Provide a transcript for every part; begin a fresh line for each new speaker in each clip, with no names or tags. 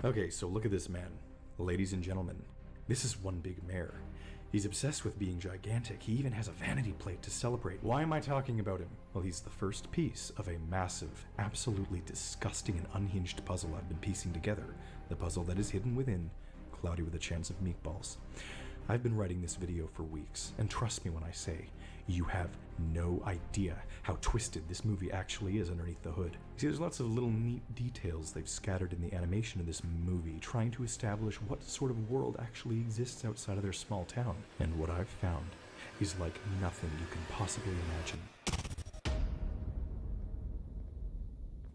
Okay, so look at this man. Ladies and gentlemen, this is one big mayor. He's obsessed with being gigantic. He even has a vanity plate to celebrate. Why am I talking about him? Well, he's the first piece of a massive, absolutely disgusting and unhinged puzzle I've been piecing together. The puzzle that is hidden within, cloudy with a chance of meatballs. I've been writing this video for weeks, and trust me when I say, you have no idea how twisted this movie actually is underneath the hood. See, there's lots of little neat details they've scattered in the animation of this movie, trying to establish what sort of world actually exists outside of their small town. And what I've found is like nothing you can possibly imagine.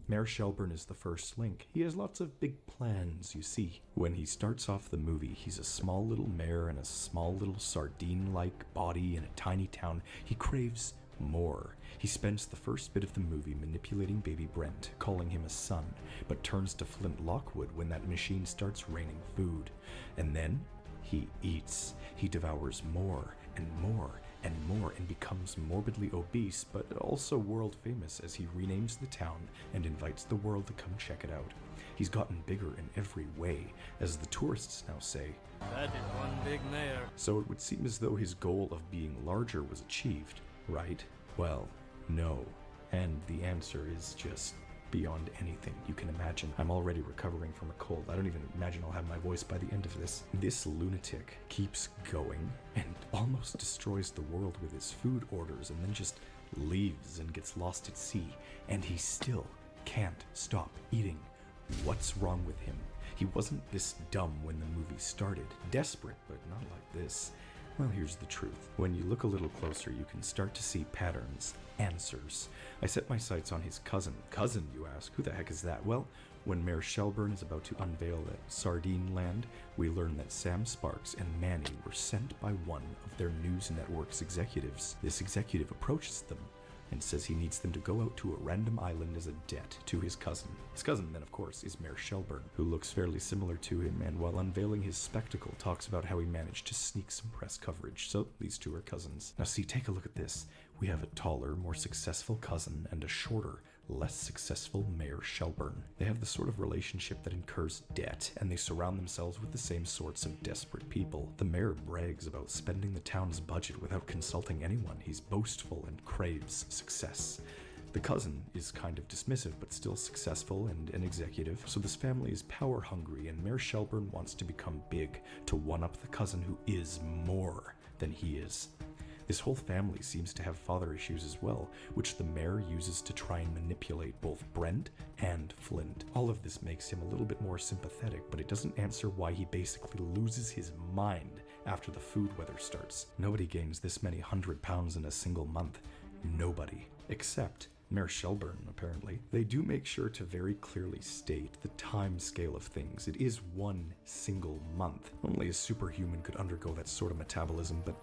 Mayor Shelburne is the first link. He has lots of big plans, you see. When he starts off the movie, he's a small little mayor in a small little sardine-like body in a tiny town. He craves more. He spends the first bit of the movie manipulating baby Brent, calling him a son, but turns to Flint Lockwood when that machine starts raining food. And then he eats. He devours more and more and more and becomes morbidly obese, but also world famous as he renames the town and invites the world to come check it out. He's gotten bigger in every way, as the tourists now say.
That is one big mayor.
So it would seem as though his goal of being larger was achieved, right? Well, no. And the answer is just beyond anything you can imagine. I'm already recovering from a cold. I don't even imagine I'll have my voice by the end of this. This lunatic keeps going and almost destroys the world with his food orders and then just leaves and gets lost at sea. And he still can't stop eating. What's wrong with him? He wasn't this dumb when the movie started. Desperate, but not like this. Well, here's the truth. When you look a little closer, you can start to see patterns, answers. I set my sights on his cousin. Cousin, you ask? Who the heck is that? Well, when Mayor Shelburne is about to unveil that sardine land, we learn that Sam Sparks and Manny were sent by one of their news network's executives. This executive approaches them and says he needs them to go out to a random island as a debt to his cousin. His cousin, then, of course, is Mayor Shelburne, who looks fairly similar to him, and while unveiling his spectacle, talks about how he managed to sneak some press coverage. So these two are cousins. Now see, take a look at this. We have a taller, more successful cousin and a shorter, less successful Mayor Shelburne. They have the sort of relationship that incurs debt, and they surround themselves with the same sorts of desperate people. The mayor brags about spending the town's budget without consulting anyone. He's boastful and craves success. The cousin is kind of dismissive, but still successful and an executive, so this family is power hungry, and Mayor Shelburne wants to become big, to one-up the cousin who is more than he is. This whole family seems to have father issues as well, which the mayor uses to try and manipulate both Brent and Flint. All of this makes him a little bit more sympathetic, but it doesn't answer why he basically loses his mind after the food weather starts. Nobody gains this many 100 pounds in a single month. Nobody. Except Mayor Shelburne, apparently. They do make sure to very clearly state the time scale of things. It is one single month. Only a superhuman could undergo that sort of metabolism, but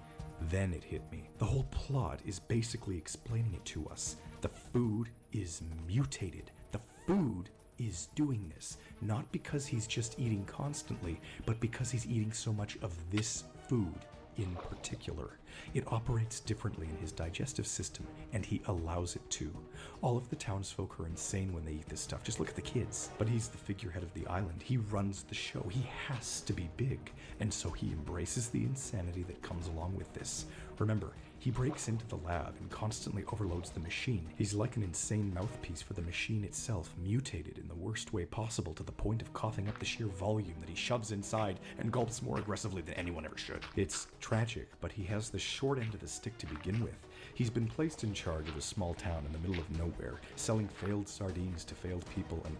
then it hit me. The whole plot is basically explaining it to us. The food is mutated. The food is doing this, not because he's just eating constantly, but because he's eating so much of this food in particular. It operates differently in his digestive system, and he allows it to. All of the townsfolk are insane when they eat this stuff. Just look at the kids. But he's the figurehead of the island. He runs the show. He has to be big, and so he embraces the insanity that comes along with this. Remember, he breaks into the lab and constantly overloads the machine. He's like an insane mouthpiece for the machine itself, mutated in the worst way possible to the point of coughing up the sheer volume that he shoves inside and gulps more aggressively than anyone ever should. It's tragic, but he has the short end of the stick to begin with. He's been placed in charge of a small town in the middle of nowhere, selling failed sardines to failed people and...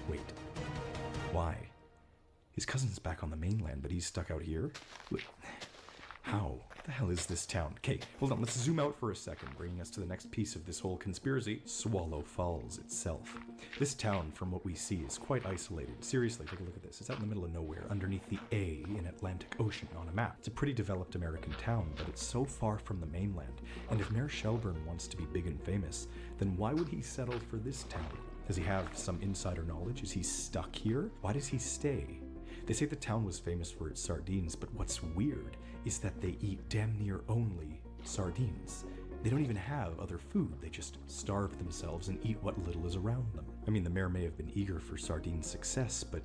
Wait. Why? His cousin's back on the mainland, but he's stuck out here? How? What the hell is this town? Okay, hold on, let's zoom out for a second, bringing us to the next piece of this whole conspiracy, Swallow Falls itself. This town, from what we see, is quite isolated. Seriously, take a look at this. It's out in the middle of nowhere, underneath the A in Atlantic Ocean on a map. It's a pretty developed American town, but it's so far from the mainland. And if Mayor Shelburne wants to be big and famous, then why would he settle for this town? Does he have some insider knowledge? Is he stuck here? Why does he stay? They say the town was famous for its sardines, but what's weird is that they eat damn near only sardines. They don't even have other food, they just starve themselves and eat what little is around them. I mean, the mayor may have been eager for sardine success, but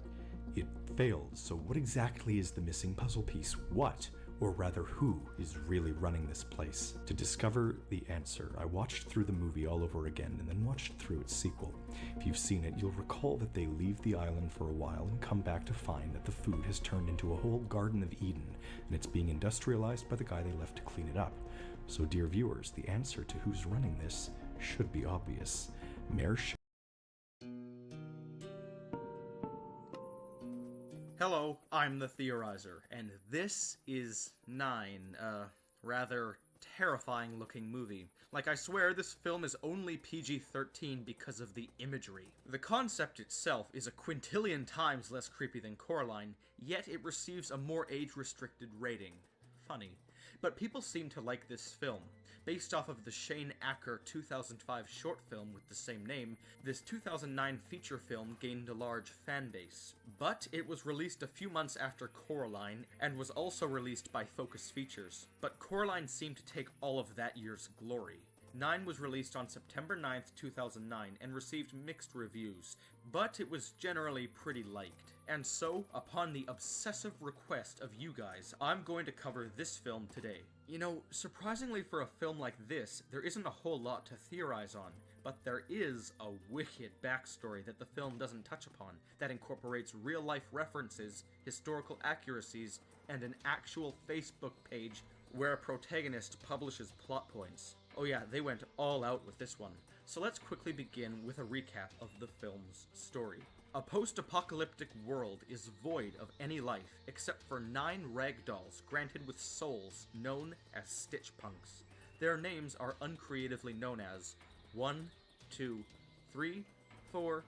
It failed, so what exactly is the missing puzzle piece? What, or rather who, is really running this place? To discover the answer, I watched through the movie all over again and then watched through its sequel. If you've seen it, you'll recall that they leave the island for a while and come back to find that the food has turned into a whole Garden of Eden, and it's being industrialized by the guy they left to clean it up. So dear viewers, the answer to who's running this should be obvious. Mayor
Hello, I'm the Theorizer, and this is 9, rather terrifying looking movie. Like, I swear this film is only PG-13 because of the imagery. The concept itself is a quintillion times less creepy than Coraline, yet it receives a more age-restricted rating. Funny. But people seem to like this film. Based off of the Shane Acker 2005 short film with the same name, this 2009 feature film gained a large fan base. But it was released a few months after Coraline, and was also released by Focus Features. But Coraline seemed to take all of that year's glory. 9 was released on September 9th, 2009, and received mixed reviews, but it was generally pretty liked. And so, upon the obsessive request of you guys, I'm going to cover this film today. You know, surprisingly for a film like this, there isn't a whole lot to theorize on, but there is a wicked backstory that the film doesn't touch upon, that incorporates real-life references, historical accuracies, and an actual Facebook page where a protagonist publishes plot points. Oh yeah, they went all out with this one. So let's quickly begin with a recap of the film's story. A post-apocalyptic world is void of any life except for 9 ragdolls granted with souls known as Stitch Punks. Their names are uncreatively known as 1, 2, 3, 4,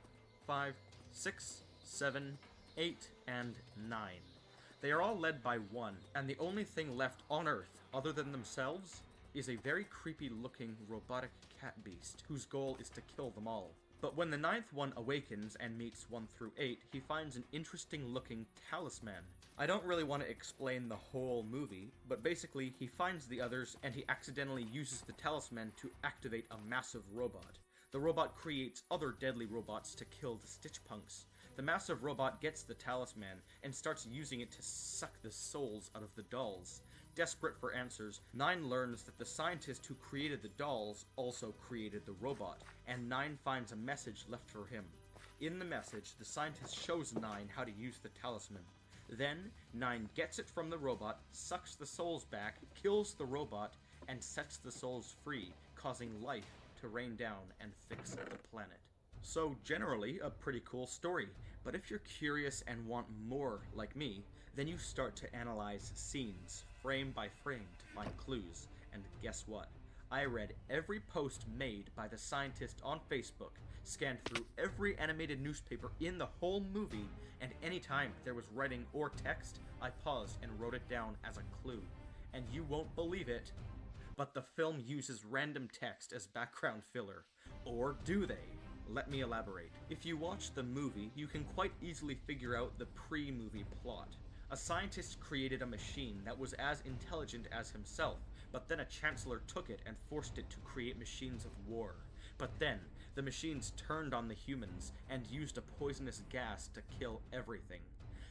5, 6, 7, 8, and 9. They are all led by one, and the only thing left on Earth other than themselves is a very creepy-looking robotic cat beast whose goal is to kill them all. But when the 9th one awakens and meets 1 through 8, he finds an interesting-looking talisman. I don't really want to explain the whole movie, but basically he finds the others and he accidentally uses the talisman to activate a massive robot. The robot creates other deadly robots to kill the Stitch Punks. The massive robot gets the talisman and starts using it to suck the souls out of the dolls. Desperate for answers, 9 learns that the scientist who created the dolls also created the robot, and 9 finds a message left for him. In the message, the scientist shows 9 how to use the talisman. Then, 9 gets it from the robot, sucks the souls back, kills the robot, and sets the souls free, causing life to rain down and fix the planet. So generally, a pretty cool story, but if you're curious and want more like me, then you start to analyze scenes, frame by frame, to find clues, and guess what? I read every post made by the scientist on Facebook, scanned through every animated newspaper in the whole movie, and anytime there was writing or text, I paused and wrote it down as a clue. And you won't believe it, but the film uses random text as background filler. Or do they? Let me elaborate. If you watch the movie, you can quite easily figure out the pre-movie plot. A scientist created a machine that was as intelligent as himself, but then a chancellor took it and forced it to create machines of war. But then, the machines turned on the humans and used a poisonous gas to kill everything.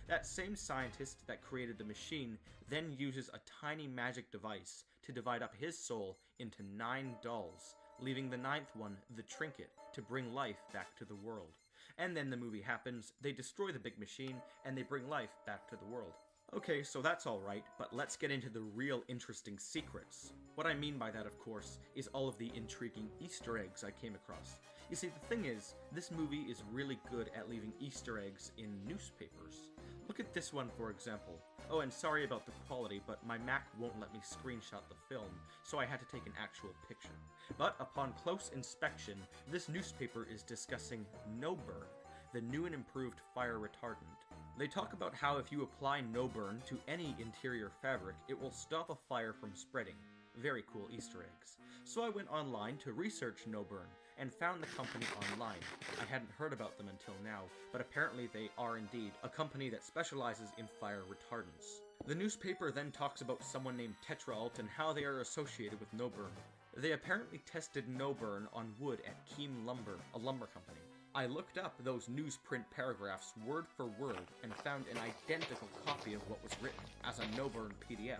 That same scientist that created the machine then uses a tiny magic device to divide up his soul into 9 dolls, leaving the 9th one, the trinket, to bring life back to the world. And then the movie happens, they destroy the big machine, and they bring life back to the world. Okay, so that's alright, but let's get into the real interesting secrets. What I mean by that, of course, is all of the intriguing Easter eggs I came across. You see, the thing is, this movie is really good at leaving Easter eggs in newspapers. Look at this one, for example. Oh, and sorry about the quality, but my Mac won't let me screenshot the film, so I had to take an actual picture. But upon close inspection, this newspaper is discussing No Burn, the new and improved fire retardant. They talk about how if you apply No Burn to any interior fabric, it will stop a fire from spreading. Very cool Easter eggs. So I went online to research No Burn, and found the company online. I hadn't heard about them until now, but apparently they are indeed a company that specializes in fire retardants. The newspaper then talks about someone named Tetraalt and how they are associated with No Burn. They apparently tested No Burn on wood at Keem Lumber, a lumber company. I looked up those newsprint paragraphs word for word and found an identical copy of what was written as a no-burn PDF.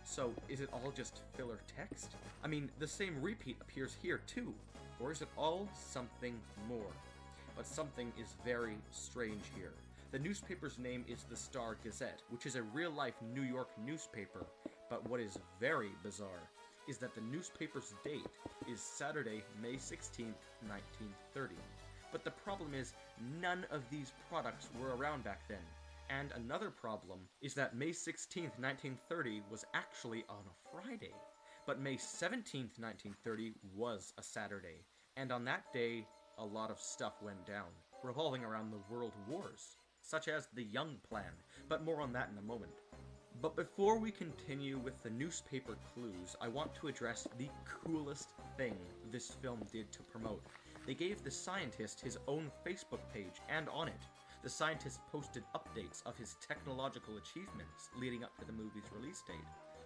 So, is it all just filler text? I mean, the same repeat appears here too. Or is it all something more? But something is very strange here. The newspaper's name is the Star Gazette, which is a real-life New York newspaper. But what is very bizarre is that the newspaper's date is Saturday, May 16th, 1930. But the problem is, none of these products were around back then. And another problem is that May 16th, 1930 was actually on a Friday. But May 17th, 1930 was a Saturday. And on that day, a lot of stuff went down, revolving around the world wars, such as the Young Plan, but more on that in a moment. But before we continue with the newspaper clues, I want to address the coolest thing this film did to promote. They gave the scientist his own Facebook page, and on it, the scientist posted updates of his technological achievements leading up to the movie's release date.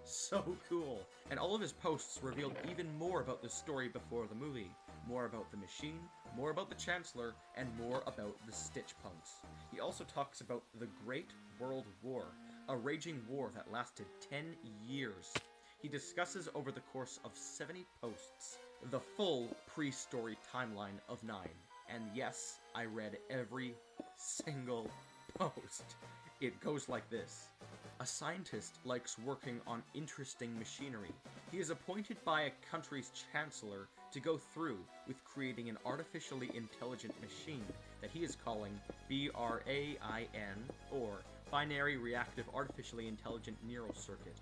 So cool! And all of his posts revealed even more about the story before the movie, more about the machine, more about the Chancellor, and more about the Stitch Punks. He also talks about the Great World War, a raging war that lasted 10 years. He discusses over the course of 70 posts the full pre-story timeline of 9. And yes, I read every single post. It goes like this. A scientist likes working on interesting machinery. He is appointed by a country's chancellor to go through with creating an artificially intelligent machine that he is calling BRAIN, or Binary Reactive Artificially Intelligent Neural Circuit.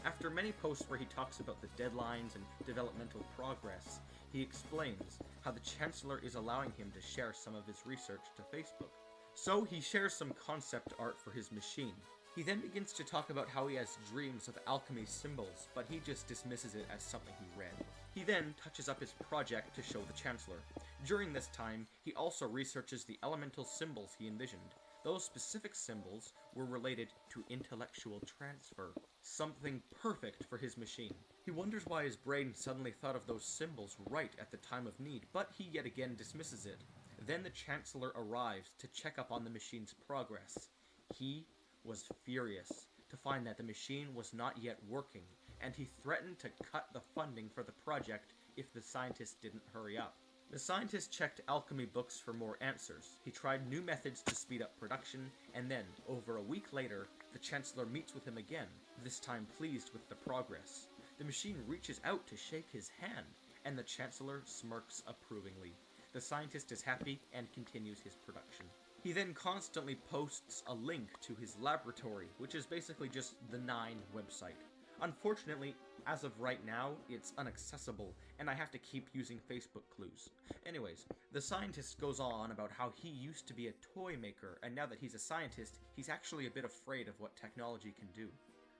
After many posts where he talks about the deadlines and developmental progress, he explains how the Chancellor is allowing him to share some of his research to Facebook. So he shares some concept art for his machine. He then begins to talk about how he has dreams of alchemy symbols, but he just dismisses it as something he read. He then touches up his project to show the Chancellor. During this time, he also researches the elemental symbols he envisioned. Those specific symbols were related to intellectual transfer, something perfect for his machine. He wonders why his brain suddenly thought of those symbols right at the time of need, but he yet again dismisses it. Then the Chancellor arrives to check up on the machine's progress. He was furious to find that the machine was not yet working, and he threatened to cut the funding for the project if the scientist didn't hurry up. The scientist checked alchemy books for more answers. He tried new methods to speed up production, and then, over a week later, the Chancellor meets with him again, this time pleased with the progress. The machine reaches out to shake his hand, and the Chancellor smirks approvingly. The scientist is happy and continues his production. He then constantly posts a link to his laboratory, which is basically just the 9 website. Unfortunately, as of right now, it's inaccessible, and I have to keep using Facebook clues. Anyways, the scientist goes on about how he used to be a toy maker, and now that he's a scientist, he's actually a bit afraid of what technology can do.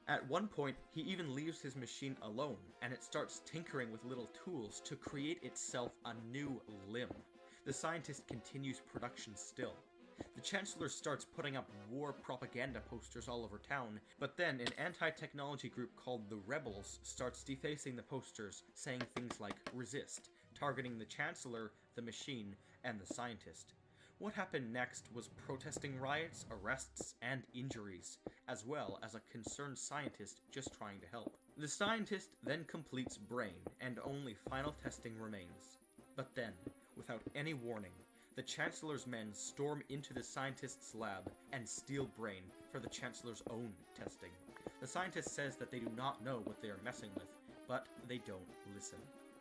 At one point, he even leaves his machine alone, and it starts tinkering with little tools to create itself a new limb. The scientist continues production still. The Chancellor starts putting up war propaganda posters all over town, but then an anti-technology group called the Rebels starts defacing the posters, saying things like resist, targeting the Chancellor, the machine, and the scientist. What happened next was protesting riots, arrests, and injuries, as well as a concerned scientist just trying to help. The scientist then completes Brain, and only final testing remains. But then, without any warning, the Chancellor's men storm into the scientist's lab and steal Brain for the Chancellor's own testing. The scientist says that they do not know what they are messing with, but they don't listen.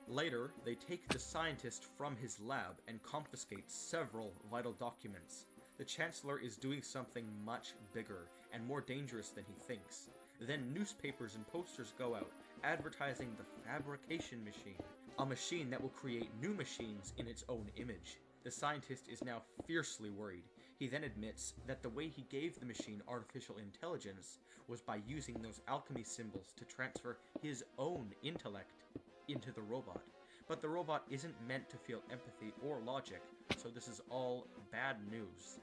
Later, they take the scientist from his lab and confiscate several vital documents. The Chancellor is doing something much bigger and more dangerous than he thinks. Then newspapers and posters go out, advertising the fabrication machine, a machine that will create new machines in its own image. The scientist is now fiercely worried. He then admits that the way he gave the machine artificial intelligence was by using those alchemy symbols to transfer his own intellect into the robot. But the robot isn't meant to feel empathy or logic, so this is all bad news.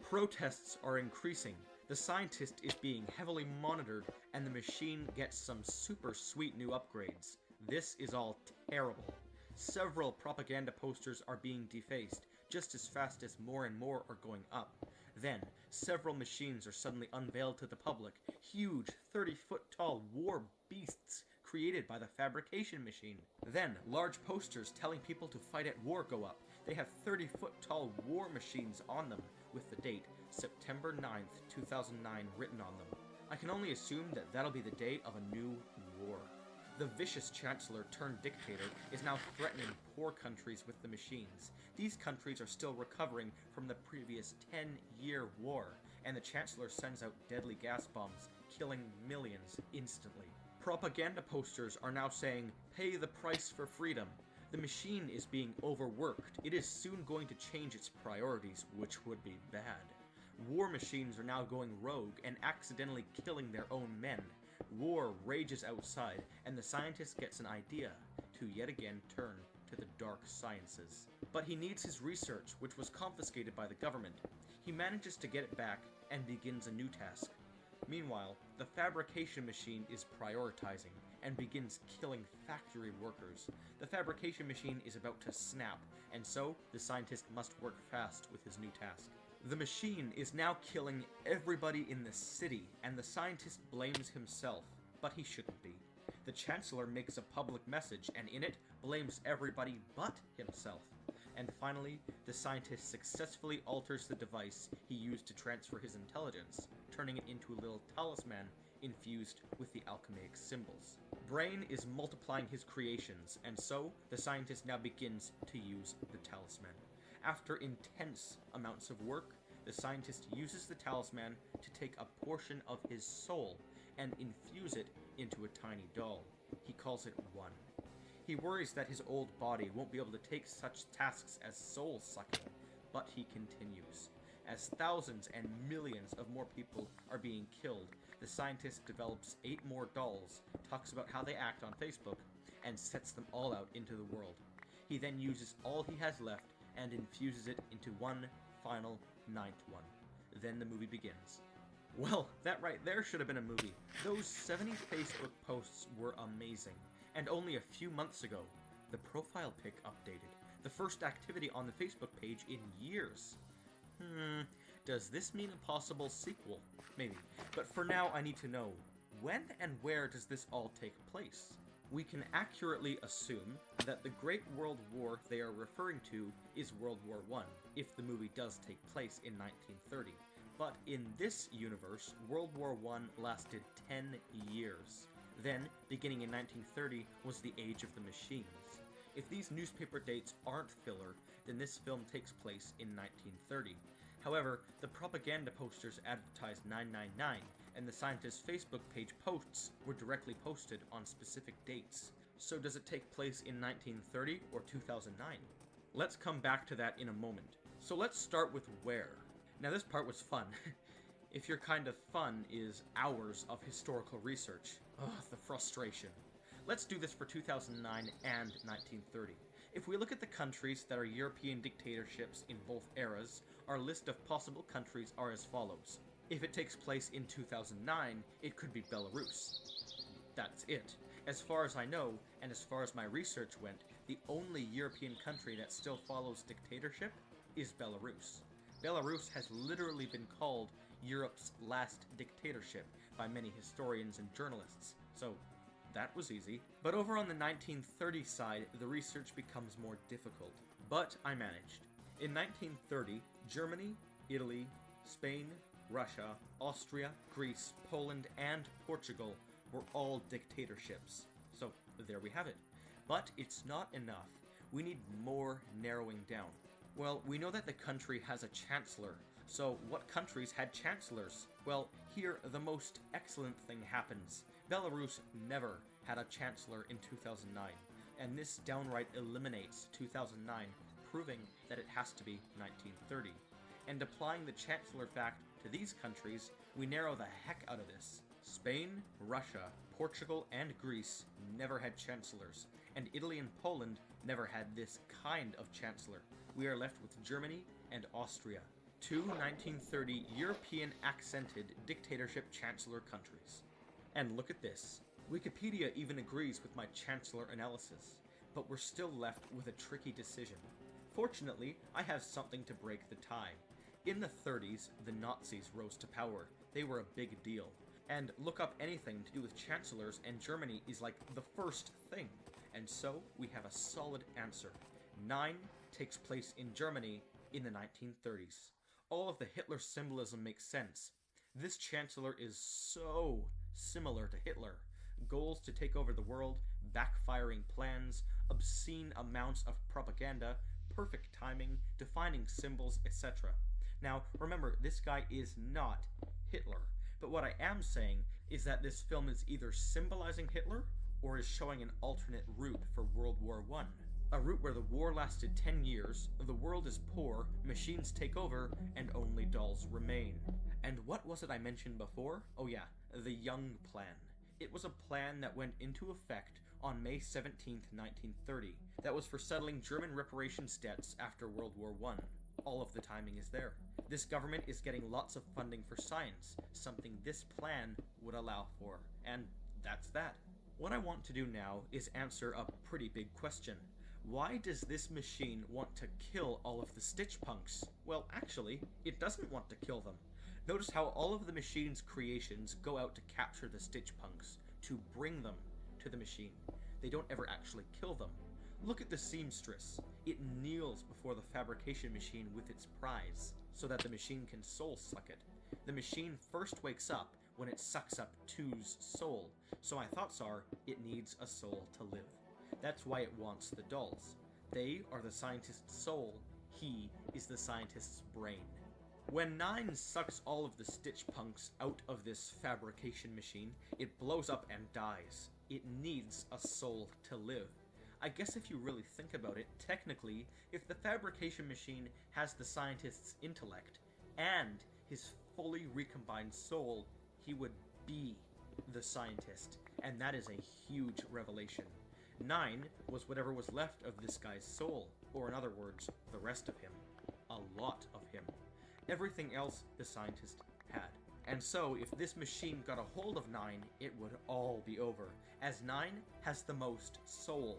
Protests are increasing. The scientist is being heavily monitored, and the machine gets some super sweet new upgrades. This is all terrible. Several propaganda posters are being defaced just as fast as more and more are going up. Then, several machines are suddenly unveiled to the public, huge 30-foot tall war beasts created by the fabrication machine. Then, large posters telling people to fight at war go up. They have 30-foot tall war machines on them, with the date September 9th, 2009 written on them. I can only assume that that'll be the date of a new war. The vicious chancellor turned dictator is now threatening poor countries with the machines. These countries are still recovering from the previous 10-year war, and the chancellor sends out deadly gas bombs, killing millions instantly. Propaganda posters are now saying, "Pay the price for freedom." The machine is being overworked. It is soon going to change its priorities, which would be bad. War machines are now going rogue and accidentally killing their own men. War rages outside, and the scientist gets an idea to yet again turn to the dark sciences. But he needs his research, which was confiscated by the government. He manages to get it back and begins a new task. Meanwhile, the fabrication machine is prioritizing and begins killing factory workers. The fabrication machine is about to snap, and so the scientist must work fast with his new task. The machine is now killing everybody in the city, and the scientist blames himself, but he shouldn't be. The chancellor makes a public message, and in it blames everybody but himself. And finally, the scientist successfully alters the device he used to transfer his intelligence, turning it into a little talisman infused with the alchemic symbols. Brain is multiplying his creations, and so the scientist now begins to use the talisman. After intense amounts of work, the scientist uses the talisman to take a portion of his soul and infuse it into a tiny doll. He calls it One. He worries that his old body won't be able to take such tasks as soul sucking, but he continues. As thousands and millions of more people are being killed, the scientist develops 8 more dolls, talks about how they act on Facebook, and sets them all out into the world. He then uses all he has left and infuses it into one final 9th one. Then the movie begins. Well, that right there should have been a movie. Those 70 Facebook posts were amazing. And only a few months ago, the profile pic updated. The first activity on the Facebook page in years. Does this mean a possible sequel? Maybe. But for now, I need to know, when and where does this all take place? We can accurately assume that the Great World War they are referring to is World War I, if the movie does take place in 1930. But in this universe, World War I lasted 10 years. Then, beginning in 1930, was the age of the machines. If these newspaper dates aren't filler, then this film takes place in 1930. However, the propaganda posters advertised 999, and the scientist's Facebook page posts were directly posted on specific dates. So does it take place in 1930 or 2009? Let's come back to that in a moment. So let's start with where. Now this part was fun. If your kind of fun is hours of historical research. Ugh, the frustration. Let's do this for 2009 and 1930. If we look at the countries that are European dictatorships in both eras, our list of possible countries are as follows. If it takes place in 2009, it could be Belarus. That's it. As far as I know, and as far as my research went, the only European country that still follows dictatorship is Belarus. Belarus has literally been called Europe's last dictatorship by many historians and journalists, so that was easy. But over on the 1930 side, the research becomes more difficult. But I managed. In 1930, Germany, Italy, Spain, Russia, Austria, Greece, Poland, and Portugal were all dictatorships. So there we have it. But it's not enough. We need more narrowing down. Well, we know that the country has a chancellor. So what countries had chancellors? Well, here the most excellent thing happens. Belarus never had a chancellor in 2009, and this downright eliminates 2009, proving that it has to be 1930. And applying the chancellor fact to these countries, we narrow the heck out of this. Spain, Russia, Portugal, and Greece never had chancellors, and Italy and Poland never had this kind of chancellor. We are left with Germany and Austria, 2 1930 European accented dictatorship chancellor countries. And look at this. Wikipedia even agrees with my chancellor analysis. but we're still left with a tricky decision. Fortunately, I have something to break the tie. In the 30s, the Nazis rose to power. They were a big deal. And look up anything to do with chancellors, and Germany is like the first thing. And so, we have a solid answer. 9 takes place in Germany in the 1930s. All of the Hitler symbolism makes sense. This chancellor is so similar to Hitler. Goals to take over the world, backfiring plans, obscene amounts of propaganda, perfect timing, defining symbols, etc. Now, remember, this guy is not Hitler. But what I am saying is that this film is either symbolizing Hitler or is showing an alternate route for World War I. A route where the war lasted 10 years, the world is poor, machines take over, and only dolls remain. And what was it I mentioned before? Oh yeah, the Young Plan. It was a plan that went into effect on May 17, 1930, that was for settling German reparations debts after World War I. All of the timing is there. This government is getting lots of funding for science, something this plan would allow for, and that's that. What I want to do now is answer a pretty big question. Why does this machine want to kill all of the Stitch Punks? Well, actually, it doesn't want to kill them. Notice how all of the machine's creations go out to capture the Stitch Punks, to bring them to the machine. They don't ever actually kill them. Look at the seamstress. It kneels before the fabrication machine with its prize, so that the machine can soul suck it. The machine first wakes up when it sucks up 2's soul, so my thoughts are, it needs a soul to live. That's why it wants the dolls. They are the scientist's soul, he is the scientist's brain. When 9 sucks all of the Stitch Punks out of this fabrication machine, it blows up and dies. It needs a soul to live. I guess if you really think about it, technically, if the fabrication machine has the scientist's intellect and his fully recombined soul, he would be the scientist, and that is a huge revelation. 9 was whatever was left of this guy's soul, or in other words, the rest of him. A lot of him. Everything else the scientist had. And so, if this machine got a hold of 9, it would all be over, as 9 has the most soul.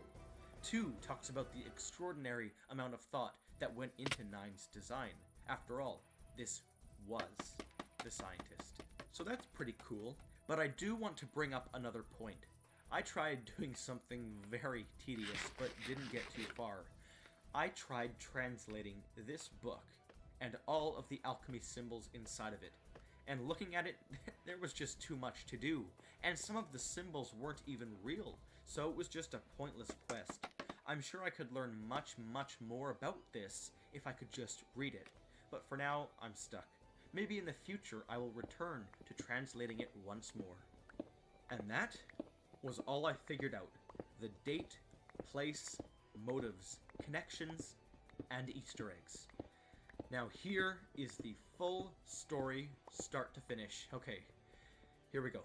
2 talks about the extraordinary amount of thought that went into 9's design. After all, this was the scientist. So that's pretty cool, but I do want to bring up another point. I tried doing something very tedious, but didn't get too far. I tried translating this book and all of the alchemy symbols inside of it. And looking at it, there was just too much to do, and some of the symbols weren't even real, so it was just a pointless quest. I'm sure I could learn much more about this if I could just read it, but for now, I'm stuck. Maybe in the future I will return to translating it once more. And that was all I figured out. The date, place, motives, connections, and Easter eggs. Now here is the full story, start to finish. Okay, here we go.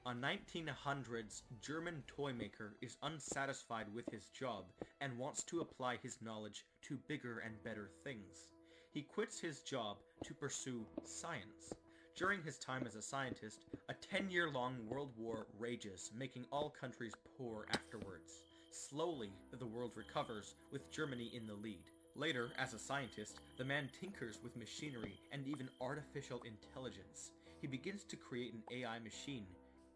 A 1900s German toy maker is unsatisfied with his job and wants to apply his knowledge to bigger and better things. He quits his job to pursue science. During his time as a scientist, a 10-year-long world war rages, making all countries poor afterwards. Slowly, the world recovers, with Germany in the lead. Later, as a scientist, the man tinkers with machinery and even artificial intelligence. He begins to create an AI machine.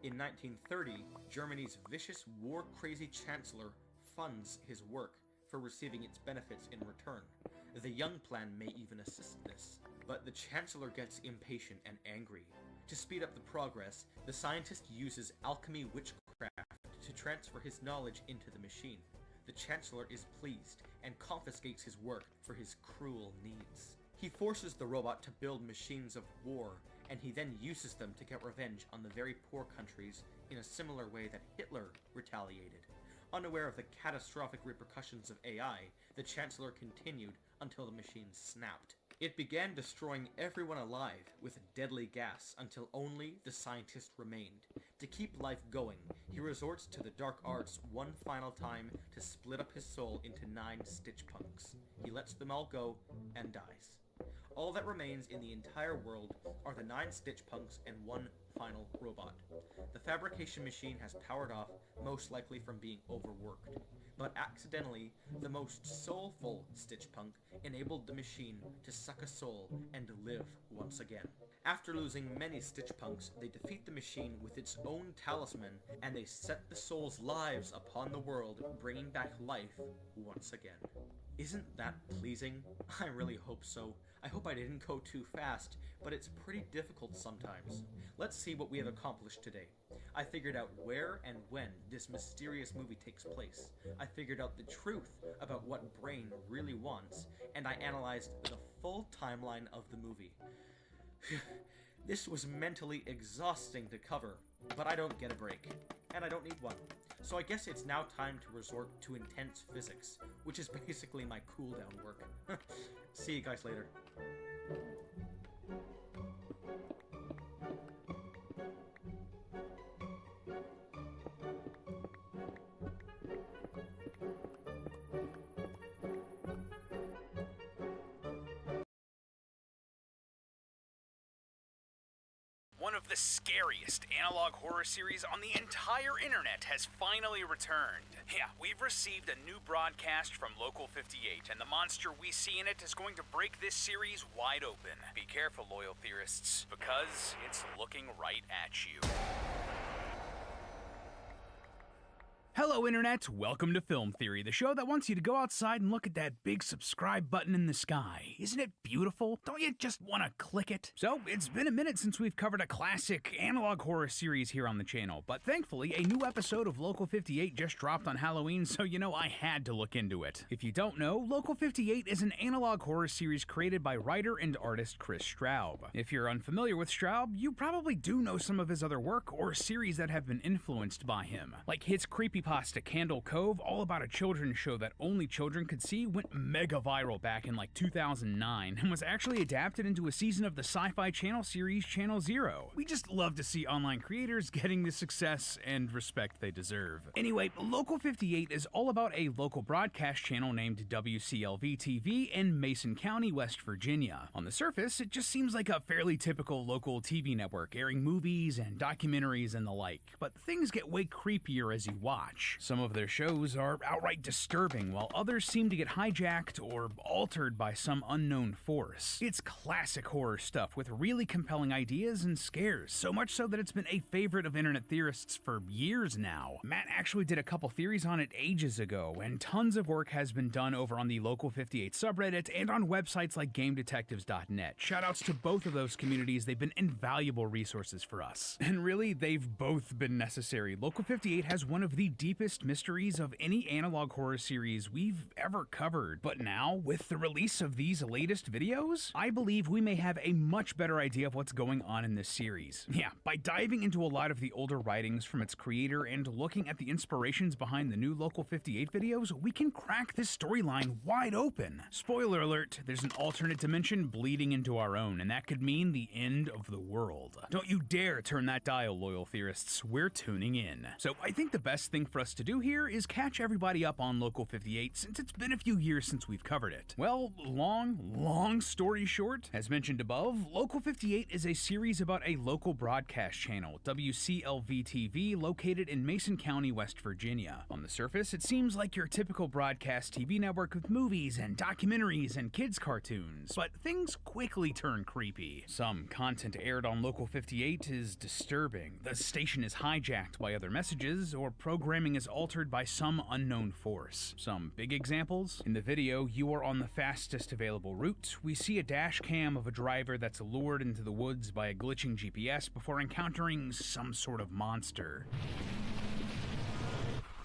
In 1930, Germany's vicious, war-crazy chancellor funds his work for receiving its benefits in return. The Young Plan may even assist this. But the Chancellor gets impatient and angry. To speed up the progress, the scientist uses alchemy witchcraft to transfer his knowledge into the machine. The Chancellor is pleased and confiscates his work for his cruel needs. He forces the robot to build machines of war, and he then uses them to get revenge on the very poor countries in a similar way that Hitler retaliated. Unaware of the catastrophic repercussions of AI, the Chancellor continued until the machine snapped. It began destroying everyone alive with deadly gas until only the scientist remained. To keep life going, he resorts to the dark arts one final time to split up his soul into 9 Stitch Punks. He lets them all go and dies. All that remains in the entire world are the 9 Stitch Punks and one final robot. The fabrication machine has powered off, most likely from being overworked. but accidentally, the most soulful Stitch Punk enabled the machine to suck a soul and live once again. After losing many Stitch Punks, they defeat the machine with its own talisman, and they set the souls' lives upon the world, bringing back life once again. Isn't that pleasing? I really hope so. I hope I didn't go too fast, but it's pretty difficult sometimes. Let's see what we have accomplished today. I figured out where and when this mysterious movie takes place. I figured out the truth about what Brain really wants, and I analyzed the full timeline of the movie. This was mentally exhausting to cover, but I don't get a break, and I don't need one. So I guess it's now time to resort to intense physics, which is basically my cool-down work. See you guys later.
One of the scariest analog horror series on the entire internet has finally returned. Yeah, we've received a new broadcast from Local 58, and the monster we see in it is going to break this series wide open. Be careful, loyal theorists, because it's looking right at you. Hello, Internet. Welcome to Film Theory, the show that wants you to go outside and look at that big subscribe button in the sky. Isn't it beautiful? Don't you just want to click it? So, it's been a minute since we've covered a classic analog horror series here on the channel, but thankfully, a new episode of Local 58 just dropped on Halloween, so I had to look into it. If you don't know, Local 58 is an analog horror series created by writer and artist Chris Straub. If you're unfamiliar with Straub, you probably do know some of his other work or series that have been influenced by him, like his creepypasta Candle Cove, all about a children's show that only children could see, went mega viral back in like 2009 and was actually adapted into a season of the Sci-Fi Channel series Channel Zero. We just love to see online creators getting the success and respect they deserve. Anyway, Local 58 is all about a local broadcast channel named WCLV-TV in Mason County, West Virginia. On the surface, it just seems like a fairly typical local TV network, airing movies and documentaries and the like, but things get way creepier as you watch. Some of their shows are outright disturbing, while others seem to get hijacked or altered by some unknown force. It's classic horror stuff with really compelling ideas and scares, so much so that it's been a favorite of internet theorists for years now. Matt actually did a couple theories on it ages ago, and tons of work has been done over on the Local 58 subreddit and on websites like GameDetectives.net. Shoutouts to both of those communities, they've been invaluable resources for us. And really, they've both been necessary. Local 58 has one of the deepest mysteries of any analog horror series we've ever covered. But now, with the release of these latest videos, I believe we may have a much better idea of what's going on in this series. Yeah, by diving into a lot of the older writings from its creator and looking at the inspirations behind the new Local 58 videos, we can crack this storyline wide open. Spoiler alert, there's an alternate dimension bleeding into our own, and that could mean the end of the world. Don't you dare turn that dial, loyal theorists. We're tuning in. So I think the best thing for us to do here is catch everybody up on Local 58 since it's been a few years since we've covered it. Well, long story short, as mentioned above, Local 58 is a series about a local broadcast channel, WCLV-TV, located in Mason County, West Virginia. On the surface, it seems like your typical broadcast TV network with movies and documentaries and kids cartoons, but things quickly turn creepy. Some content aired on Local 58 is disturbing. The station is hijacked by other messages, or programming is altered by some unknown force. Some big examples: in the video, You Are on the Fastest Available Route, we see a dash cam of a driver that's lured into the woods by a glitching GPS before encountering some sort of monster.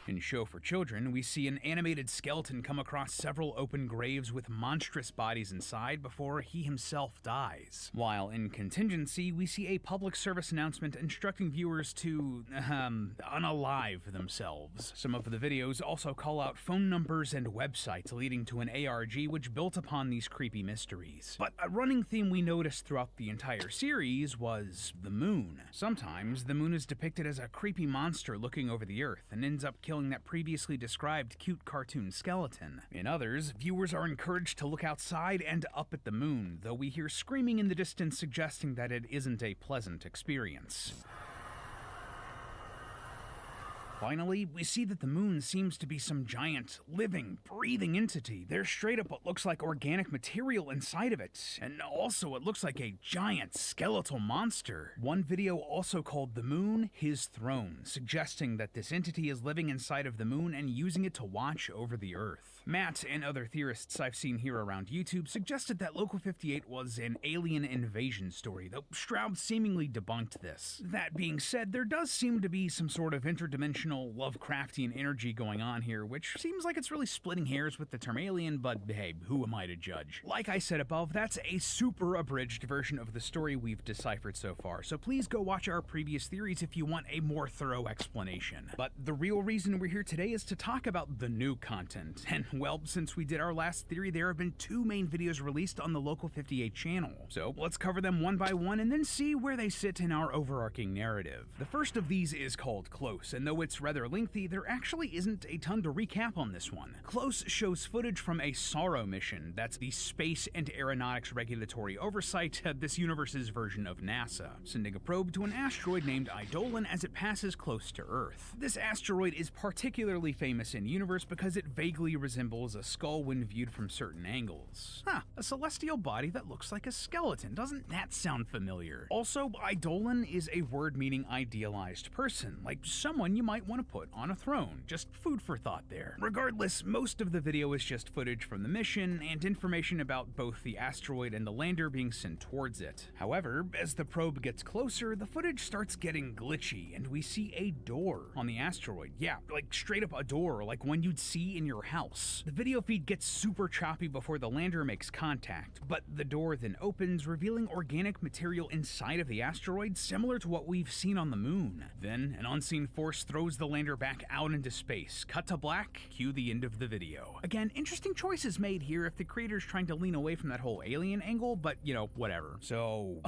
In Show for Children, we see an animated skeleton come across several open graves with monstrous bodies inside before he himself dies. While in Contingency, we see a public service announcement instructing viewers to, unalive themselves. Some of the videos also call out phone numbers and websites, leading to an ARG which built upon these creepy mysteries. But a running theme we noticed throughout the entire series was the moon. Sometimes, the moon is depicted as a creepy monster looking over the earth and ends up killing that previously described cute cartoon skeleton. In others, viewers are encouraged to look outside and up at the moon, though we hear screaming in the distance suggesting that it isn't a pleasant experience. Finally, we see that the moon seems to be some giant, living, breathing entity. There's straight up what looks like organic material inside of it, and also it looks like a giant skeletal monster. One video also called The Moon, His Throne, suggesting that this entity is living inside of the moon and using it to watch over the Earth. Matt and other theorists I've seen here around YouTube suggested that Local 58 was an alien invasion story, though Straub seemingly debunked this. That being said, there does seem to be some sort of interdimensional Lovecraftian energy going on here, which seems like it's really splitting hairs with the term alien, but hey, who am I to judge? Like I said above, that's a super abridged version of the story we've deciphered so far, so please go watch our previous theories if you want a more thorough explanation. But the real reason we're here today is to talk about the new content, and well, since we did our last theory, there have been 2 main videos released on the Local 58 channel. So let's cover them one by one and then see where they sit in our overarching narrative. The first of these is called Close, and though it's rather lengthy, there actually isn't a ton to recap on this one. Close shows footage from a SARO mission, that's the Space and Aeronautics Regulatory Oversight, this universe's version of NASA, sending a probe to an asteroid named Eidolon as it passes close to Earth. This asteroid is particularly famous in universe because it vaguely resembles a skull when viewed from certain angles. A celestial body that looks like a skeleton. Doesn't that sound familiar? Also, Eidolon is a word meaning idealized person, like someone you might want to put on a throne. Just food for thought there. Regardless, most of the video is just footage from the mission and information about both the asteroid and the lander being sent towards it. However, as the probe gets closer, the footage starts getting glitchy and we see a door on the asteroid. Yeah, like straight up a door, like one you'd see in your house. The video feed gets super choppy before the lander makes contact, but the door then opens, revealing organic material inside of the asteroid similar to what we've seen on the moon. Then, an unseen force throws the lander back out into space. Cut to black, cue the end of the video. Again, interesting choices made here if the creator's trying to lean away from that whole alien angle, but you know, whatever. So,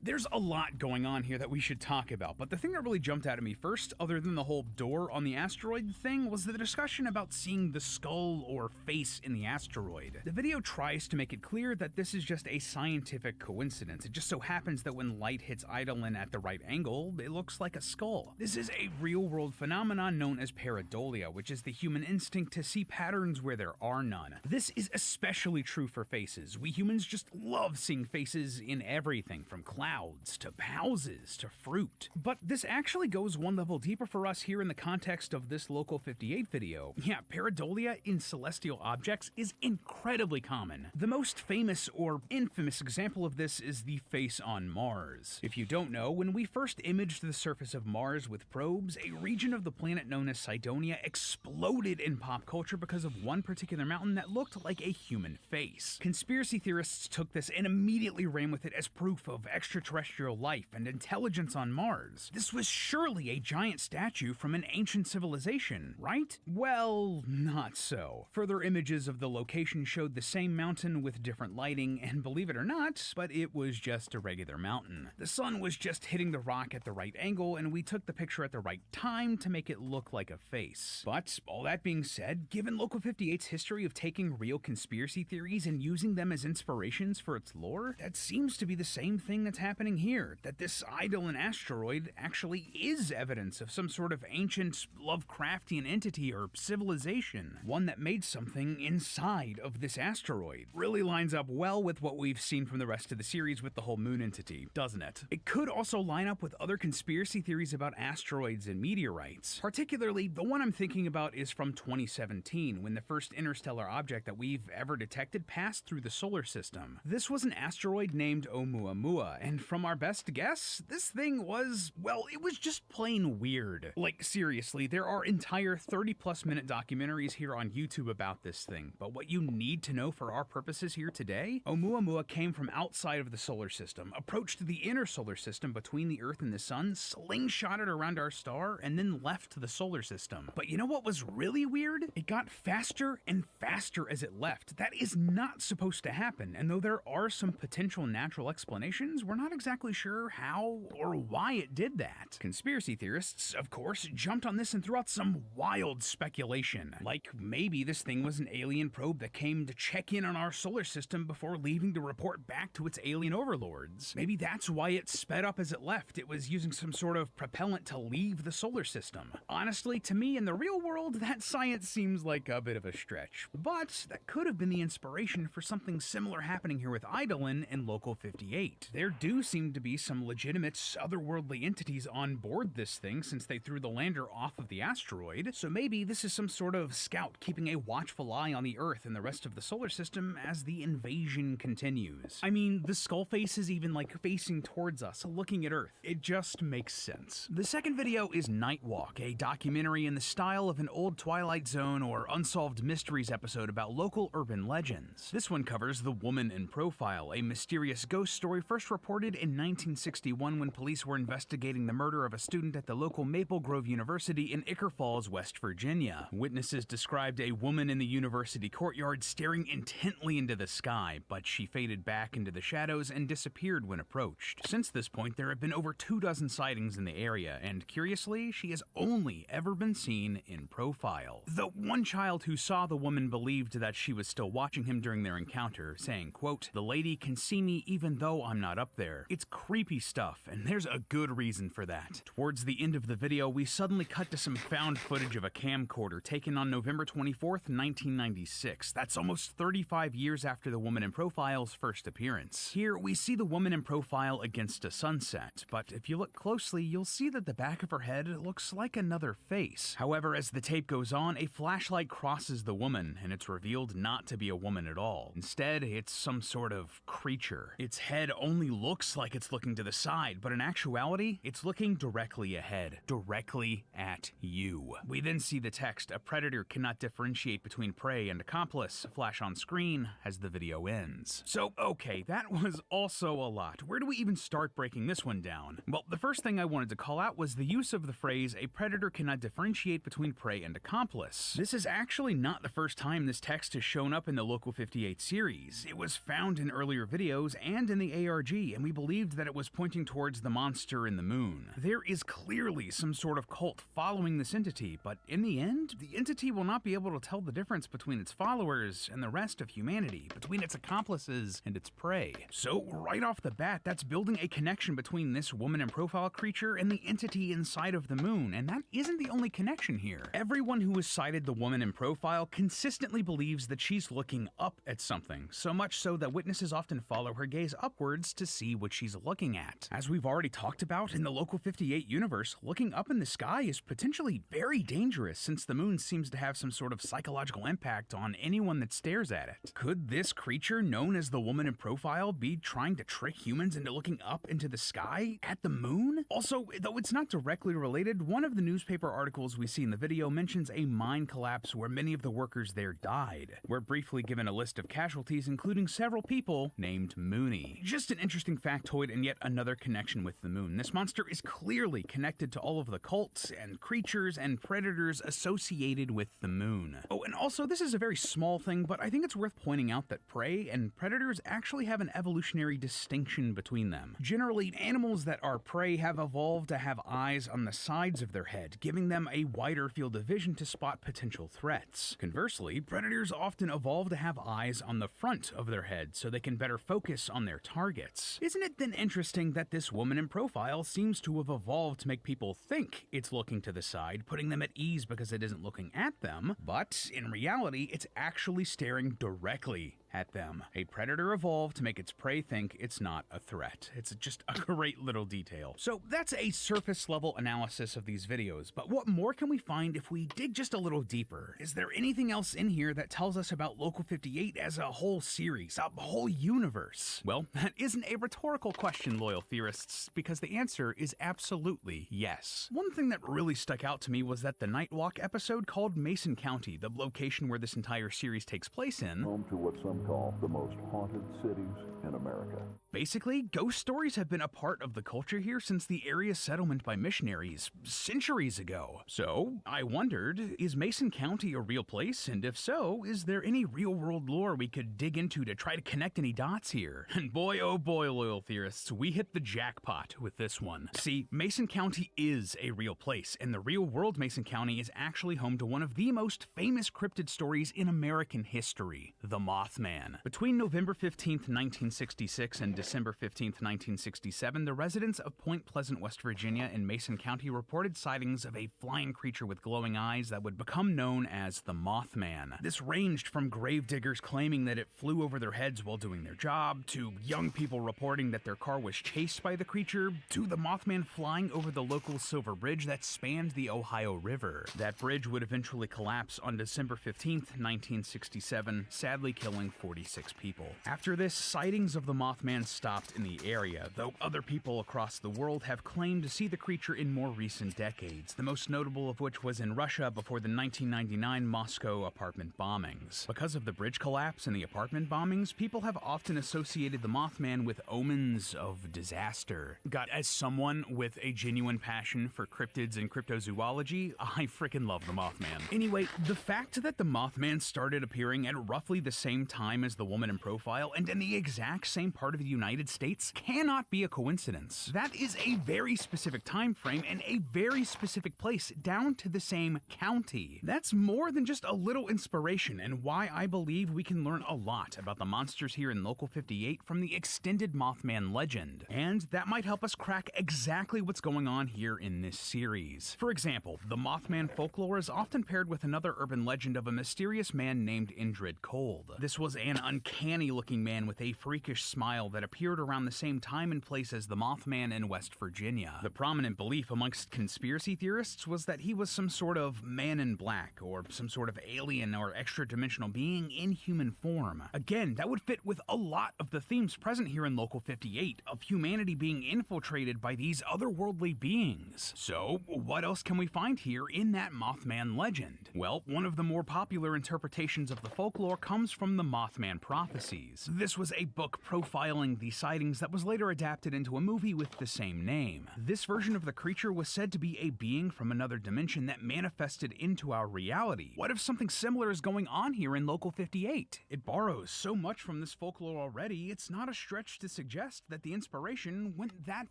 there's a lot going on here that we should talk about, but the thing that really jumped out at me first, other than the whole door on the asteroid thing, was the discussion about seeing the skull or face in the asteroid. The video tries to make it clear that this is just a scientific coincidence. It just so happens that when light hits Eidolon at the right angle, it looks like a skull. This is a real-world phenomenon known as pareidolia, which is the human instinct to see patterns where there are none. This is especially true for faces. We humans just love seeing faces in everything, from clouds to houses to fruit. But this actually goes one level deeper for us here in the context of this Local 58 video. Yeah, pareidolia in celestial objects is incredibly common. The most famous or infamous example of this is the face on Mars. If you don't know, when we first imaged the surface of Mars with probes, a region of the planet known as Cydonia exploded in pop culture because of one particular mountain that looked like a human face. Conspiracy theorists took this and immediately ran with it as proof of extraterrestrial life and intelligence on Mars. This was surely a giant statue from an ancient civilization, right? Well, not so. Further images of the location showed the same mountain with different lighting, and believe it or not, but it was just a regular mountain. The sun was just hitting the rock at the right angle, and we took the picture at the right time to make it look like a face. But all that being said, given Local 58's history of taking real conspiracy theories and using them as inspirations for its lore, that seems to be the same thing that's happening here, that this Eidolon asteroid actually is evidence of some sort of ancient Lovecraftian entity or civilization, one that made something inside of this asteroid. Really lines up well with what we've seen from the rest of the series with the whole moon entity, doesn't it? It could also line up with other conspiracy theories about asteroids and meteorites. Particularly, the one I'm thinking about is from 2017, when the first interstellar object that we've ever detected passed through the solar system. This was an asteroid named Oumuamua, and from our best guess, this thing was, well, it was just plain weird. Like, seriously, there are entire 30+ minute documentaries here on YouTube about this thing, but what you need to know for our purposes here today, Oumuamua came from outside of the solar system, approached the inner solar system between the Earth and the Sun, slingshotted around our star, and then left the solar system. But you know what was really weird? It got faster and faster as it left. That is not supposed to happen, and though there are some potential natural explanations, we're not exactly sure how or why it did that. Conspiracy theorists, of course, jumped on this and threw out some wild speculation, like maybe this this thing was an alien probe that came to check in on our solar system before leaving to report back to its alien overlords. Maybe that's why it sped up as it left. It was using some sort of propellant to leave the solar system. Honestly, to me, in the real world, that science seems like a bit of a stretch. But that could have been the inspiration for something similar happening here with Eidolon and Local 58. There do seem to be some legitimate otherworldly entities on board this thing since they threw the lander off of the asteroid, so maybe this is some sort of scout keeping a watchful eye on the Earth and the rest of the solar system as the invasion continues. I mean, the skull face is even like facing towards us, looking at Earth. It just makes sense. The second video is Night Walk, a documentary in the style of an old Twilight Zone or Unsolved Mysteries episode about local urban legends. This one covers The Woman in Profile, a mysterious ghost story first reported in 1961 when police were investigating the murder of a student at the local Maple Grove University in Icker Falls, West Virginia. Witnesses described a woman in the university courtyard staring intently into the sky, but she faded back into the shadows and disappeared when approached. Since this point, there have been over 24 sightings in the area, and curiously, she has only ever been seen in profile. The one child who saw the woman believed that she was still watching him during their encounter, saying, quote, "The lady can see me even though I'm not up there. It's creepy stuff, and there's a good reason for that." Towards the end of the video, we suddenly cut to some found footage of a camcorder taken on November 24th, 1996. That's almost 35 years after the Woman in Profile's first appearance. Here, we see the woman in profile against a sunset, but if you look closely, you'll see that the back of her head looks like another face. However, as the tape goes on, a flashlight crosses the woman, and it's revealed not to be a woman at all. Instead, it's some sort of creature. Its head only looks like it's looking to the side, but in actuality, it's looking directly ahead, directly at you. We then see the text, "A predator cannot differentiate between prey and accomplice," flash on screen as the video ends. So, okay, that was also a lot. Where do we even start breaking this one down? Well, the first thing I wanted to call out was the use of the phrase, "A predator cannot differentiate between prey and accomplice." This is actually not the first time this text has shown up in the Local 58 series. It was found in earlier videos and in the ARG, and we believed that it was pointing towards the monster in the moon. There is clearly some sort of cult following this entity, but in the end, the entity will not be able to tell the difference between its followers and the rest of humanity, between its accomplices and its prey. So, right off the bat, that's building a connection between this woman in profile creature and the entity inside of the moon, and that isn't the only connection here. Everyone who has cited the woman in profile consistently believes that she's looking up at something, so much so that witnesses often follow her gaze upwards to see what she's looking at. As we've already talked about in the Local 58 universe, looking up in the sky is potentially very dangerous since the moon seems to have some sort of psychological impact on anyone that stares at it. Could this creature known as the woman in profile be trying to trick humans into looking up into the sky at the moon? Also, though it's not directly related, one of the newspaper articles we see in the video mentions a mine collapse where many of the workers there died. We're briefly given a list of casualties, including several people named Mooney. Just an interesting factoid and yet another connection with the moon. This monster is clearly connected to all of the cults and creatures and predators associated with the moon. Oh, and also, this is a very small thing, but I think it's worth pointing out that prey and predators actually have an evolutionary distinction between them. Generally, animals that are prey have evolved to have eyes on the sides of their head, giving them a wider field of vision to spot potential threats. Conversely, predators often evolve to have eyes on the front of their head so they can better focus on their targets. Isn't it then interesting that this woman in profile seems to have evolved to make people think it's looking to the side, putting them at ease because it isn't looking at them, but in reality, it's actually staring directly at them. A predator evolved to make its prey think it's not a threat. It's just a great little detail. So that's a surface level analysis of these videos, but what more can we find if we dig just a little deeper? Is there anything else in here that tells us about Local 58 as a whole series, a whole universe? Well, that isn't a rhetorical question, loyal theorists, because the answer is absolutely yes. One thing that really stuck out to me was that the Night Walk episode called Mason County, the location where this entire series takes place in,
home to what some call the most haunted cities in America.
Basically, ghost stories have been a part of the culture here since the area's settlement by missionaries centuries ago. So, I wondered, is Mason County a real place? And if so, is there any real-world lore we could dig into to try to connect any dots here? And boy, oh boy, loyal theorists, we hit the jackpot with this one. See, Mason County is a real place, and the real-world Mason County is actually home to one of the most famous cryptid stories in American history, the Mothman. Between November 15th, 1966 and December 15th, 1967, the residents of Point Pleasant, West Virginia in Mason County reported sightings of a flying creature with glowing eyes that would become known as the Mothman. This ranged from gravediggers claiming that it flew over their heads while doing their job, to young people reporting that their car was chased by the creature, to the Mothman flying over the local Silver Bridge that spanned the Ohio River. That bridge would eventually collapse on December 15th, 1967, sadly killing 46 people. After this, sightings of the Mothman stopped in the area, though other people across the world have claimed to see the creature in more recent decades, the most notable of which was in Russia before the 1999 Moscow apartment bombings. Because of the bridge collapse and the apartment bombings, people have often associated the Mothman with omens of disaster. As someone with a genuine passion for cryptids and cryptozoology, I freaking love the Mothman. Anyway, the fact that the Mothman started appearing at roughly the same time as the woman in profile and in the exact same part of the United States cannot be a coincidence. That is a very specific time frame and a very specific place, down to the same county. That's more than just a little inspiration, and why I believe we can learn a lot about the monsters here in Local 58 from the extended Mothman legend. And that might help us crack exactly what's going on here in this series. For example, the Mothman folklore is often paired with another urban legend of a mysterious man named Indrid Cold. This was an uncanny-looking man with a freakish smile that appeared around the same time and place as the Mothman in West Virginia. The prominent belief amongst conspiracy theorists was that he was some sort of man in black, or some sort of alien or extra-dimensional being in human form. Again, that would fit with a lot of the themes present here in Local 58, of humanity being infiltrated by these otherworldly beings. So, what else can we find here in that Mothman legend? Well, one of the more popular interpretations of the folklore comes from the Mothman prophecies. This was a book profiling the sightings that was later adapted into a movie with the same name. This version of the creature was said to be a being from another dimension that manifested into our reality. What if something similar is going on here in Local 58? It borrows so much from this folklore already, it's not a stretch to suggest that the inspiration went that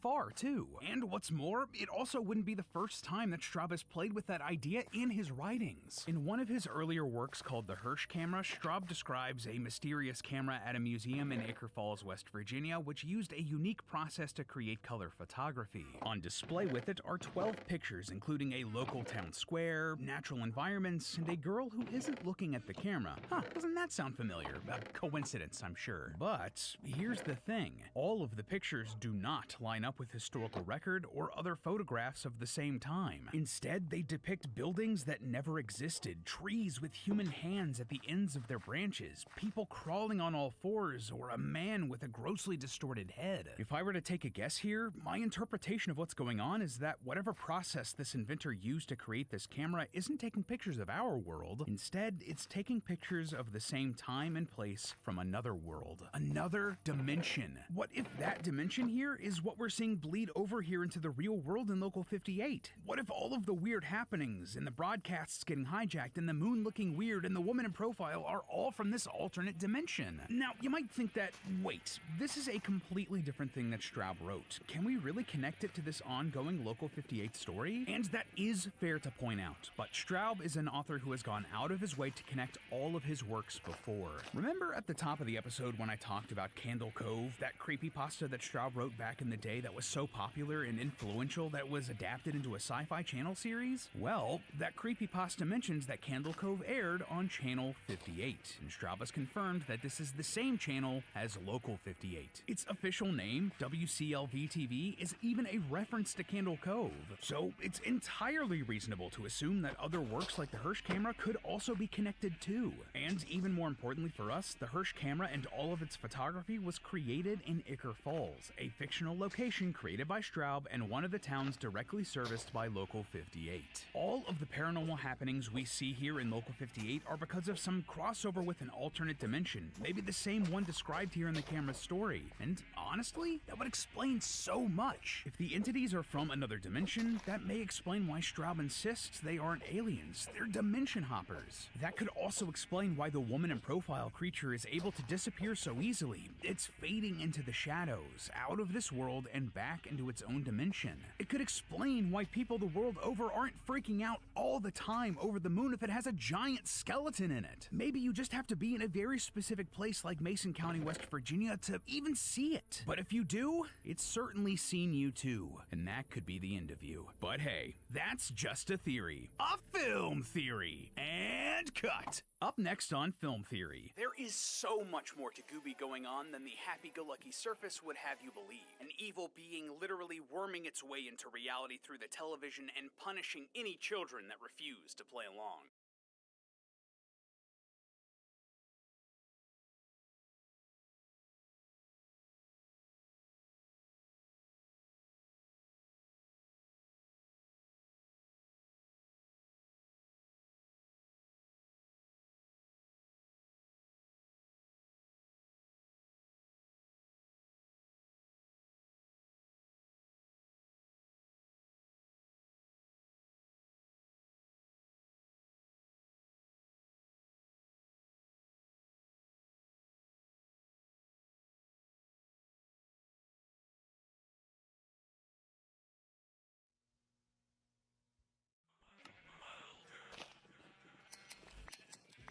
far too. And what's more, it also wouldn't be the first time that Straub has played with that idea in his writings. In one of his earlier works called The Hirsch Camera, Straub describes a mysterious camera at a museum in Acre Falls, West Virginia, which used a unique process to create color photography. On display with it are 12 pictures, including a local town square, natural environments, and a girl who isn't looking at the camera. Doesn't that sound familiar? A coincidence, I'm sure. But here's the thing. All of the pictures do not line up with historical record or other photographs of the same time. Instead, they depict buildings that never existed, trees with human hands at the ends of their branches, people crawling on all fours, or a man with a grossly distorted head. If I were to take a guess here, my interpretation of what's going on is that whatever process this inventor used to create this camera isn't taking pictures of our world. Instead, it's taking pictures of the same time and place from another world, another dimension. What if that dimension here is what we're seeing bleed over here into the real world in Local 58? What if all of the weird happenings and the broadcasts getting hijacked and the moon looking weird and the woman in profile are all from this alternate dimension? Now, you might think that, wait, this is a completely different thing that Straub wrote. Can we really connect it to this ongoing Local 58 story? And that is fair to point out, but Straub is an author who has gone out of his way to connect all of his works before. Remember at the top of the episode when I talked about Candle Cove, that creepypasta that Straub wrote back in the day that was so popular and influential that was adapted into a Sci-Fi Channel series? Well, that creepypasta mentions that Candle Cove aired on Channel 58, and Straub has confirmed that this is the same channel as Local 58. Its official name, WCLV-TV, is even a reference to Candle Cove, so it's entirely reasonable to assume that other works like the Hirsch Camera could also be connected too. And even more importantly for us, the Hirsch Camera and all of its photography was created in Acre Falls, a fictional location created by Straub and one of the towns directly serviced by Local 58. All of the paranormal happenings we see here in Local 58 are because of some crossover with an alternate dimension, maybe the same one described here in the camera's story. story. And honestly, that would explain so much. If the entities are from another dimension, that may explain why Straub insists they aren't aliens, they're dimension hoppers. That could also explain why the woman in profile creature is able to disappear so easily. It's fading into the shadows, out of this world and back into its own dimension. It could explain why people the world over aren't freaking out all the time over the moon if it has a giant skeleton in it. Maybe you just have to be in a very specific place like Mason County, West Virginia to even see it. But if you do, it's certainly seen you too, and that could be the end of you. But hey, that's just a theory. A film theory! And cut! Up next on Film Theory. There is so much more to Gooby going on than the happy-go-lucky surface would have you believe. An evil being literally worming its way into reality through the television and punishing any children that refuse to play along.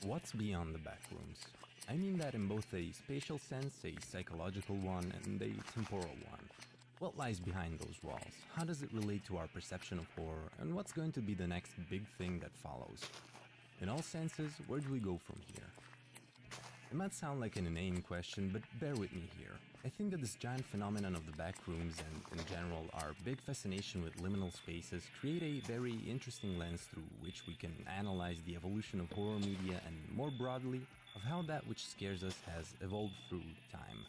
What's beyond the backrooms? I mean that in both a spatial sense, a psychological one, and a temporal one. What lies behind those walls? How does it relate to our perception of horror? And what's going to be the next big thing that follows? In all senses, where do we go from here? It might sound like an inane question, but bear with me here. I think that this giant phenomenon of the backrooms and, in general, our big fascination with liminal spaces create a very interesting lens through which we can analyze the evolution of horror media and, more broadly, of how that which scares us has evolved through time.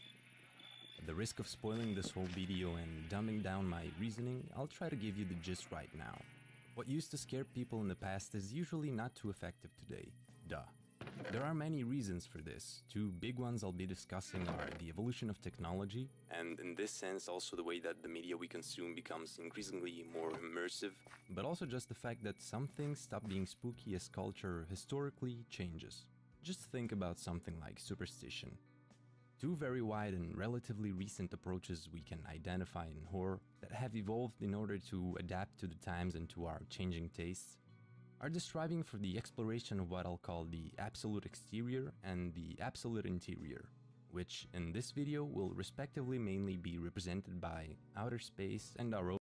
At the risk of spoiling this whole video and dumbing down my reasoning, I'll try to give you the gist right now. What used to scare people in the past is usually not too effective today. Duh. There are many reasons for this. Two big ones I'll be discussing are the evolution of technology, and in this sense also the way that the media we consume becomes increasingly more immersive, but also just the fact that some things stop being spooky as culture historically changes. Just think about something like superstition. Two very wide and relatively recent approaches we can identify in horror that have evolved in order to adapt to the times and to our changing tastes are the striving for the exploration of what I'll call the absolute exterior and the absolute interior, which in this video will respectively mainly be represented by outer space and our own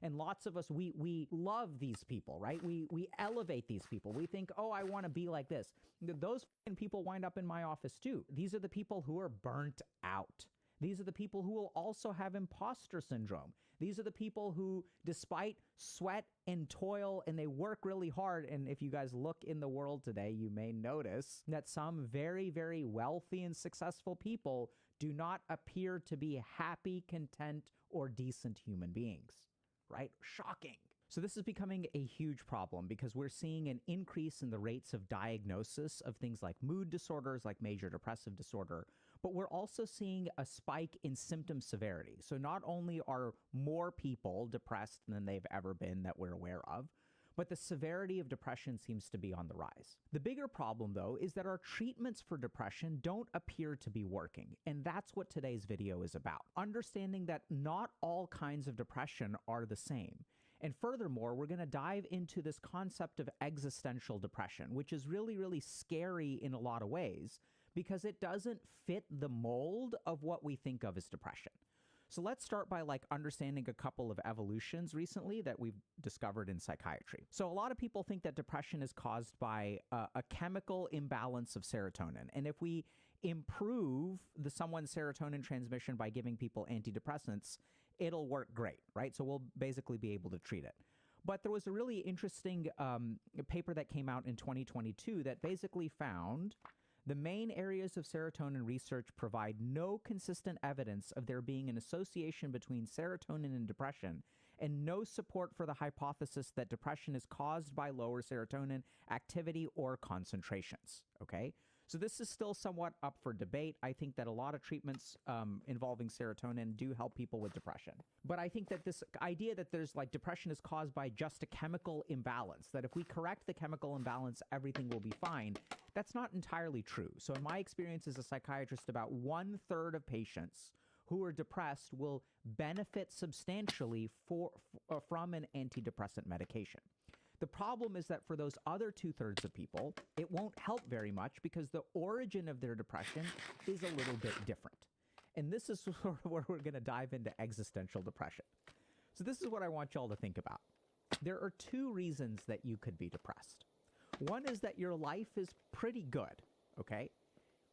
And lots of us, we love these people, right? We elevate these people. We think, oh, I want to be like this. Those people wind up in my office too. These are the people who are burnt out. These are the people who will also have imposter syndrome. These are the people who, despite sweat and toil, and they work really hard, and if you guys look in the world today, you may notice that some very, very wealthy and successful people do not appear to be happy, content, or decent human beings, right? Shocking. So this is becoming a huge problem because we're seeing an increase in the rates of diagnosis of things like mood disorders, like major depressive disorder, but we're also seeing a spike in symptom severity. So not only are more people depressed than they've ever been that we're aware of, but the severity of depression seems to be on the rise. The bigger problem, though, is that our treatments for depression don't appear to be working, and that's what today's video is about. Understanding that not all kinds of depression are the same. And furthermore, we're going to dive into this concept of existential depression, which is really, really scary in a lot of ways because it doesn't fit the mold of what we think of as depression. So let's start by understanding a couple of evolutions recently that we've discovered in psychiatry. So a lot of people think that depression is caused by a chemical imbalance of serotonin. And if we improve someone's serotonin transmission by giving people antidepressants, it'll work great, right? So we'll basically be able to treat it. But there was a really interesting paper that came out in 2022 that basically found the main areas of serotonin research provide no consistent evidence of there being an association between serotonin and depression, and no support for the hypothesis that depression is caused by lower serotonin activity or concentrations, okay? So this is still somewhat up for debate. I think that a lot of treatments involving serotonin do help people with depression. But I think that this idea that there's depression is caused by just a chemical imbalance, that if we correct the chemical imbalance, everything will be fine, that's not entirely true. So in my experience as a psychiatrist, about 1/3 of patients who are depressed will benefit substantially from an antidepressant medication. The problem is that for those other 2/3 of people, it won't help very much because the origin of their depression is a little bit different. And this is sort of where we're going to dive into existential depression. So this is what I want y'all to think about. There are 2 reasons that you could be depressed. One is that your life is pretty good, okay?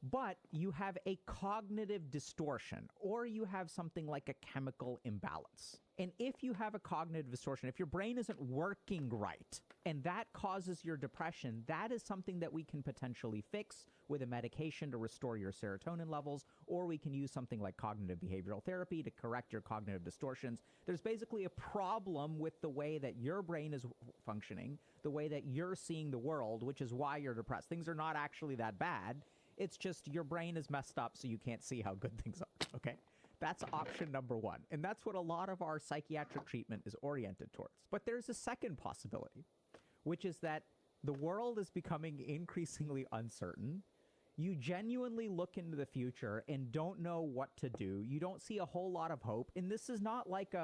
But you have a cognitive distortion, or you have something like a chemical imbalance. And if you have a cognitive distortion, if your brain isn't working right, and that causes your depression, that is something that we can potentially fix with a medication to restore your serotonin levels, or we can use something like cognitive behavioral therapy to correct your cognitive distortions. There's basically a problem with the way that your brain is functioning, the way that you're seeing the world, which is why you're depressed. Things are not actually that bad. It's just your brain is messed up, so you can't see how good things are, okay? That's option number 1. And that's what a lot of our psychiatric treatment is oriented towards. But there's a second possibility, which is that the world is becoming increasingly uncertain. You genuinely look into the future and don't know what to do. You don't see a whole lot of hope. And this is not like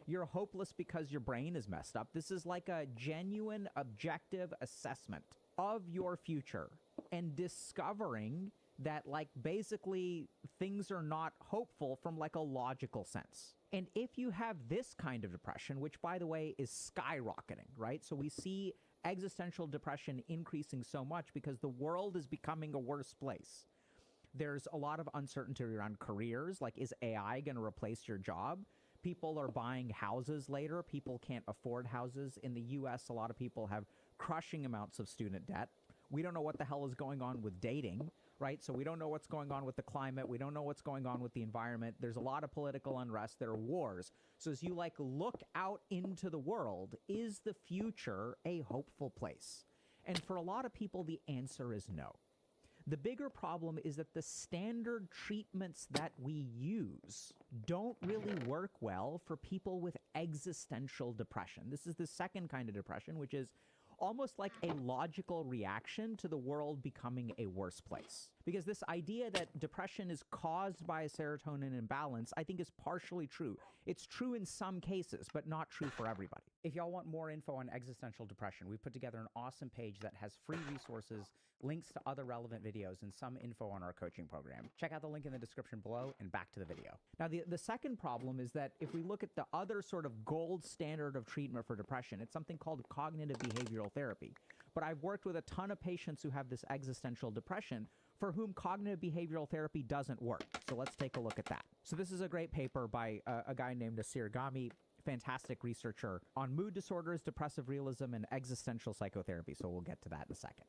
you're hopeless because your brain is messed up. This is like a genuine, objective assessment of your future and discovering that basically things are not hopeful from a logical sense. And if you have this kind of depression, which by the way is skyrocketing, right? So we see existential depression increasing so much because the world is becoming a worse place. There's a lot of uncertainty around careers, is AI going to replace your job? People are buying houses later. People can't afford houses. In the US, a lot of people have crushing amounts of student debt. We don't know what the hell is going on with dating, right? So we don't know what's going on with the climate. We don't know what's going on with the environment. There's a lot of political unrest. There are wars. So as you look out into the world, is the future a hopeful place? And for a lot of people, the answer is no. The bigger problem is that the standard treatments that we use don't really work well for people with existential depression. This is the second kind of depression, which is almost like a logical reaction to the world becoming a worse place. Because this idea that depression is caused by a serotonin imbalance, I think is partially true. It's true in some cases, but not true for everybody. If y'all want more info on existential depression, we've put together an awesome page that has free resources, links to other relevant videos, and some info on our coaching program. Check out the link in the description below, and back to the video. Now, the second problem is that if we look at the other sort of gold standard of treatment for depression, it's something called cognitive behavioral therapy. But I've worked with a ton of patients who have this existential depression for whom cognitive behavioral therapy doesn't work. So let's take a look at that. So this is a great paper by a guy named Nasir Gami, fantastic researcher on mood disorders, depressive realism, and existential psychotherapy. So we'll get to that in a second.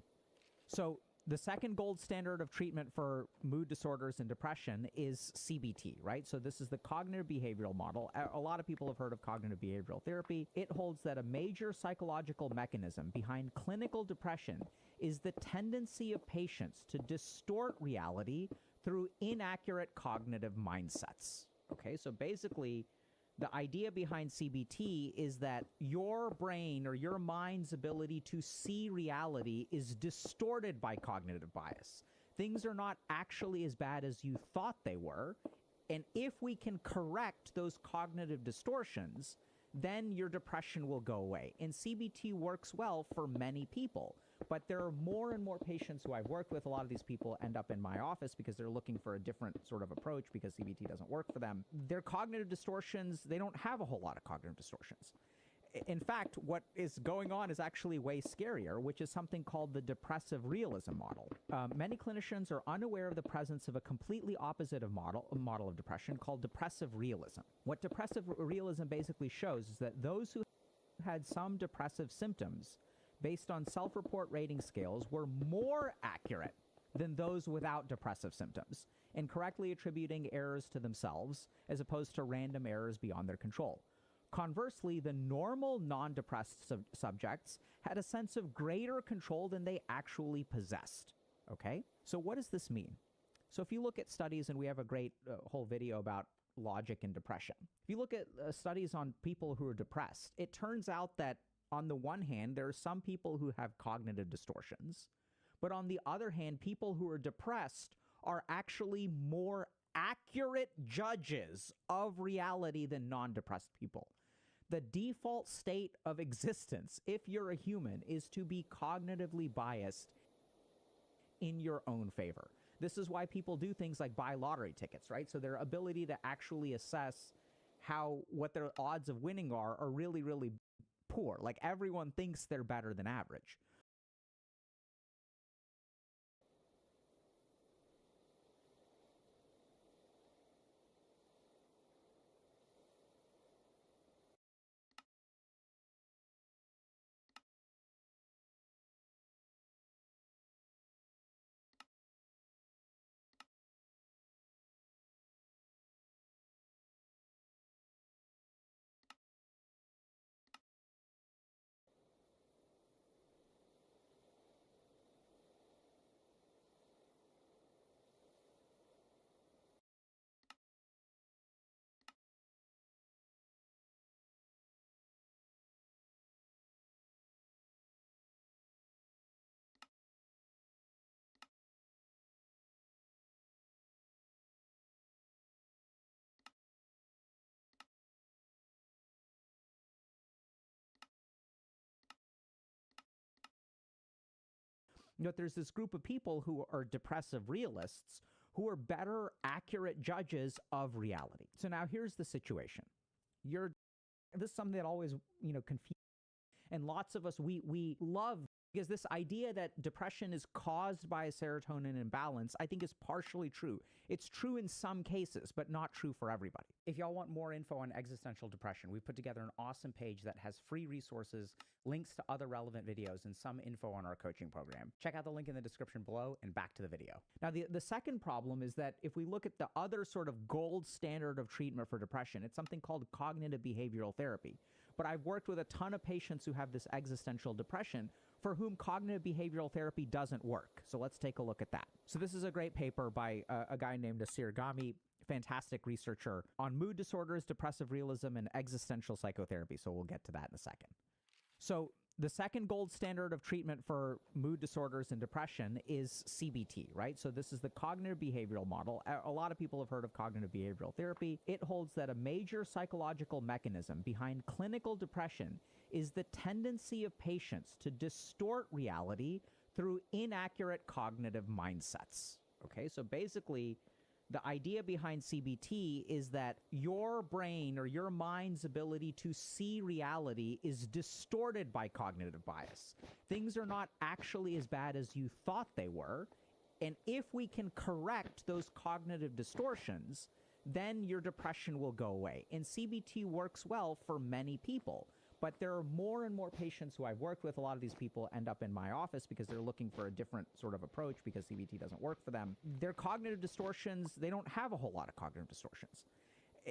So the second gold standard of treatment for mood disorders and depression is CBT, right? So this is the cognitive behavioral model. A lot of people have heard of cognitive behavioral therapy. It holds that a major psychological mechanism behind clinical depression is the tendency of patients to distort reality through inaccurate cognitive mindsets. Okay, so basically, the idea behind CBT is that your brain or your mind's ability to see reality is distorted by cognitive bias. Things are not actually as bad as you thought they were. And if we can correct those cognitive distortions, then your depression will go away. And CBT works well for many people. But there are more and more patients who I've worked with. A lot of these people end up in my office because they're looking for a different sort of approach because CBT doesn't work for them. Their cognitive distortions, they don't have a whole lot of cognitive distortions. In fact, what is going on is actually way scarier, which is something called the depressive realism model. Many clinicians are unaware of the presence of a completely opposite model of depression called depressive realism. What depressive realism basically shows is that those who had some depressive symptoms based on self-report rating scales were more accurate than those without depressive symptoms in correctly attributing errors to themselves as opposed to random errors beyond their control. Conversely, the normal non-depressed subjects had a sense of greater control than they actually possessed. Okay? So what does this mean? So if you look at studies, and we have a great whole video about logic and depression. If you look at studies on people who are depressed, it turns out that on the one hand, there are some people who have cognitive distortions, but on the other hand, people who are depressed are actually more accurate judges of reality than non-depressed people. The default state of existence, if you're a human, is to be cognitively biased in your own favor. This is why people do things like buy lottery tickets, right? So their ability to actually assess what their odds of winning are really, really poor. Like, everyone thinks they're better than average. But there's this group of people who are depressive realists who are better, accurate judges of reality. So now here's the situation. This is something that always, confuses. And lots of us, we love, because this idea that depression is caused by a serotonin imbalance, I think is partially true. It's true in some cases, but not true for everybody. If y'all want more info on existential depression, we've put together an awesome page that has free resources, links to other relevant videos, and some info on our coaching program. Check out the link in the description below, and back to the video. Now, the second problem is that if we look at the other sort of gold standard of treatment for depression, it's something called cognitive behavioral therapy. But I've worked with a ton of patients who have this existential depression for whom cognitive behavioral therapy doesn't work. So let's take a look at that. So this is a great paper by a guy named Nasir Gami, fantastic researcher on mood disorders, depressive realism, and existential psychotherapy. So we'll get to that in a second. So The second gold standard of treatment for mood disorders and depression is CBT, right? So this is the cognitive behavioral model. A lot of people have heard of cognitive behavioral therapy. It holds that a major psychological mechanism behind clinical depression is the tendency of patients to distort reality through inaccurate cognitive mindsets. Okay, so basically, the idea behind CBT is that your brain or your mind's ability to see reality is distorted by cognitive bias. Things are not actually as bad as you thought they were. And if we can correct those cognitive distortions, then your depression will go away. And CBT works well for many people. But there are more and more patients who I've worked with. A lot of these people end up in my office because they're looking for a different sort of approach because CBT doesn't work for them. Their cognitive distortions, they don't have a whole lot of cognitive distortions.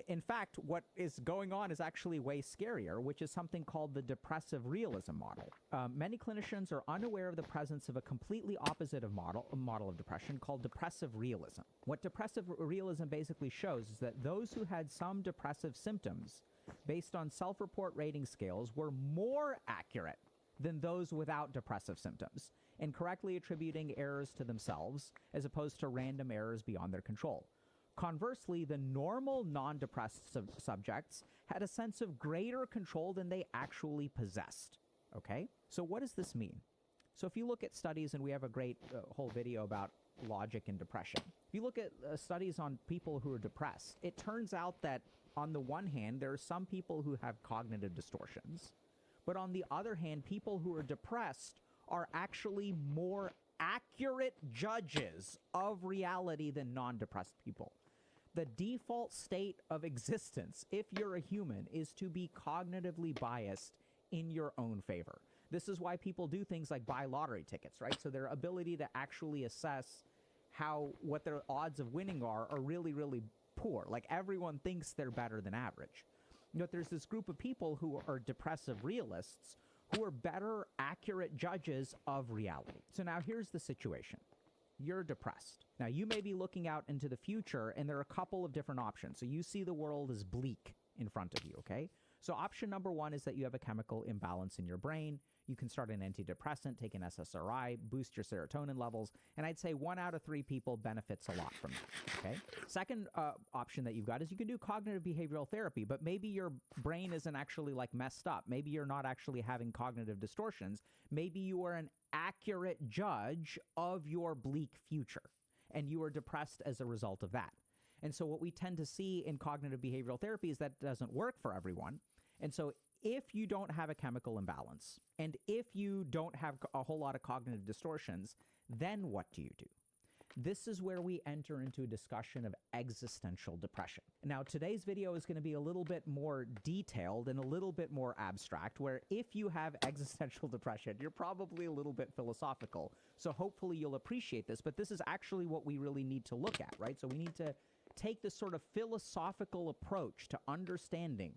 In fact, what is going on is actually way scarier, which is something called the depressive realism model. Many clinicians are unaware of the presence of a completely opposite of model of depression called depressive realism. What depressive realism basically shows is that those who had some depressive symptoms based on self-report rating scales were more accurate than those without depressive symptoms in correctly attributing errors to themselves as opposed to random errors beyond their control. Conversely, the normal non-depressed subjects had a sense of greater control than they actually possessed. Okay? So what does this mean? So if you look at studies, and we have a great whole video about logic and depression. If you look at studies on people who are depressed, it turns out that on the one hand, there are some people who have cognitive distortions, but on the other hand, people who are depressed are actually more accurate judges of reality than non-depressed people. The default state of existence, if you're a human, is to be cognitively biased in your own favor. This is why people do things like buy lottery tickets, right? So their ability to actually assess what their odds of winning are really, really poor. Like, everyone thinks they're better than average. But there's this group of people who are depressive realists who are better, accurate judges of reality. So now here's the situation. You're depressed. Now, you may be looking out into the future, and there are a couple of different options. So you see the world as bleak in front of you, okay? So option number one is that you have a chemical imbalance in your brain. You can start an antidepressant, take an SSRI, boost your serotonin levels, and I'd say 1 out of 3 people benefits a lot from that, okay? Second option that you've got is you can do cognitive behavioral therapy, but maybe your brain isn't actually like messed up. Maybe you're not actually having cognitive distortions. Maybe you are an accurate judge of your bleak future, and you are depressed as a result of that. And so what we tend to see in cognitive behavioral therapy is that it doesn't work for everyone. And so if you don't have a chemical imbalance, and if you don't have a whole lot of cognitive distortions, then what do you do? This is where we enter into a discussion of existential depression. Now, today's video is going to be a little bit more detailed and a little bit more abstract, where if you have existential depression, you're probably a little bit philosophical. So hopefully you'll appreciate this, but this is actually what we really need to look at, right? So we need to take this sort of philosophical approach to understanding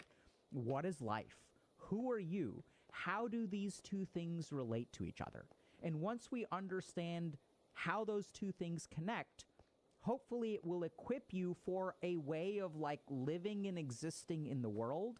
what is life, who are you, how do these two things relate to each other? And once we understand how those two things connect, hopefully it will equip you for a way of like living and existing in the world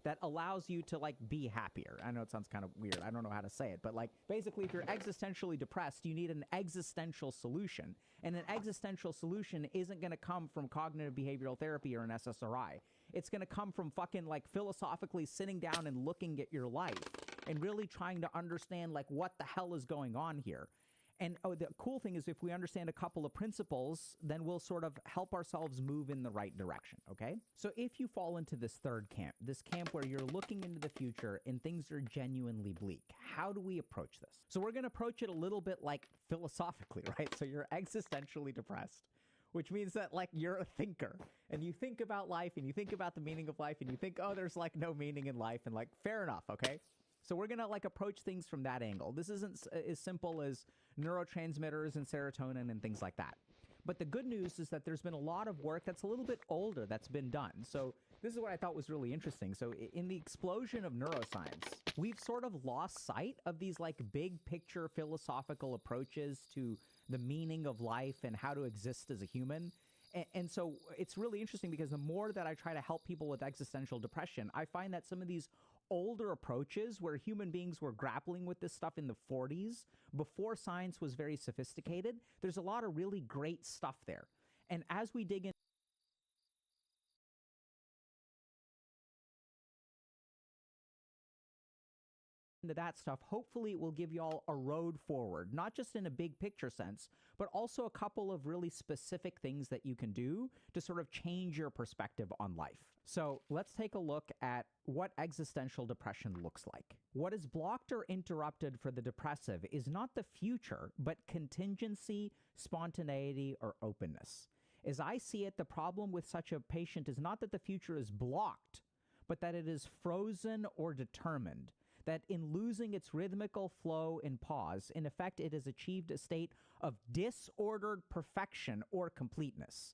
that allows you to like be happier. I know it sounds kind of weird. I don't know how to say it, but like basically if you're existentially depressed, you need an existential solution. And an existential solution isn't going to come from cognitive behavioral therapy or an SSRI. It's going to come from fucking like philosophically sitting down and looking at your life and really trying to understand like what the hell is going on here. And the cool thing is if we understand a couple of principles, then we'll sort of help ourselves move in the right direction, okay? So if you fall into this third camp, this camp where you're looking into the future and things are genuinely bleak, how do we approach this? So we're going to approach it a little bit like philosophically, right? So you're existentially depressed, which means that like you're a thinker and you think about life and you think about the meaning of life and you think, oh, there's like no meaning in life, and like, fair enough, okay? So we're going to like approach things from that angle. This isn't as simple as neurotransmitters and serotonin and things like that. But the good news is that there's been a lot of work that's a little bit older that's been done. So this is what I thought was really interesting. So in the explosion of neuroscience, we've sort of lost sight of these like big picture philosophical approaches to the meaning of life and how to exist as a human. And so it's really interesting because the more that I try to help people with existential depression, I find that some of these older approaches where human beings were grappling with this stuff in the 40s, before science was very sophisticated. There's a lot of really great stuff there. And as we dig into that stuff, hopefully it will give y'all a road forward, not just in a big picture sense, but also a couple of really specific things that you can do to sort of change your perspective on life. So let's take a look at what existential depression looks like. What is blocked or interrupted for the depressive is not the future, but contingency, spontaneity, or openness. As I see it, the problem with such a patient is not that the future is blocked, but that it is frozen or determined. That in losing its rhythmical flow and pause, in effect, it has achieved a state of disordered perfection or completeness,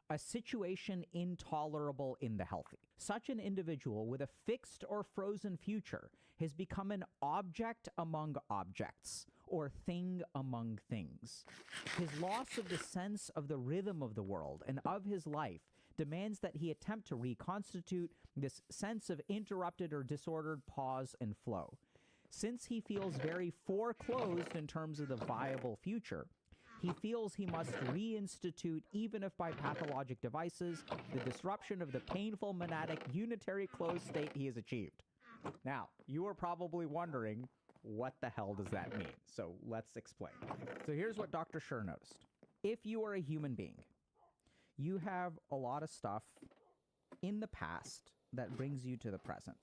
a situation intolerable in the healthy. Such an individual with a fixed or frozen future has become an object among objects, or thing among things. His loss of the sense of the rhythm of the world and of his life demands that he attempt to reconstitute this sense of interrupted or disordered pause and flow. Since he feels very foreclosed in terms of the viable future, he feels he must reinstitute, even if by pathologic devices, the disruption of the painful monadic unitary closed state he has achieved. Now, you are probably wondering, what the hell does that mean? So let's explain. So here's what Dr. Schur noticed. If you are a human being, you have a lot of stuff in the past that brings you to the present.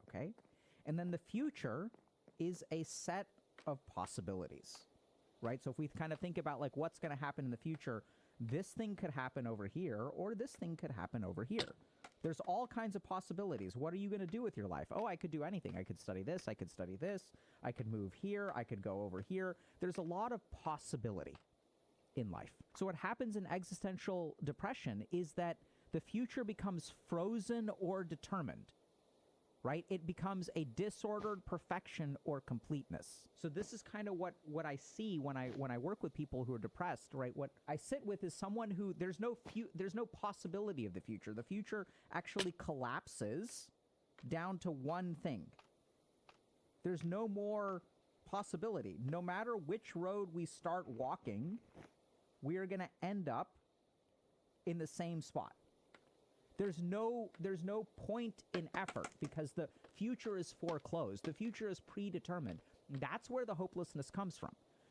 Okay? And then the future is a set of possibilities, right? So if we kind of think about like what's going to happen in the future, this thing could happen over here, or this thing could happen over here. There's all kinds of possibilities. What are you going to do with your life? Oh, I could do anything. I could study this. I could study this. I could move here. I could go over here. There's a lot of possibility in life. So what happens in existential depression is that the future becomes frozen or determined, right? It becomes a disordered perfection or completeness. So this is kind of what I see when I work with people who are depressed, right? What I sit with is someone who there's no possibility of the future. The future actually collapses down to one thing. There's no more possibility. No matter which road we start walking, we are going to end up in the same spot. There's no point in effort because the future is foreclosed. The future is predetermined. That's where the hopelessness comes from.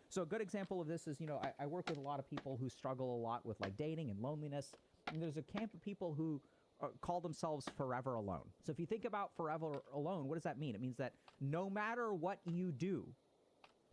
So a good example of this is, I work with a lot of people who struggle a lot with like dating and loneliness. And there's a camp of people who call themselves forever alone. So if you think about forever alone, what does that mean? It means that no matter what you do,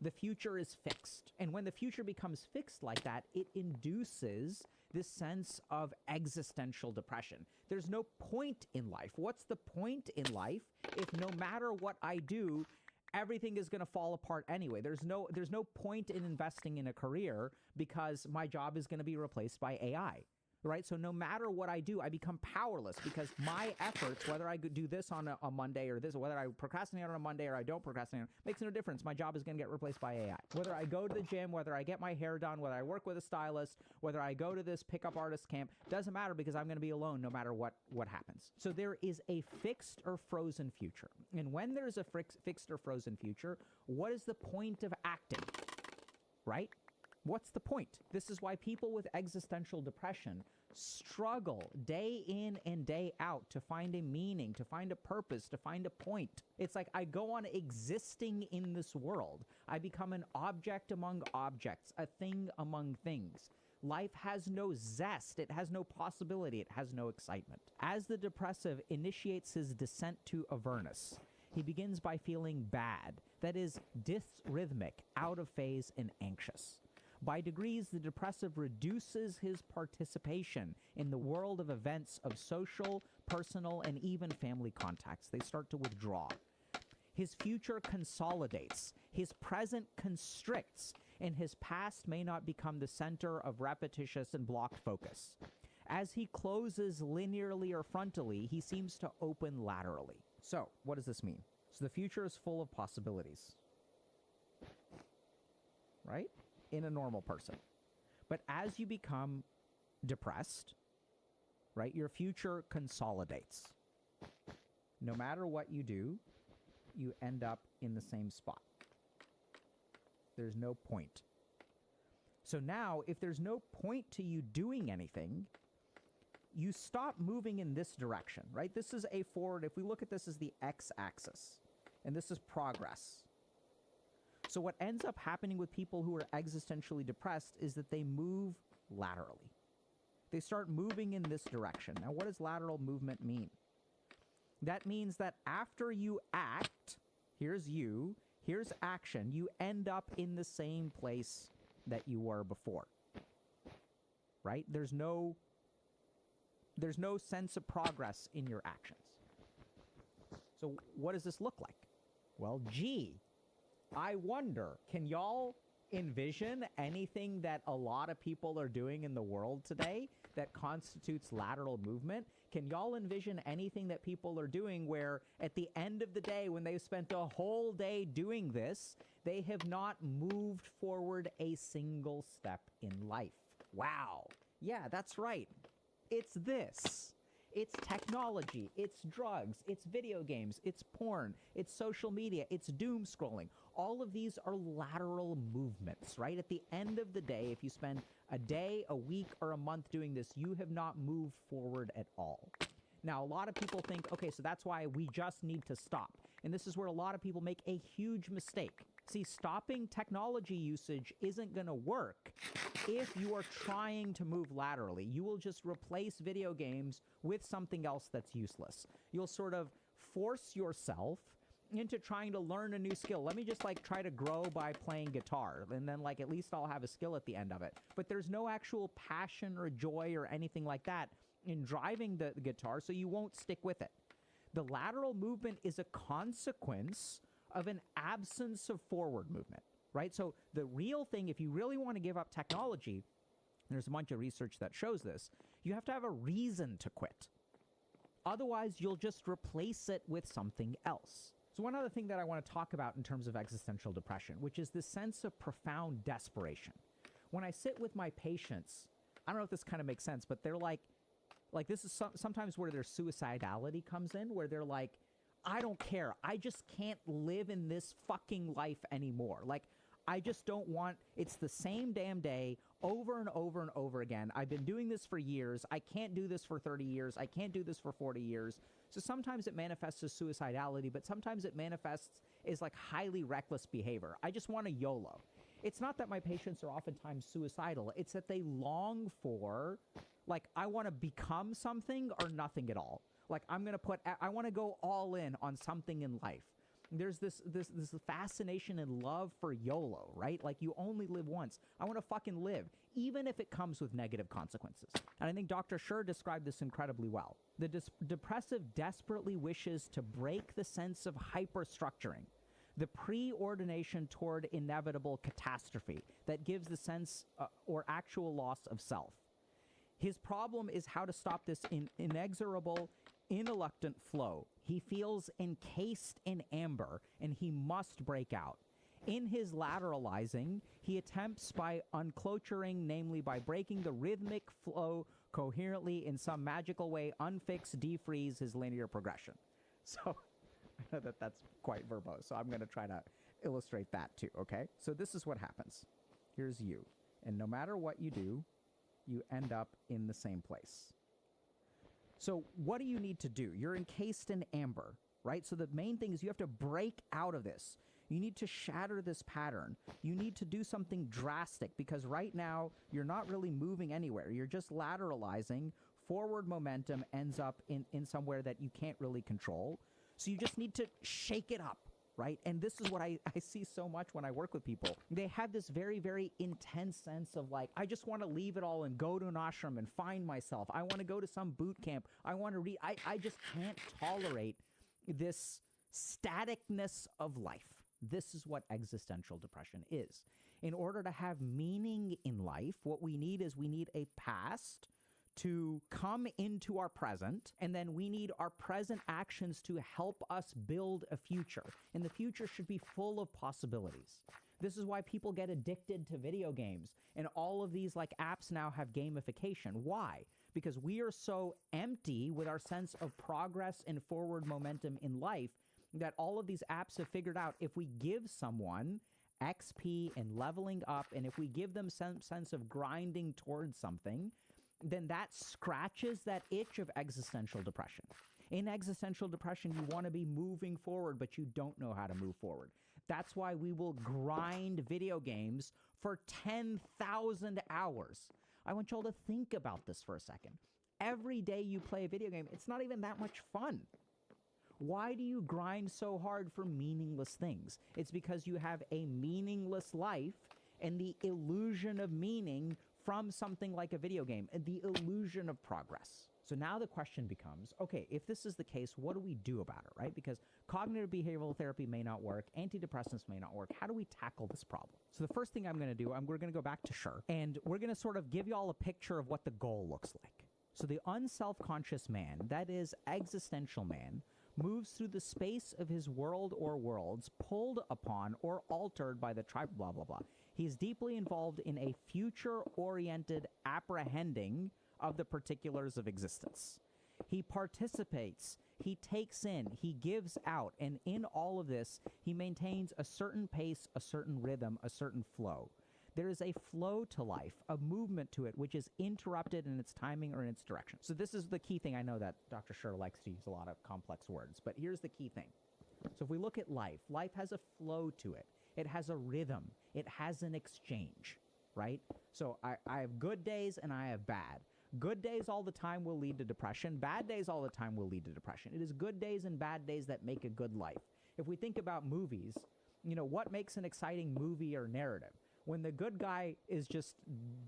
the future is fixed. And when the future becomes fixed like that, it induces this sense of existential depression. There's no point in life. What's the point in life if no matter what I do, everything is going to fall apart anyway? There's no point in investing in a career because my job is going to be replaced by AI. Right? So no matter what I do, I become powerless because my efforts, whether I do this on a Monday or this, whether I procrastinate on a Monday or I don't procrastinate, makes no difference. My job is going to get replaced by AI. Whether I go to the gym, whether I get my hair done, whether I work with a stylist, whether I go to this pickup artist camp, doesn't matter because I'm going to be alone no matter what happens. So there is a fixed or frozen future. And when there's a fixed or frozen future, what is the point of acting? Right? What's the point? This is why people with existential depression struggle day in and day out to find a meaning, to find a purpose, to find a point. It's like I go on existing in this world. I become an object among objects, a thing among things. Life has no zest. It has no possibility. It has no excitement. As the depressive initiates his descent to Avernus, he begins by feeling bad, that is, dysrhythmic, out of phase, and anxious. By degrees, the depressive reduces his participation in the world of events of social, personal, and even family contacts. They start to withdraw. His future consolidates. His present constricts, and his past may not become the center of repetitious and blocked focus. As he closes linearly or frontally, he seems to open laterally. So, what does this mean? So the future is full of possibilities. Right? In a normal person. But as you become depressed, right, your future consolidates. no matter what you do, you end up in the same spot. There's no point. So now, if there's no point to you doing anything, you stop moving in this direction, right? This is a forward. If we look at this as the x-axis, and this is progress. So what ends up happening with people who are existentially depressed is that they move laterally. They start moving in this direction. Now, what does lateral movement mean? That means that after you act, here's you, here's action, you end up in the same place that you were before. Right? There's no sense of progress in your actions. So what does this look like? Well, gee, I wonder, can y'all envision anything that a lot of people are doing in the world today that constitutes lateral movement? Can y'all envision anything that people are doing where at the end of the day, when they've spent a whole day doing this, they have not moved forward a single step in life? Wow. Yeah, that's right. It's this. It's technology, it's drugs, it's video games, it's porn, it's social media, it's doom scrolling. All of these are lateral movements, right? At the end of the day, if you spend a day, a week, or a month doing this, you have not moved forward at all. Now, a lot of people think, okay, so that's why we just need to stop. And this is where a lot of people make a huge mistake. See, stopping technology usage isn't going to work if you are trying to move laterally. You will just replace video games with something else that's useless. You'll sort of force yourself into trying to learn a new skill. Let me just try to grow by playing guitar, and then at least I'll have a skill at the end of it. But there's no actual passion or joy or anything like that in driving the guitar, so you won't stick with it. The lateral movement is a consequence of an absence of forward movement, right? So the real thing, if you really want to give up technology, there's a bunch of research that shows this, you have to have a reason to quit. Otherwise, you'll just replace it with something else. So one other thing that I want to talk about in terms of existential depression, which is this sense of profound desperation. When I sit with my patients, I don't know if this kind of makes sense, but they're like this is sometimes where their suicidality comes in, where they're like, I don't care. I just can't live in this fucking life anymore. I just don't want, it's the same damn day over and over and over again. I've been doing this for years. I can't do this for 30 years. I can't do this for 40 years. So sometimes it manifests as suicidality, but sometimes it manifests as highly reckless behavior. I just want a YOLO. It's not that my patients are oftentimes suicidal. It's that they long for, I want to become something or nothing at all. I want to go all in on something in life. There's this fascination and love for YOLO, right? You only live once. I want to fucking live, even if it comes with negative consequences. And I think Dr. Schur described this incredibly well. The depressive desperately wishes to break the sense of hyperstructuring, the preordination toward inevitable catastrophe that gives the sense or actual loss of self. His problem is how to stop this inexorable, ineluctant flow. He feels encased in amber, and he must break out. In his lateralizing, he attempts by uncloturing, namely by breaking the rhythmic flow coherently in some magical way, unfix, defreeze his linear progression. So, I know that that's quite verbose, so I'm going to try to illustrate that too, okay? So this is what happens. Here's you. And no matter what you do, you end up in the same place. So what do you need to do? You're encased in amber, right? So the main thing is you have to break out of this. You need to shatter this pattern. You need to do something drastic because right now you're not really moving anywhere. You're just lateralizing. Forward momentum ends up in somewhere that you can't really control. So you just need to shake it up, right? And this is what I see so much when I work with people. They have this very, very intense sense of I just want to leave it all and go to an ashram and find myself. I want to go to some boot camp. I want to read. I just can't tolerate this staticness of life. This is what existential depression is. In order to have meaning in life, what we need is we need a past to come into our present, and then we need our present actions to help us build a future. And the future should be full of possibilities. This is why people get addicted to video games, and all of these apps now have gamification. Why? because we are so empty with our sense of progress and forward momentum in life that all of these apps have figured out if we give someone XP and leveling up, and if we give them some sense of grinding towards something, then that scratches that itch of existential depression. In existential depression, you want to be moving forward, but you don't know how to move forward. That's why we will grind video games for 10,000 hours. I want y'all to think about this for a second. Every day you play a video game, it's not even that much fun. Why do you grind so hard for meaningless things? It's because you have a meaningless life and the illusion of meaning from something like a video game, and the illusion of progress. So now the question becomes, okay, if this is the case, what do we do about it, right? Because cognitive behavioral therapy may not work, antidepressants may not work. How do we tackle this problem? So the first thing I'm going to do, we're going to go back to Schur, and we're going to sort of give y'all a picture of what the goal looks like. So the unself-conscious man, that is existential man, moves through the space of his world or worlds, pulled upon or altered by the tribe, blah, blah, blah. He is deeply involved in a future-oriented apprehending of the particulars of existence. He participates, he takes in, he gives out, and in all of this, he maintains a certain pace, a certain rhythm, a certain flow. There is a flow to life, a movement to it, which is interrupted in its timing or in its direction. So this is the key thing. I know that Dr. Schur likes to use a lot of complex words, but here's the key thing. So if we look at life, life has a flow to it. It has a rhythm. It has an exchange, right? So I have good days and I have bad. Good days all the time will lead to depression. Bad days all the time will lead to depression. It is good days and bad days that make a good life. If we think about movies, what makes an exciting movie or narrative? When the good guy is just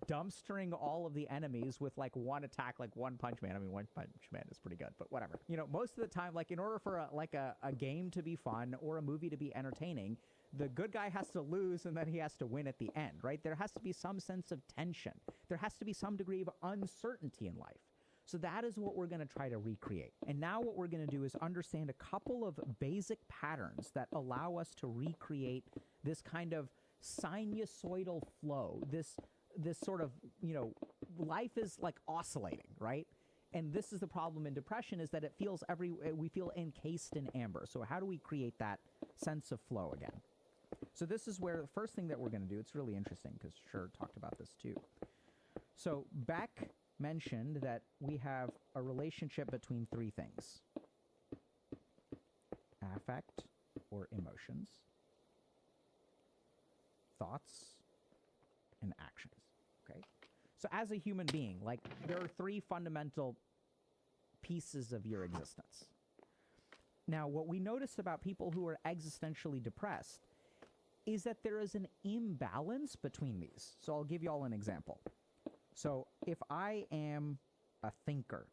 dumpstering all of the enemies with like one attack, like One Punch Man. I mean, One Punch Man is pretty good, but whatever. Most of the time, like in order for a game to be fun or a movie to be entertaining, the good guy has to lose and then he has to win at the end, right? There has to be some sense of tension. There has to be some degree of uncertainty in life. So that is what we're going to try to recreate. And now what we're going to do is understand a couple of basic patterns that allow us to recreate this kind of sinusoidal flow, this sort of, life is like oscillating, right? And this is the problem in depression, is that we feel encased in amber. So how do we create that sense of flow again? So this is where the first thing that we're going to do, it's really interesting because Schur talked about this too. So Beck mentioned that we have a relationship between three things: affect or emotions, thoughts, and actions. Okay? So as a human being, like, there are three fundamental pieces of your existence. Now, what we notice about people who are existentially depressed is that there is an imbalance between these. So I'll give you all an example. So if I am a thinker,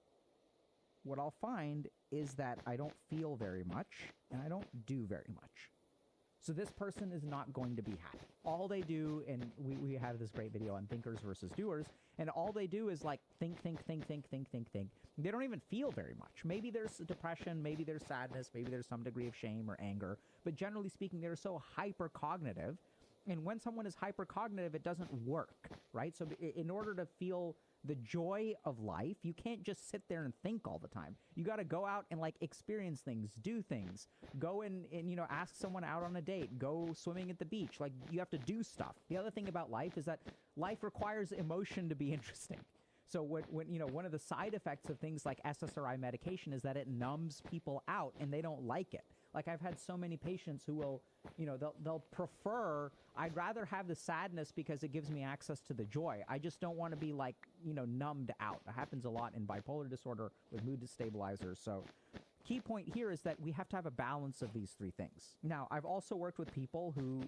what I'll find is that I don't feel very much and I don't do very much. So this person is not going to be happy. All they do, and we have this great video on thinkers versus doers, and all they do is like think. They don't even feel very much. Maybe there's depression, maybe there's sadness, maybe there's some degree of shame or anger, but generally speaking, they're so hypercognitive. And when someone is hypercognitive, it doesn't work, right? So in order to feel the joy of life, you can't just sit there and think all the time. You got to go out and like experience things, do things, go and ask someone out on a date, go swimming at the beach. Like, you have to do stuff. The other thing about life is that life requires emotion to be interesting. So when one of the side effects of things like SSRI medication is that it numbs people out and they don't like it. Like, I've had so many patients who will, they'll prefer, I'd rather have the sadness because it gives me access to the joy. I just don't want to be like, numbed out. That happens a lot in bipolar disorder with mood stabilizers. So key point here is that we have to have a balance of these three things. Now, I've also worked with people who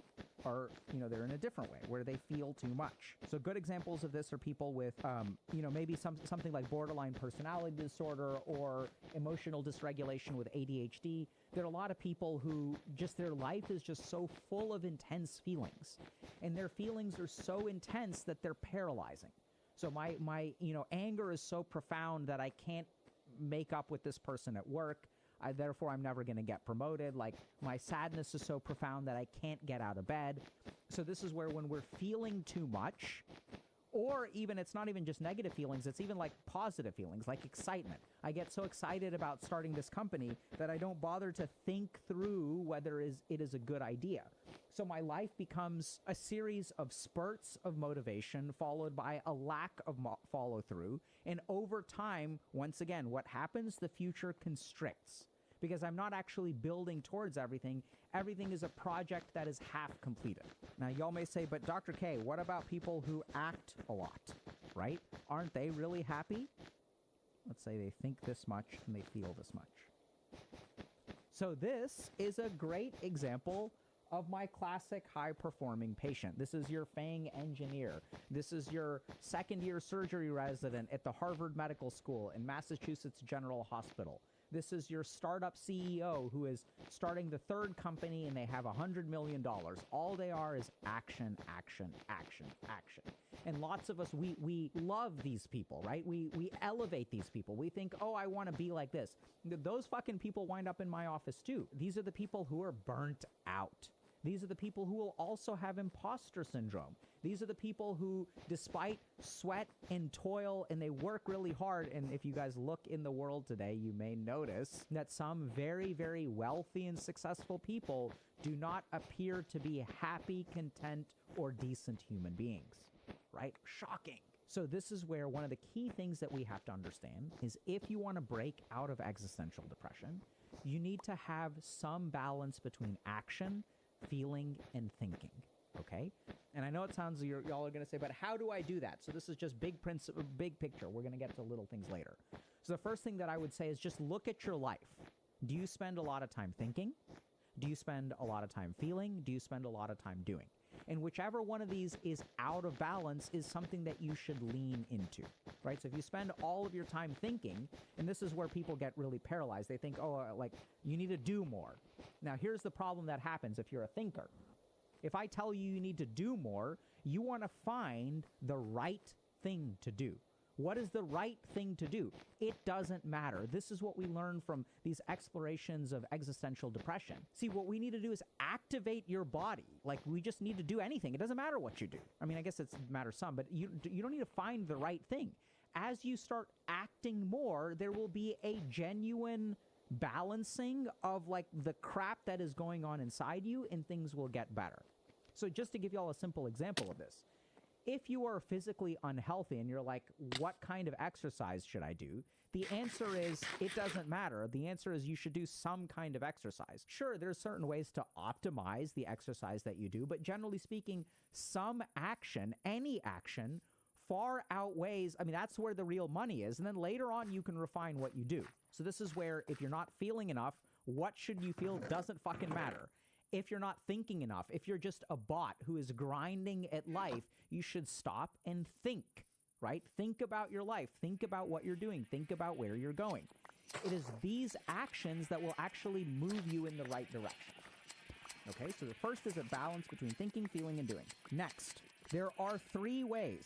are, they're in a different way, where they feel too much. So good examples of this are people with, maybe something like borderline personality disorder or emotional dysregulation with ADHD. There are a lot of people who their life is just so full of intense feelings. And their feelings are so intense that they're paralyzing. So my anger is so profound that I can't make up with this person at work. Therefore, I'm never going to get promoted. Like, my sadness is so profound that I can't get out of bed. So this is where, when we're feeling too much, Or even, it's not even just negative feelings, it's even like positive feelings, like excitement. I get so excited about starting this company that I don't bother to think through whether it is a good idea. So my life becomes a series of spurts of motivation followed by a lack of follow through. And over time, once again, what happens? The future constricts. Because I'm not actually building towards everything. Everything is a project that is half completed. Now, y'all may say, but Dr. K, what about people who act a lot, right? Aren't they really happy? Let's say they think this much and they feel this much. So this is a great example of my classic high-performing patient. This is your FANG engineer. This is your second-year surgery resident at the Harvard Medical School and Massachusetts General Hospital. This is your startup CEO who is starting the third company and they have $100 million. All they are is action, action, action, action. And lots of us, we love these people, right? We elevate these people. We think, oh, I want to be like this. Those fucking people wind up in my office too. These are the people who are burnt out. These are the people who will also have imposter syndrome. These are the people who, despite sweat and toil, and they work really hard, and if you guys look in the world today, you may notice that some very, very wealthy and successful people do not appear to be happy, content, or decent human beings, right? Shocking. So this is where one of the key things that we have to understand is if you want to break out of existential depression, you need to have some balance between action, feeling, and thinking, okay? And I know it sounds, y'all are going to say, but how do I do that? So this is just big picture. We're going to get to little things later. So the first thing that I would say is just look at your life. Do you spend a lot of time thinking? Do you spend a lot of time feeling? Do you spend a lot of time doing? And whichever one of these is out of balance is something that you should lean into, right? So if you spend all of your time thinking, and this is where people get really paralyzed, they think, oh, like, you need to do more. Now, here's the problem that happens if you're a thinker. If I tell you you need to do more, you want to find the right thing to do. What is the right thing to do? It doesn't matter. This is what we learn from these explorations of existential depression. See, what we need to do is activate your body. Like, we just need to do anything. It doesn't matter what you do. I mean, I guess it matters some, but you don't need to find the right thing. As you start acting more, there will be a genuine balancing of, like, the crap that is going on inside you, and things will get better. So just to give you all a simple example of this, if you are physically unhealthy and you're like, what kind of exercise should I do? The answer is, it doesn't matter. The answer is you should do some kind of exercise. Sure, there's certain ways to optimize the exercise that you do, but generally speaking, some action, any action, far outweighs, I mean, that's where the real money is. And then later on, you can refine what you do. So this is where if you're not feeling enough, what should you feel doesn't fucking matter. If you're not thinking enough, if you're just a bot who is grinding at life, you should stop and think, right? Think about your life. Think about what you're doing. Think about where you're going. It is these actions that will actually move you in the right direction. Okay, so the first is a balance between thinking, feeling, and doing. Next, there are 3 ways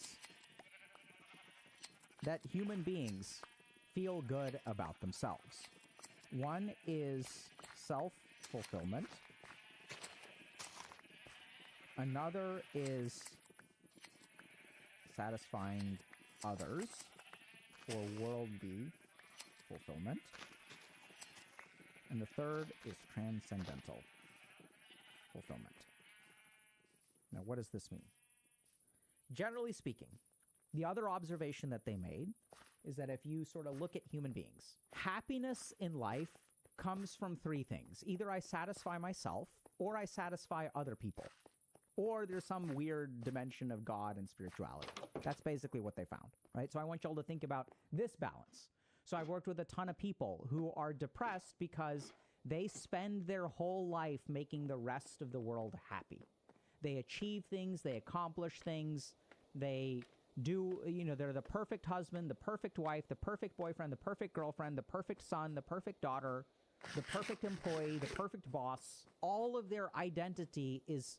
that human beings feel good about themselves. One is self-fulfillment. Another is satisfying others for worldly fulfillment. And the third is transcendental fulfillment. Now, what does this mean? Generally speaking, the other observation that they made is that if you sort of look at human beings, happiness in life comes from 3 things. Either I satisfy myself, or I satisfy other people, or there's some weird dimension of God and spirituality. That's basically what they found, right? So I want y'all to think about this balance. So I've worked with a ton of people who are depressed because they spend their whole life making the rest of the world happy. They achieve things, they accomplish things, they do, they're the perfect husband, the perfect wife, the perfect boyfriend, the perfect girlfriend, the perfect son, the perfect daughter, the perfect employee, the perfect boss. All of their identity is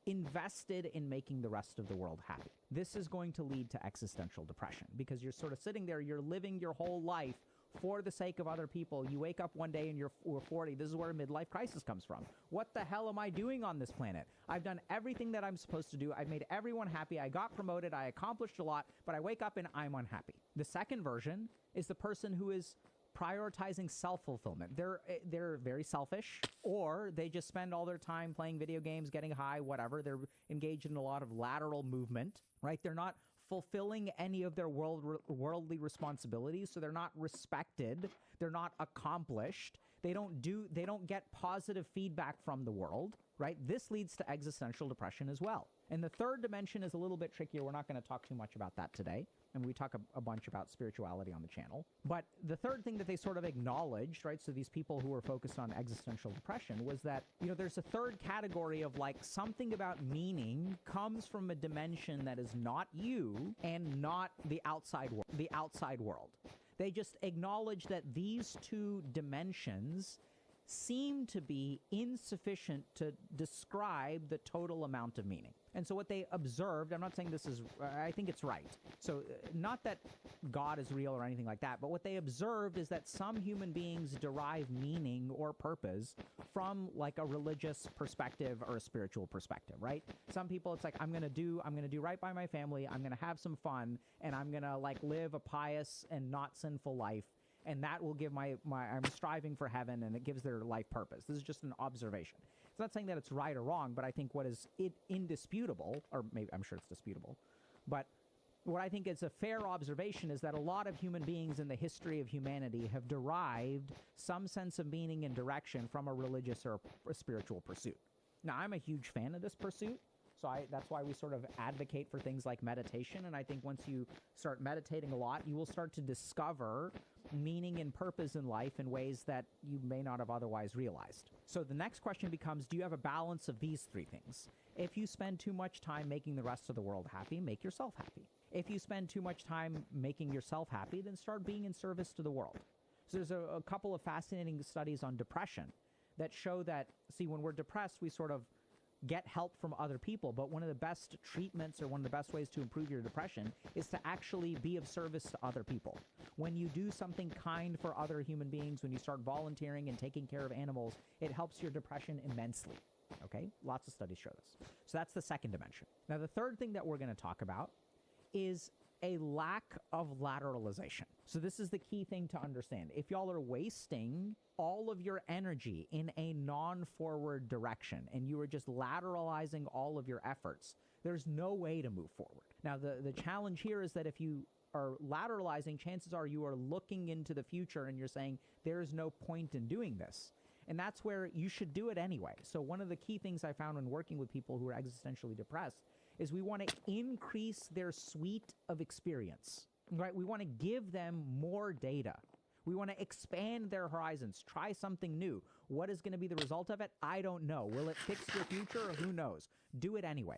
invested in making the rest of the world happy. This is going to lead to existential depression because you're sort of sitting there, you're living your whole life for the sake of other people. You wake up one day and you're 40. This is where a midlife crisis comes from. What the hell am I doing on this planet? I've done everything that I'm supposed to do. I've made everyone happy. I got promoted. I accomplished a lot, but I wake up and I'm unhappy. The second version is the person who is prioritizing self-fulfillment. They're very selfish, or they just spend all their time playing video games, getting high, whatever. They're engaged in a lot of lateral movement, right? They're not fulfilling any of their worldly responsibilities, so they're not respected. They're not accomplished. They don't get positive feedback from the world, right? This leads to existential depression as well. And the third dimension is a little bit trickier. We're not going to talk too much about that today. And we talk a bunch about spirituality on the channel. But the third thing that they sort of acknowledged, right, so these people who were focused on existential depression, was that, there's a third category of like something about meaning comes from a dimension that is not you and not the outside world. They just acknowledge that these two dimensions seem to be insufficient to describe the total amount of meaning. And so what they observed, I'm not saying this is, I think it's right. So not that God is real or anything like that, but what they observed is that some human beings derive meaning or purpose from like a religious perspective or a spiritual perspective, right? Some people, it's like, I'm going to do right by my family. I'm going to have some fun, and I'm going to like live a pious and not sinful life. And that will give I'm striving for heaven, and it gives their life purpose. This is just an observation. It's not saying that it's right or wrong, but I think what is indisputable, or maybe I'm sure it's disputable, but what I think is a fair observation is that a lot of human beings in the history of humanity have derived some sense of meaning and direction from a religious or a spiritual pursuit. Now, I'm a huge fan of this pursuit. So that's why we sort of advocate for things like meditation. And I think once you start meditating a lot, you will start to discover meaning and purpose in life in ways that you may not have otherwise realized. So the next question becomes, do you have a balance of these three things? If you spend too much time making the rest of the world happy, make yourself happy. If you spend too much time making yourself happy, then start being in service to the world. So there's a couple of fascinating studies on depression that show that, when we're depressed, we sort of get help from other people, but one of the best treatments or one of the best ways to improve your depression is to actually be of service to other people. When you do something kind for other human beings, when you start volunteering and taking care of animals, it helps your depression immensely. Okay? Lots of studies show this. So that's the second dimension. Now, the third thing that we're going to talk about is a lack of lateralization. So this is the key thing to understand. If y'all are wasting all of your energy in a non-forward direction and you are just lateralizing all of your efforts, there's no way to move forward. Now, the challenge here is that if you are lateralizing, chances are you are looking into the future and you're saying, there is no point in doing this. And that's where you should do it anyway. So one of the key things I found when working with people who are existentially depressed is we want to increase their suite of experience, right? We want to give them more data. We want to expand their horizons, try something new. What is going to be the result of it? I don't know. Will it fix your future? Who knows? Do it anyway.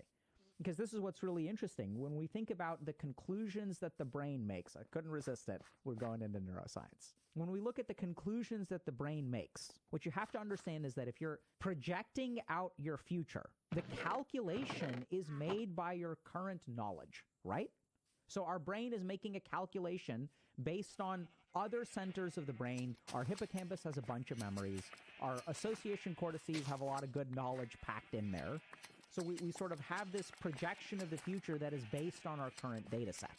Because this is what's really interesting. When we think about the conclusions that the brain makes, I couldn't resist it. We're going into neuroscience. When we look at the conclusions that the brain makes, what you have to understand is that if you're projecting out your future, the calculation is made by your current knowledge, right? So our brain is making a calculation based on other centers of the brain. Our hippocampus has a bunch of memories. Our association cortices have a lot of good knowledge packed in there. So we sort of have this projection of the future that is based on our current data set.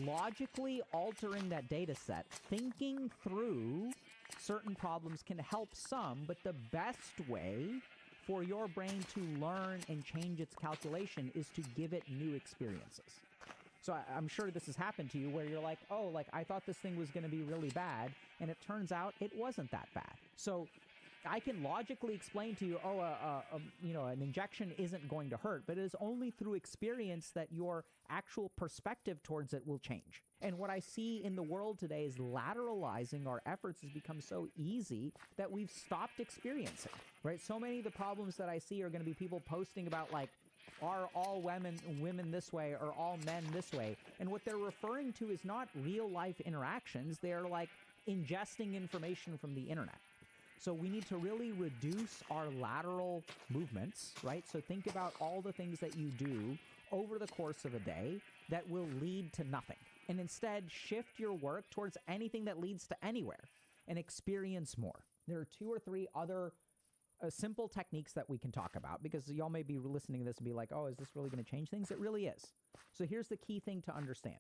Logically altering that data set, thinking through certain problems can help some, but the best way for your brain to learn and change its calculation is to give it new experiences. So I'm sure this has happened to you where you're like, oh, like I thought this thing was going to be really bad, and it turns out it wasn't that bad. So I can logically explain to you, an injection isn't going to hurt, but it is only through experience that your actual perspective towards it will change. And what I see in the world today is lateralizing our efforts has become so easy that we've stopped experiencing, right? So many of the problems that I see are going to be people posting about like, are all women this way or all men this way? And what they're referring to is not real life interactions. They're like ingesting information from the internet. So we need to really reduce our lateral movements, right? So think about all the things that you do over the course of a day that will lead to nothing. and instead shift your work towards anything that leads to anywhere and experience more. There are 2 or 3 other simple techniques that we can talk about, because y'all may be listening to this and be like, oh, is this really going to change things? It really is. So here's the key thing to understand.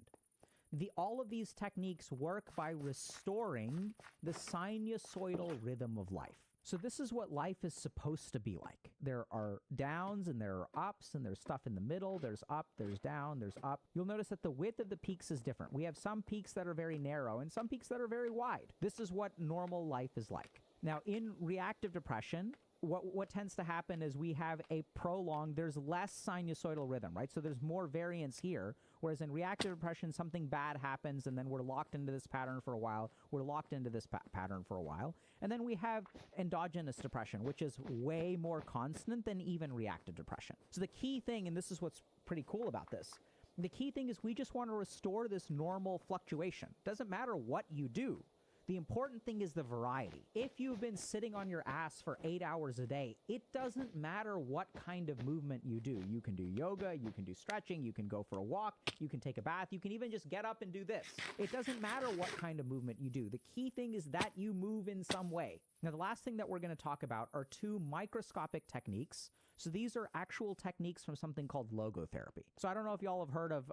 All of these techniques work by restoring the sinusoidal rhythm of life. So this is what life is supposed to be like. There are downs and there are ups, and there's stuff in the middle. There's up, there's down, there's up. You'll notice that the width of the peaks is different. We have some peaks that are very narrow and some peaks that are very wide. This is what normal life is like. Now, in reactive depression, what tends to happen is we have a prolonged, there's less sinusoidal rhythm, right? So there's more variance here, whereas in reactive depression, something bad happens and then we're locked into this pattern for a while. We're locked into this pattern for a while. And then we have endogenous depression, which is way more constant than even reactive depression. So the key thing, and this is what's pretty cool about this, the key thing is we just want to restore this normal fluctuation. Doesn't matter what you do. The important thing is the variety. If you've been sitting on your ass for 8 hours a day, it doesn't matter what kind of movement you do. You can do yoga, you can do stretching, you can go for a walk, you can take a bath, you can even just get up and do this. It doesn't matter what kind of movement you do. The key thing is that you move in some way. Now, the last thing that we're going to talk about are 2 microscopic techniques. So these are actual techniques from something called logotherapy. So I don't know if y'all have heard of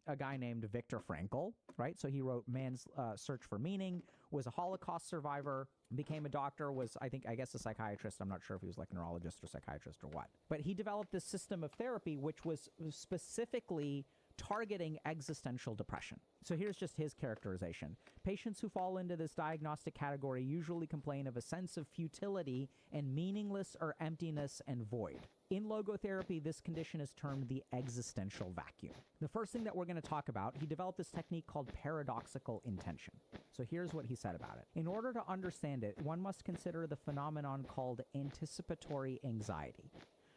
a guy named Viktor Frankl, right? So he wrote Man's Search for Meaning, was a Holocaust survivor, became a doctor, was, I guess a psychiatrist. I'm not sure if he was like a neurologist or psychiatrist or what. But he developed this system of therapy which was specifically targeting existential depression. So here's just his characterization. Patients who fall into this diagnostic category usually complain of a sense of futility and meaningless or emptiness and void. In logotherapy, this condition is termed the existential vacuum. The first thing that we're going to talk about, he developed this technique called paradoxical intention. So here's what he said about it. In order to understand it, one must consider the phenomenon called anticipatory anxiety.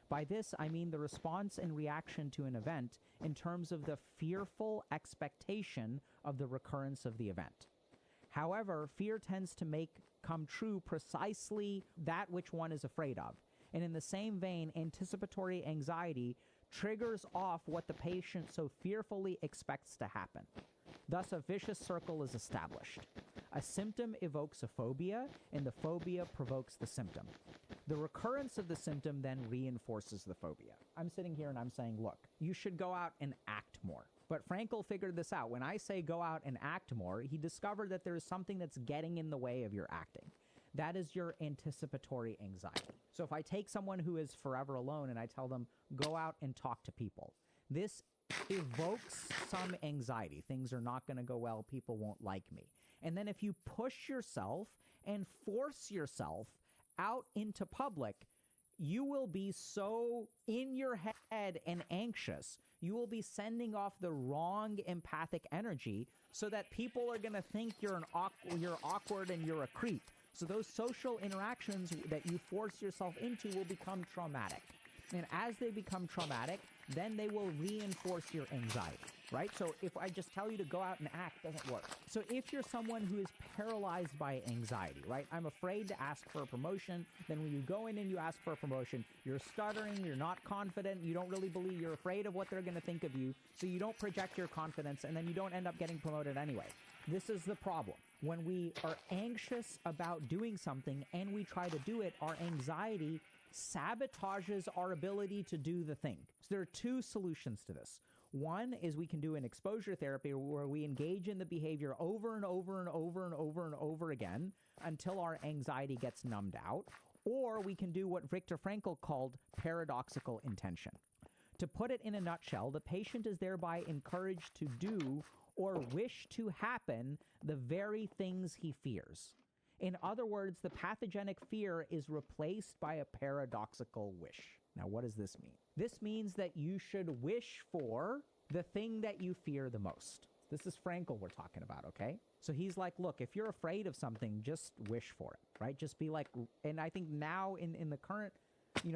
By this, I mean the response and reaction to an event in terms of the fearful expectation of the recurrence of the event. However, fear tends to make come true precisely that which one is afraid of. And in the same vein, anticipatory anxiety triggers off what the patient so fearfully expects to happen. Thus, a vicious circle is established. A symptom evokes a phobia, and the phobia provokes the symptom. The recurrence of the symptom then reinforces the phobia. I'm sitting here and I'm saying, look, you should go out and act more. But Frankl figured this out. When I say go out and act more, he discovered that there is something that's getting in the way of your acting. That is your anticipatory anxiety. So if I take someone who is forever alone and I tell them, go out and talk to people, this evokes some anxiety. Things are not going to go well. People won't like me. And then if you push yourself and force yourself out into public, you will be so in your head and anxious. You will be sending off the wrong empathic energy so that people are going to think you're awkward and you're a creep. So those social interactions that you force yourself into will become traumatic. And as they become traumatic, then they will reinforce your anxiety, right? So if I just tell you to go out and act, it doesn't work. So if you're someone who is paralyzed by anxiety, right? I'm afraid to ask for a promotion. Then when you go in and you ask for a promotion, you're stuttering, you're not confident, you don't really believe, you're afraid of what they're going to think of you. So you don't project your confidence, and then you don't end up getting promoted anyway. This is the problem. When we are anxious about doing something and we try to do it, our anxiety sabotages our ability to do the thing. So there are 2 solutions to this. One is we can do an exposure therapy where we engage in the behavior over and over and over and over and over again until our anxiety gets numbed out. Or we can do what Viktor Frankl called paradoxical intention. To put it in a nutshell, the patient is thereby encouraged to do or wish to happen the very things he fears. In other words, the pathogenic fear is replaced by a paradoxical wish. Now, what does this mean? This means that you should wish for the thing that you fear the most. This is Frankl we're talking about, okay? So he's like, look, if you're afraid of something, just wish for it, right? Just be like, and I think now in the current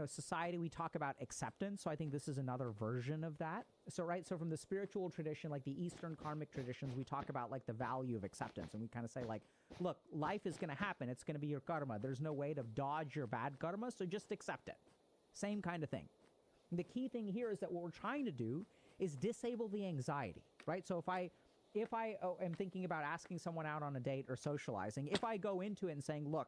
society, we talk about acceptance. So I think this is another version of that. So, right. So from the spiritual tradition, like the Eastern karmic traditions, we talk about like the value of acceptance. And we kind of say like, look, life is going to happen. It's going to be your karma. There's no way to dodge your bad karma. So just accept it. Same kind of thing. The key thing here is that what we're trying to do is disable the anxiety, right? So if I am thinking about asking someone out on a date or socializing, if I go into it and saying, look,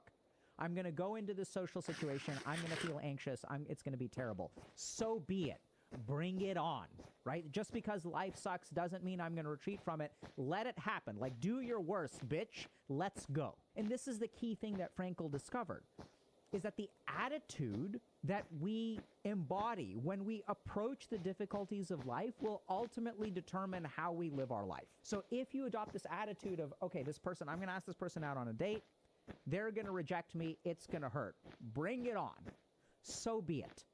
I'm going to go into this social situation, I'm going to feel anxious, it's going to be terrible. So be it. Bring it on, right? Just because life sucks doesn't mean I'm going to retreat from it. Let it happen. Like, do your worst, bitch. Let's go. And this is the key thing that Frankl discovered, is that the attitude that we embody when we approach the difficulties of life will ultimately determine how we live our life. So if you adopt this attitude of, okay, this person, I'm going to ask this person out on a date, they're going to reject me, it's going to hurt. Bring it on. So be it.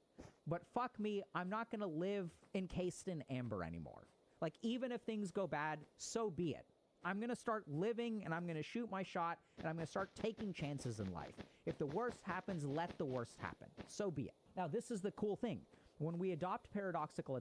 But fuck me, I'm not going to live encased in amber anymore. Like, even if things go bad, so be it. I'm going to start living, and I'm going to shoot my shot, and I'm going to start taking chances in life. If the worst happens, let the worst happen. So be it. Now, this is the cool thing. When we adopt paradoxical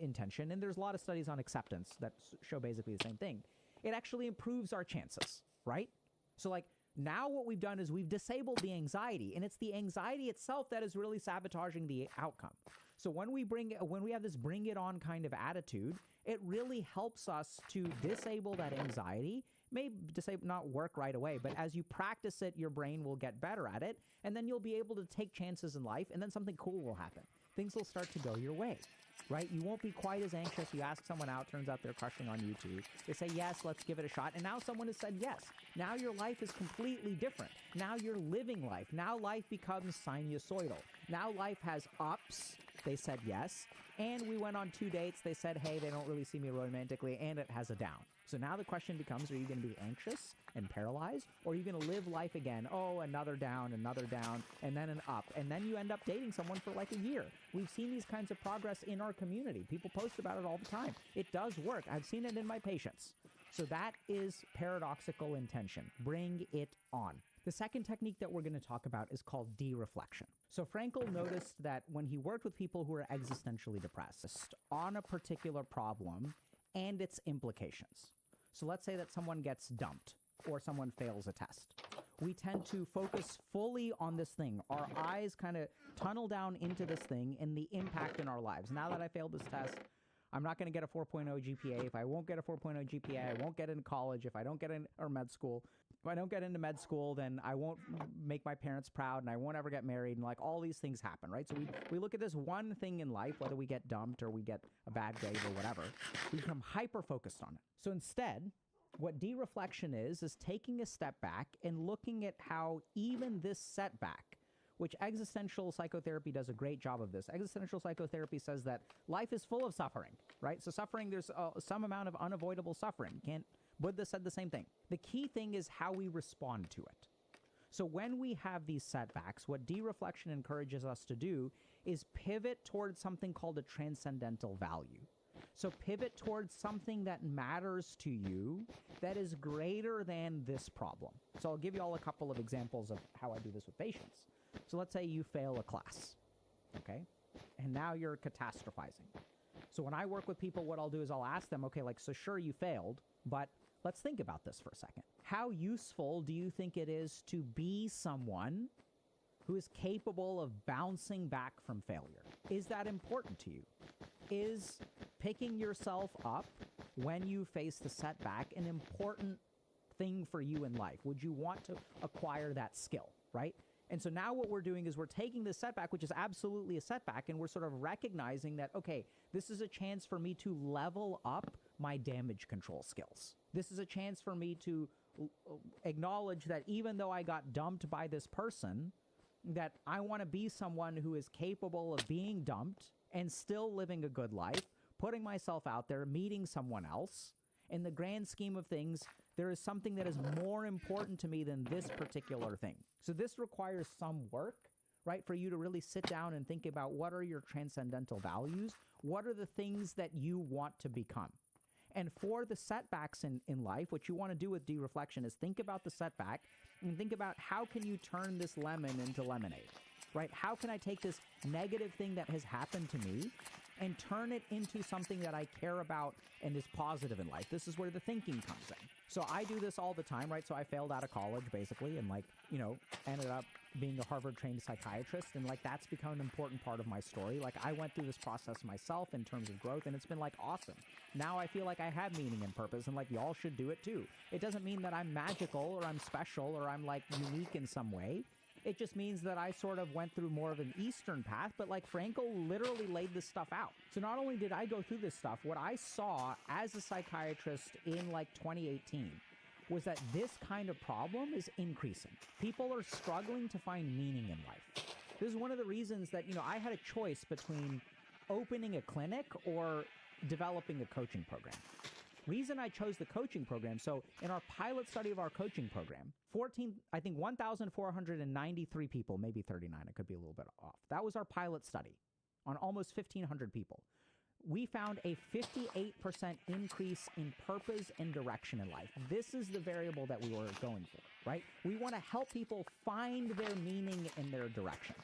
intention, and there's a lot of studies on acceptance that show basically the same thing, it actually improves our chances, right? So, like, now what we've done is we've disabled the anxiety, and it's the anxiety itself that is really sabotaging the outcome. So when we have this bring it on kind of attitude, it really helps us to disable that anxiety. May not work right away, but as you practice it, your brain will get better at it, and then you'll be able to take chances in life, and then something cool will happen. Things will start to go your way. Right? You won't be quite as anxious. You ask someone out, turns out they're crushing on you too. They say, yes, let's give it a shot. And now someone has said yes. Now your life is completely different. Now you're living life. Now life becomes sinusoidal. Now life has ups. They said yes. And we went on 2 dates. They said, hey, they don't really see me romantically. And it has a down. So now the question becomes, are you going to be anxious and paralyzed? Or are you going to live life again? Oh, another down, and then an up. And then you end up dating someone for like a year. We've seen these kinds of progress in our community. People post about it all the time. It does work. I've seen it in my patients. So that is paradoxical intention. Bring it on. The second technique that we're going to talk about is called de-reflection. So Frankl noticed that when he worked with people who are existentially depressed on a particular problem and its implications. So let's say that someone gets dumped or someone fails a test. We tend to focus fully on this thing. Our eyes kind of tunnel down into this thing and the impact in our lives. Now that I failed this test, I'm not going to get a 4.0 GPA. If I won't get a 4.0 GPA, I won't get into college. If I don't get med school, if I don't get into med school, then I won't make my parents proud and I won't ever get married. And like all these things happen, right? So we look at this one thing in life, whether we get dumped or we get a bad grade or whatever, we become hyper-focused on it. So instead, what de-reflection is taking a step back and looking at how even this setback, which existential psychotherapy does a great job of this. Existential psychotherapy says that life is full of suffering, right? So suffering, there's some amount of unavoidable suffering. Buddha said the same thing. The key thing is how we respond to it. So when we have these setbacks, what de-reflection encourages us to do is pivot towards something called a transcendental value. So pivot towards something that matters to you that is greater than this problem. So I'll give you all a couple of examples of how I do this with patients. So let's say you fail a class, okay? And now you're catastrophizing. So when I work with people, what I'll do is I'll ask them, okay, like, so sure you failed, but let's think about this for a second. How useful do you think it is to be someone who is capable of bouncing back from failure? Is that important to you? Is picking yourself up when you face the setback an important thing for you in life? Would you want to acquire that skill, right? And so now what we're doing is we're taking this setback, which is absolutely a setback, and we're sort of recognizing that, okay, this is a chance for me to level up my damage control skills. This is a chance for me to acknowledge that even though I got dumped by this person, that I want to be someone who is capable of being dumped and still living a good life, putting myself out there, meeting someone else. In the grand scheme of things, there is something that is more important to me than this particular thing. So this requires some work, right, for you to really sit down and think about what are your transcendental values? What are the things that you want to become? And for the setbacks in life, what you want to do with de-reflection is think about the setback and think about how can you turn this lemon into lemonade, right? How can I take this negative thing that has happened to me and turn it into something that I care about and is positive in life. This is where the thinking comes in. So I do this all the time, right? So I failed out of college, basically, and ended up being a Harvard-trained psychiatrist, and that's become an important part of my story. I went through this process myself in terms of growth, and it's been awesome. Now I feel like I have meaning and purpose, and y'all should do it too. It doesn't mean that I'm magical or I'm special or I'm unique in some way. It just means that I sort of went through more of an Eastern path, but Frankel literally laid this stuff out. So not only did I go through this stuff, what I saw as a psychiatrist in 2018 was that this kind of problem is increasing. People are struggling to find meaning in life. This is one of the reasons that, I had a choice between opening a clinic or developing a coaching program. Reason I chose the coaching program, so in our pilot study of our coaching program, 1,493 people, maybe 39, I could be a little bit off. That was our pilot study on almost 1,500 people. We found a 58% increase in purpose and direction in life. This is the variable that we were going for, right? We want to help people find their meaning and their direction.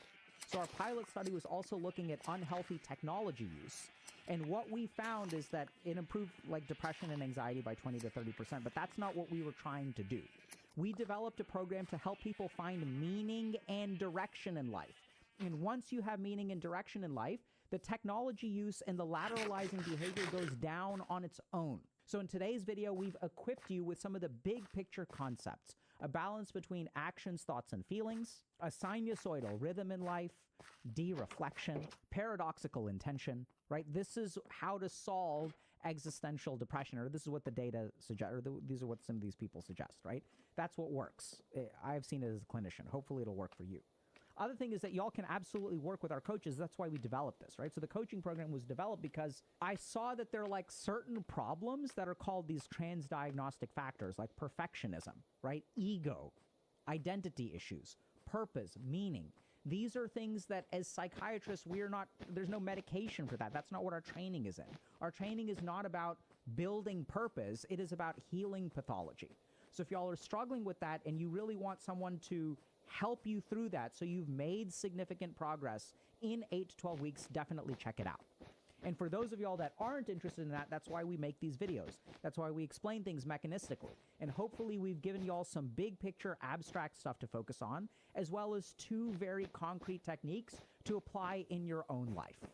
So our pilot study was also looking at unhealthy technology use. And what we found is that it improved depression and anxiety by 20 to 30%, but that's not what we were trying to do. We developed a program to help people find meaning and direction in life. And once you have meaning and direction in life, the technology use and the lateralizing behavior goes down on its own. So in today's video, we've equipped you with some of the big picture concepts, a balance between actions, thoughts, and feelings, a sinusoidal rhythm in life, de-reflection, paradoxical intention, right? This is how to solve existential depression, or this is what the data suggest, or these are what some of these people suggest, right? That's what works. I've seen it as a clinician. Hopefully it'll work for you. Other thing is that y'all can absolutely work with our coaches. That's why we developed this, right? So the coaching program was developed because I saw that there are certain problems that are called these transdiagnostic factors, like perfectionism, right? Ego, identity issues, purpose, meaning. These are things that as psychiatrists, there's no medication for that. That's not what our training is in. Our training is not about building purpose. It is about healing pathology. So if y'all are struggling with that and you really want someone to help you through that so you've made significant progress in 8 to 12 weeks, definitely check it out. And for those of y'all that aren't interested in that, that's why we make these videos. That's why we explain things mechanistically. And hopefully we've given y'all some big picture abstract stuff to focus on, as well as 2 very concrete techniques to apply in your own life.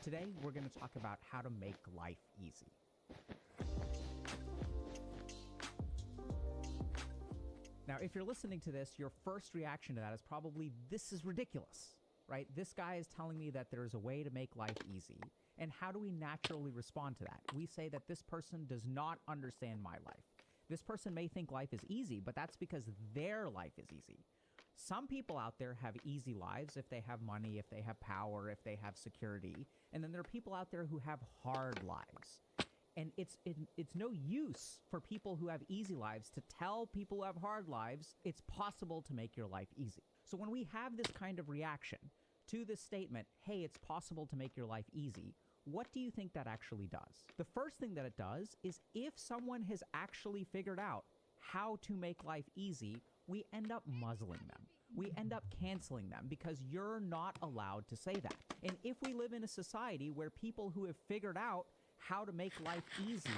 Today, we're going to talk about how to make life easy. Now, if you're listening to this, your first reaction to that is probably, this is ridiculous, right? This guy is telling me that there's a way to make life easy. And how do we naturally respond to that? We say that this person does not understand my life. This person may think life is easy, but that's because their life is easy. Some people out there have easy lives if they have money, if they have power, if they have security. And then there are people out there who have hard lives. And it's no use for people who have easy lives to tell people who have hard lives it's possible to make your life easy. So when we have this kind of reaction to this statement, hey, it's possible to make your life easy, what do you think that actually does? The first thing that it does is if someone has actually figured out how to make life easy, we end up muzzling them. We end up canceling them because you're not allowed to say that. And if we live in a society where people who have figured out how to make life easy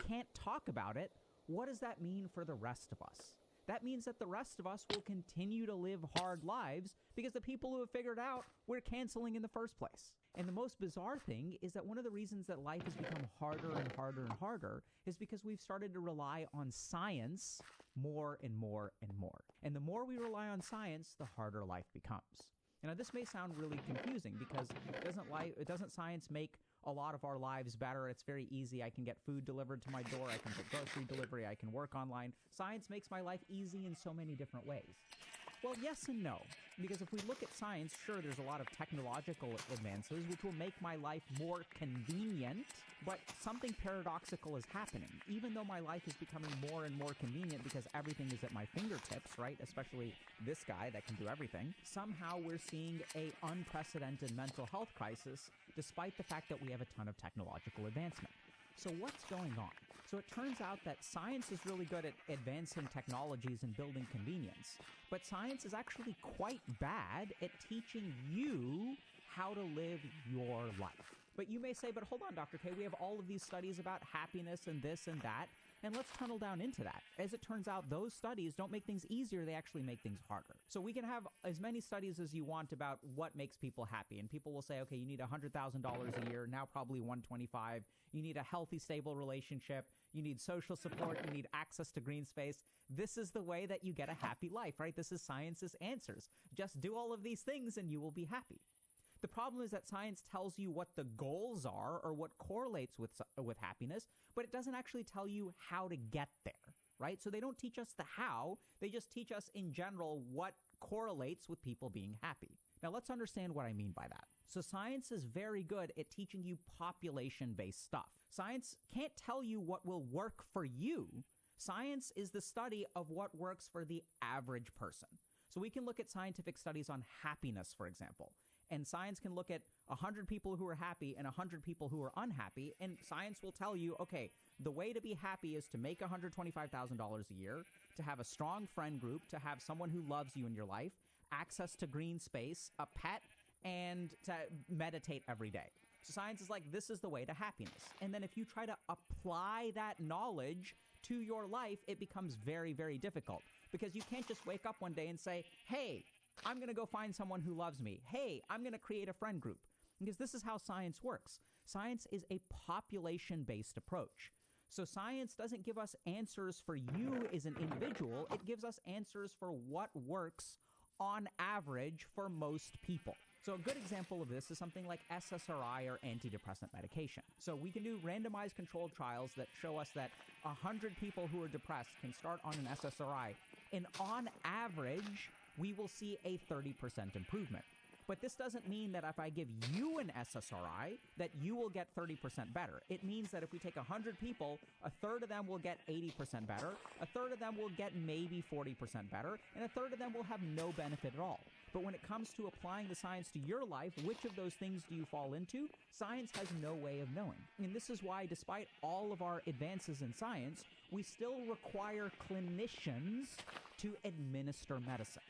can't talk about it, what does that mean for the rest of us? That means that the rest of us will continue to live hard lives because the people who have figured out we're canceling in the first place. And the most bizarre thing is that one of the reasons that life has become harder and harder and harder is because we've started to rely on science more and more and more. And the more we rely on science, the harder life becomes. Now, this may sound really confusing because doesn't science make a lot of our lives better? It's very easy. I can get food delivered to my door. I can get grocery delivery. I can work online. Science makes my life easy in so many different ways. Well, yes and no. Because if we look at science, sure, there's a lot of technological advances which will make my life more convenient, but something paradoxical is happening. Even though my life is becoming more and more convenient because everything is at my fingertips, right? Especially this guy that can do everything. Somehow we're seeing a unprecedented mental health crisis despite the fact that we have a ton of technological advancement. So what's going on? So it turns out that science is really good at advancing technologies and building convenience, but science is actually quite bad at teaching you how to live your life. But you may say, but hold on, Dr. K, we have all of these studies about happiness and this and that, and let's tunnel down into that. As it turns out, those studies don't make things easier, they actually make things harder. So we can have as many studies as you want about what makes people happy, and people will say, okay, you need $100,000 a year, now probably 125. You need a healthy, stable relationship. You need social support. You need access to green space. This is the way that you get a happy life, right? This is science's answers. Just do all of these things and you will be happy. The problem is that science tells you what the goals are or what correlates with happiness, but it doesn't actually tell you how to get there, right? So they don't teach us the how. They just teach us in general what correlates with people being happy. Now let's understand what I mean by that. So science is very good at teaching you population-based stuff. Science can't tell you what will work for you. Science is the study of what works for the average person. So we can look at scientific studies on happiness, for example. And science can look at 100 people who are happy and 100 people who are unhappy, and science will tell you, okay, the way to be happy is to make $125,000 a year, to have a strong friend group, to have someone who loves you in your life, access to green space, a pet, and to meditate every day. So science is like, this is the way to happiness. And then if you try to apply that knowledge to your life, it becomes very, very difficult. Because you can't just wake up one day and say, hey, I'm going to go find someone who loves me. Hey, I'm going to create a friend group. Because this is how science works. Science is a population-based approach. So science doesn't give us answers for you as an individual. It gives us answers for what works on average for most people. So a good example of this is something like SSRI or antidepressant medication. So we can do randomized controlled trials that show us that 100 people who are depressed can start on an SSRI, and on average, we will see a 30% improvement. But this doesn't mean that if I give you an SSRI, that you will get 30% better. It means that if we take 100 people, a third of them will get 80% better, a third of them will get maybe 40% better, and a third of them will have no benefit at all. But when it comes to applying the science to your life, which of those things do you fall into? Science has no way of knowing. And this is why, despite all of our advances in science, we still require clinicians to administer medicine.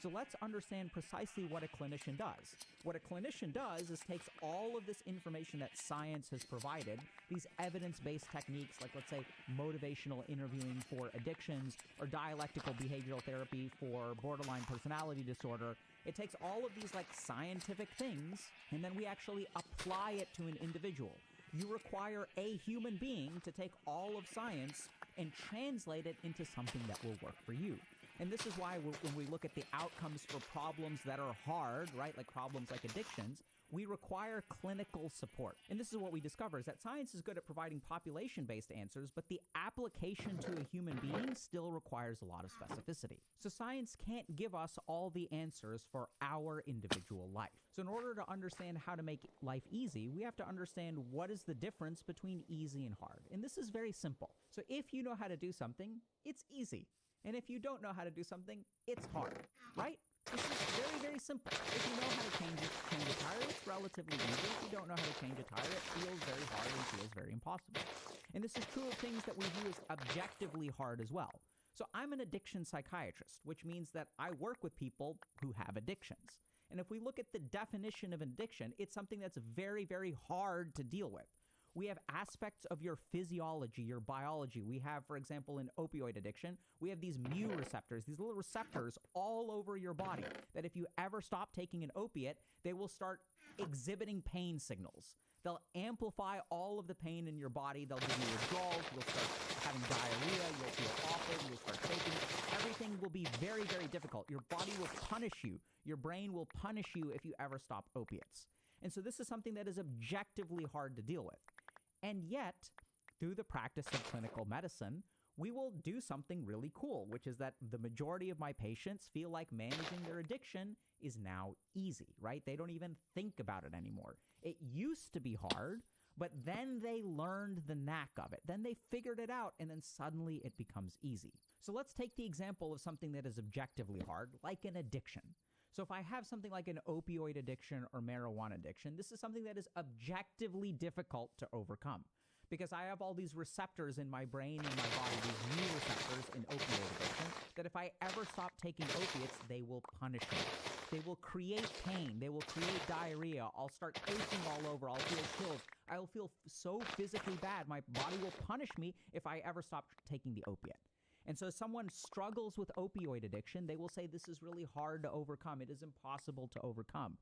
So let's understand precisely what a clinician does. What a clinician does is takes all of this information that science has provided, these evidence-based techniques like, let's say, motivational interviewing for addictions or dialectical behavioral therapy for borderline personality disorder. It takes all of these like scientific things, and then we actually apply it to an individual. You require a human being to take all of science and translate it into something that will work for you. And this is why when we look at the outcomes for problems that are hard, right, like problems like addictions, we require clinical support. And this is what we discover, is that science is good at providing population-based answers, but the application to a human being still requires a lot of specificity. So science can't give us all the answers for our individual life. So in order to understand how to make life easy, we have to understand what is the difference between easy and hard. And this is very simple. So if you know how to do something, it's easy. And if you don't know how to do something, it's hard, right? This is very, very simple. If you know how to change a tire, it's relatively easy. If you don't know how to change a tire, it feels very hard and feels very impossible. And this is true of things that we view as objectively hard as well. So I'm an addiction psychiatrist, which means that I work with people who have addictions. And if we look at the definition of addiction, it's something that's very, very hard to deal with. We have aspects of your physiology, your biology. We have, for example, in opioid addiction, we have these mu receptors, these little receptors all over your body that if you ever stop taking an opiate, they will start exhibiting pain signals. They'll amplify all of the pain in your body. They'll give you withdrawals. You'll start having diarrhea. You'll feel awful. You'll start choking. Everything will be very, very difficult. Your body will punish you. Your brain will punish you if you ever stop opiates. And so this is something that is objectively hard to deal with. And yet, through the practice of clinical medicine, we will do something really cool, which is that the majority of my patients feel like managing their addiction is now easy, right? They don't even think about it anymore. It used to be hard, but then they learned the knack of it. Then they figured it out, and then suddenly it becomes easy. So let's take the example of something that is objectively hard, like an addiction. So if I have something like an opioid addiction or marijuana addiction, this is something that is objectively difficult to overcome, because I have all these receptors in my brain and my body, these new receptors in opioid addiction, that if I ever stop taking opiates, they will punish me. They will create pain. They will create diarrhea. I'll start aching all over. I'll feel chills. I'll feel so physically bad. My body will punish me if I ever stop taking the opiate. And so if someone struggles with opioid addiction, they will say this is really hard to overcome. It is impossible to overcome.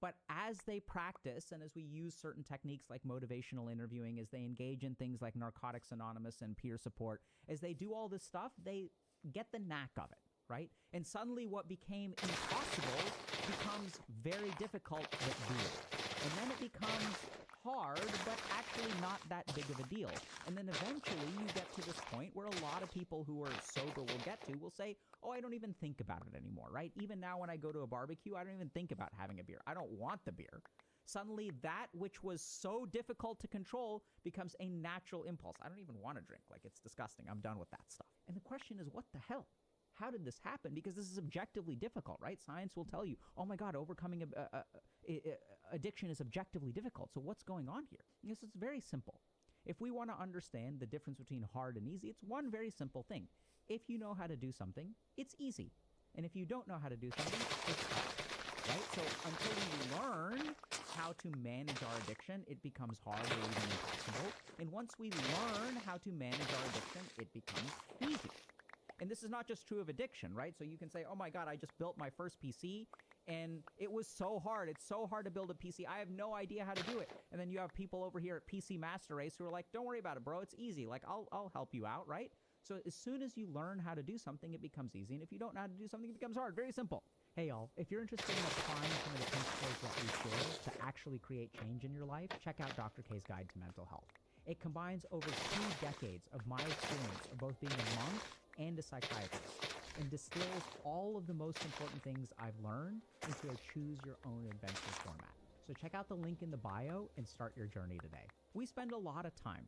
But as they practice and as we use certain techniques like motivational interviewing, as they engage in things like Narcotics Anonymous and peer support, as they do all this stuff, they get the knack of it, right? And suddenly what became impossible becomes very difficult but doable. And then it becomes hard, but actually not that big of a deal. And then eventually you get to this point where a lot of people who are sober will get to will say, oh, I don't even think about it anymore, right? Even now when I go to a barbecue, I don't even think about having a beer. I don't want the beer. Suddenly that which was so difficult to control becomes a natural impulse. I don't even want to drink. Like, it's disgusting. I'm done with that stuff. And the question is, what the hell? How did this happen? Because this is objectively difficult, right? Science will tell you, oh my God, overcoming addiction is objectively difficult. So what's going on here? Yes, it's very simple. If we want to understand the difference between hard and easy, it's one very simple thing. If you know how to do something, it's easy. And if you don't know how to do something, it's hard, right? So until we learn how to manage our addiction, it becomes hard or even impossible. And once we learn how to manage our addiction, it becomes easy. And this is not just true of addiction, right? So you can say, oh my God, I just built my first PC and it was so hard. It's so hard to build a PC. I have no idea how to do it. And then you have people over here at PC Master Race who are like, don't worry about it, bro. It's easy. Like, I'll help you out, right? So as soon as you learn how to do something, it becomes easy. And if you don't know how to do something, it becomes hard. Very simple. Hey, y'all, if you're interested in applying some of the principles that we share to actually create change in your life, check out Dr. K's Guide to Mental Health. It combines over 2 decades of my experience of both being a monk and a psychiatrist, and distills all of the most important things I've learned into a choose-your-own-adventure format. So check out the link in the bio and start your journey today. We spend a lot of time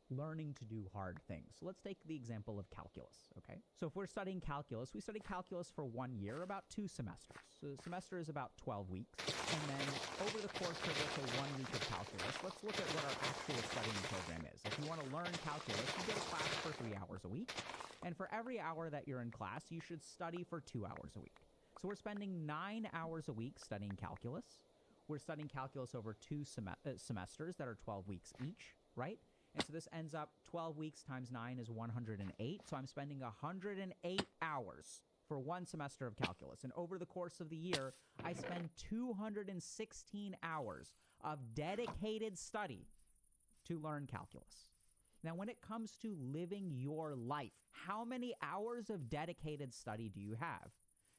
learning to do hard things. So let's take the example of calculus, okay? So if we're studying calculus, we study calculus for 1 year, about 2 semesters. So the semester is about 12 weeks. And then over the course of, let's say, 1 week of calculus, let's look at what our actual studying program is. If you want to learn calculus, you go to class for 3 hours a week. And for every hour that you're in class, you should study for 2 hours a week. So we're spending 9 hours a week studying calculus. We're studying calculus over 2 semesters that are 12 weeks each, right? And so this ends up 12 weeks times 9 is 108. So I'm spending 108 hours for 1 semester of calculus. And over the course of the year, I spend 216 hours of dedicated study to learn calculus. Now, when it comes to living your life, how many hours of dedicated study do you have?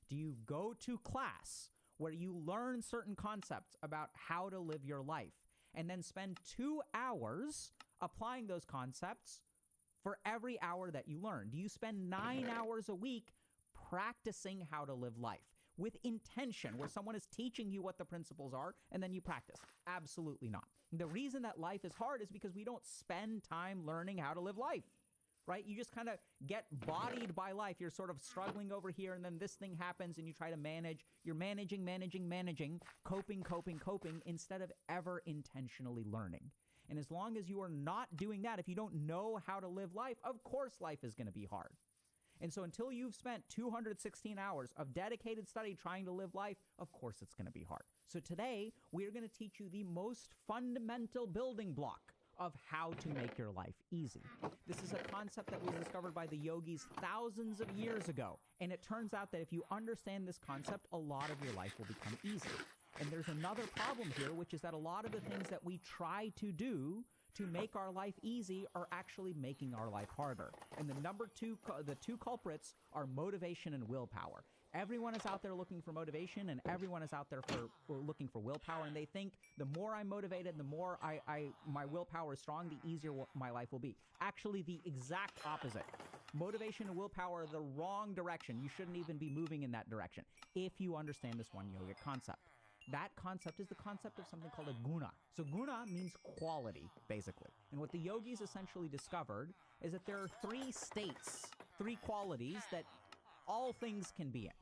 Do you go to class where you learn certain concepts about how to live your life and then spend 2 hours applying those concepts for every hour that you learn? Do you spend 9 hours a week practicing how to live life with intention, where someone is teaching you what the principles are and then you practice? Absolutely not. The reason that life is hard is because we don't spend time learning how to live life, right? You just kind of get bodied by life. You're sort of struggling over here, and then this thing happens and you try to manage. You're managing, coping, instead of ever intentionally learning. And as long as you are not doing that, if you don't know how to live life, of course life is going to be hard. And so until you've spent 216 hours of dedicated study trying to live life, of course it's going to be hard. So today, we're going to teach you the most fundamental building block of how to make your life easy. This is a concept that was discovered by the yogis thousands of years ago. And it turns out that if you understand this concept, a lot of your life will become easy. And there's another problem here, which is that a lot of the things that we try to do to make our life easy are actually making our life harder. And the two culprits are motivation and willpower. Everyone is out there looking for motivation, and everyone is out there looking for willpower, and they think the more I'm motivated, the more my willpower is strong, the easier my life will be. Actually, the exact opposite. Motivation and willpower are the wrong direction. You shouldn't even be moving in that direction if you understand this one yogic concept. That concept is the concept of something called a guna. So guna means quality, basically. And what the yogis essentially discovered is that there are three states, three qualities that all things can be in.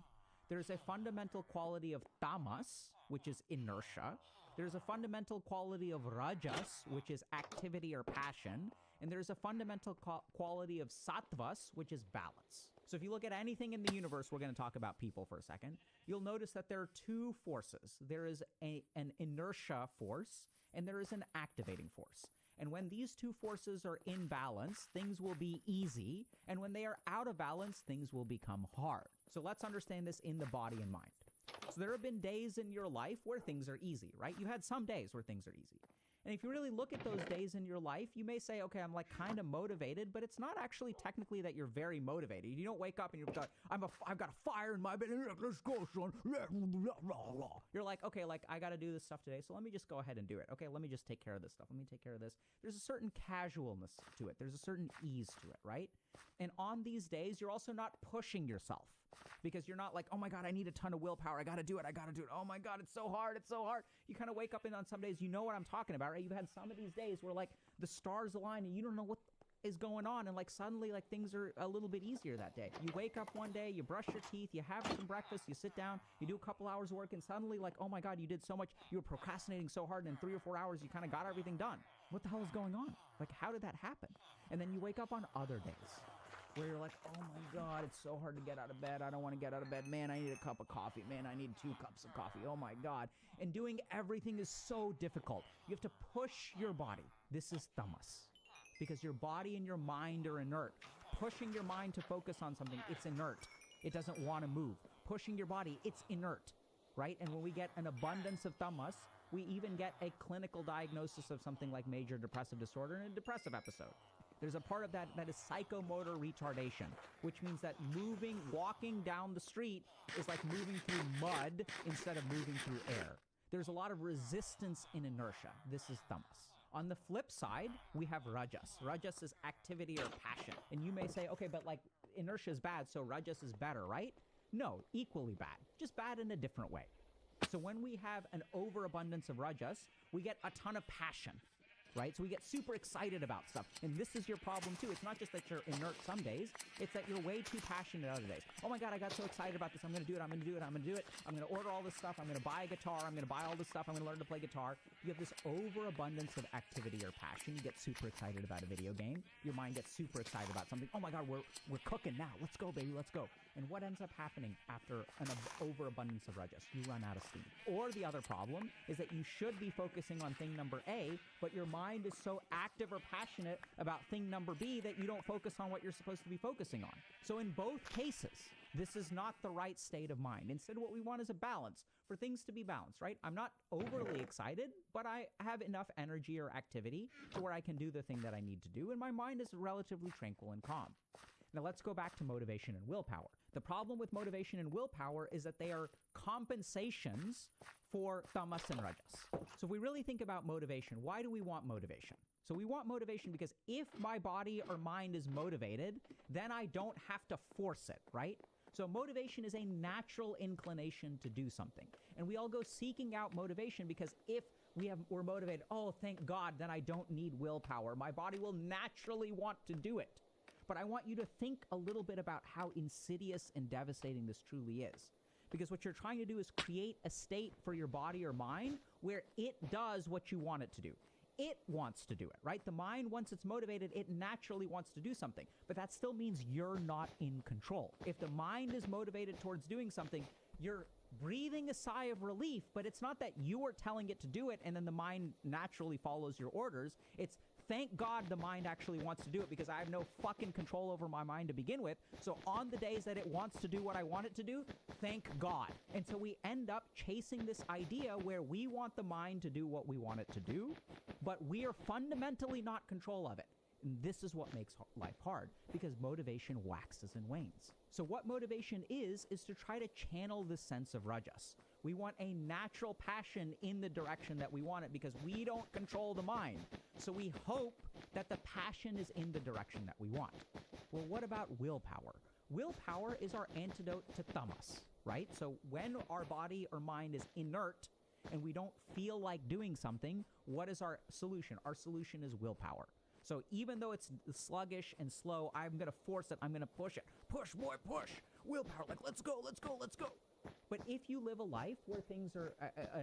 There's a fundamental quality of tamas, which is inertia. There's a fundamental quality of rajas, which is activity or passion. And there's a fundamental quality of sattvas, which is balance. So if you look at anything in the universe, we're going to talk about people for a second, you'll notice that there are two forces. There is an inertia force, and there is an activating force. And when these two forces are in balance, things will be easy. And when they are out of balance, things will become hard. So let's understand this in the body and mind. So there have been days in your life where things are easy, right? You had some days where things are easy. And if you really look at those days in your life, you may say, okay, I'm like kind of motivated, but it's not actually technically that you're very motivated. You don't wake up and you're like, I've got a fire in my belly. Let's go, son. You're like, okay, like I got to do this stuff today, so let me just go ahead and do it. Okay, let me just take care of this stuff. Let me take care of this. There's a certain casualness to it. There's a certain ease to it, right? And on these days, you're also not pushing yourself. Because you're not like, oh my God, I need a ton of willpower. I got to do it. Oh my God, it's so hard. It's so hard. You kind of wake up and on some days, you know what I'm talking about, right? You've had some of these days where like the stars align and you don't know what is going on. And like suddenly like things are a little bit easier that day. You wake up one day, you brush your teeth, you have some breakfast, you sit down, you do a couple hours of work and suddenly like, oh my God, you did so much. You were procrastinating so hard and in 3 or 4 hours, you kind of got everything done. What the hell is going on? Like, how did that happen? And then you wake up on other days where you're like, oh my God, it's so hard to get out of bed. I don't want to get out of bed. Man, I need a cup of coffee. Man, I need 2 cups of coffee. Oh my God. And doing everything is so difficult. You have to push your body. This is tamas. Because your body and your mind are inert. Pushing your mind to focus on something, it's inert. It doesn't want to move. Pushing your body, it's inert, right? And when we get an abundance of tamas, we even get a clinical diagnosis of something like major depressive disorder and a depressive episode. There's a part of that is psychomotor retardation, which means that walking down the street is like moving through mud instead of moving through air. There's a lot of resistance in inertia. This is tamas. On the flip side, we have rajas. Rajas is activity or passion. And you may say, okay, but like inertia is bad, so rajas is better, right? No, equally bad, just bad in a different way. So when we have an overabundance of rajas, we get a ton of passion. Right? So we get super excited about stuff. And this is your problem too. It's not just that you're inert some days, it's that you're way too passionate other days. Oh my God, I got so excited about this. I'm going to do it. I'm going to do it. I'm going to do it. I'm going to order all this stuff. I'm going to buy a guitar. I'm going to buy all this stuff. I'm going to learn to play guitar. You have this overabundance of activity or passion. You get super excited about a video game. Your mind gets super excited about something. Oh my God, we're cooking now. Let's go, baby. Let's go. And what ends up happening after an overabundance of rajas? You run out of steam. Or the other problem is that you should be focusing on thing number A, but your mind is so active or passionate about thing number B that you don't focus on what you're supposed to be focusing on. So in both cases, this is not the right state of mind. Instead, what we want is a balance, for things to be balanced, right? I'm not overly excited, but I have enough energy or activity to where I can do the thing that I need to do, and my mind is relatively tranquil and calm. Now let's go back to motivation and willpower. The problem with motivation and willpower is that they are compensations for tamas and rajas. So if we really think about motivation, why do we want motivation? So we want motivation because if my body or mind is motivated, then I don't have to force it, right? So motivation is a natural inclination to do something. And we all go seeking out motivation because if we're motivated, oh, thank God, then I don't need willpower. My body will naturally want to do it. But I want you to think a little bit about how insidious and devastating this truly is. Because what you're trying to do is create a state for your body or mind where it does what you want it to do. It wants to do it, right? The mind, once it's motivated, it naturally wants to do something. But that still means you're not in control. If the mind is motivated towards doing something, your breathing a sigh of relief, but it's not that you are telling it to do it and then the mind naturally follows your orders. It's thank God the mind actually wants to do it because I have no fucking control over my mind to begin with. So on the days that it wants to do what I want it to do, thank God. And so we end up chasing this idea where we want the mind to do what we want it to do, but we are fundamentally not in control of it. And this is what makes life hard, because motivation waxes and wanes. So what motivation is to try to channel this sense of rajas. We want a natural passion in the direction that we want it because we don't control the mind. So we hope that the passion is in the direction that we want. Well, what about willpower? Willpower is our antidote to tamas, right? So when our body or mind is inert and we don't feel like doing something, what is our solution? Our solution is willpower. So even though it's sluggish and slow, I'm going to force it. I'm going to push it. Push, boy, push. Willpower, like, let's go, let's go, let's go. But if you live a life where things are,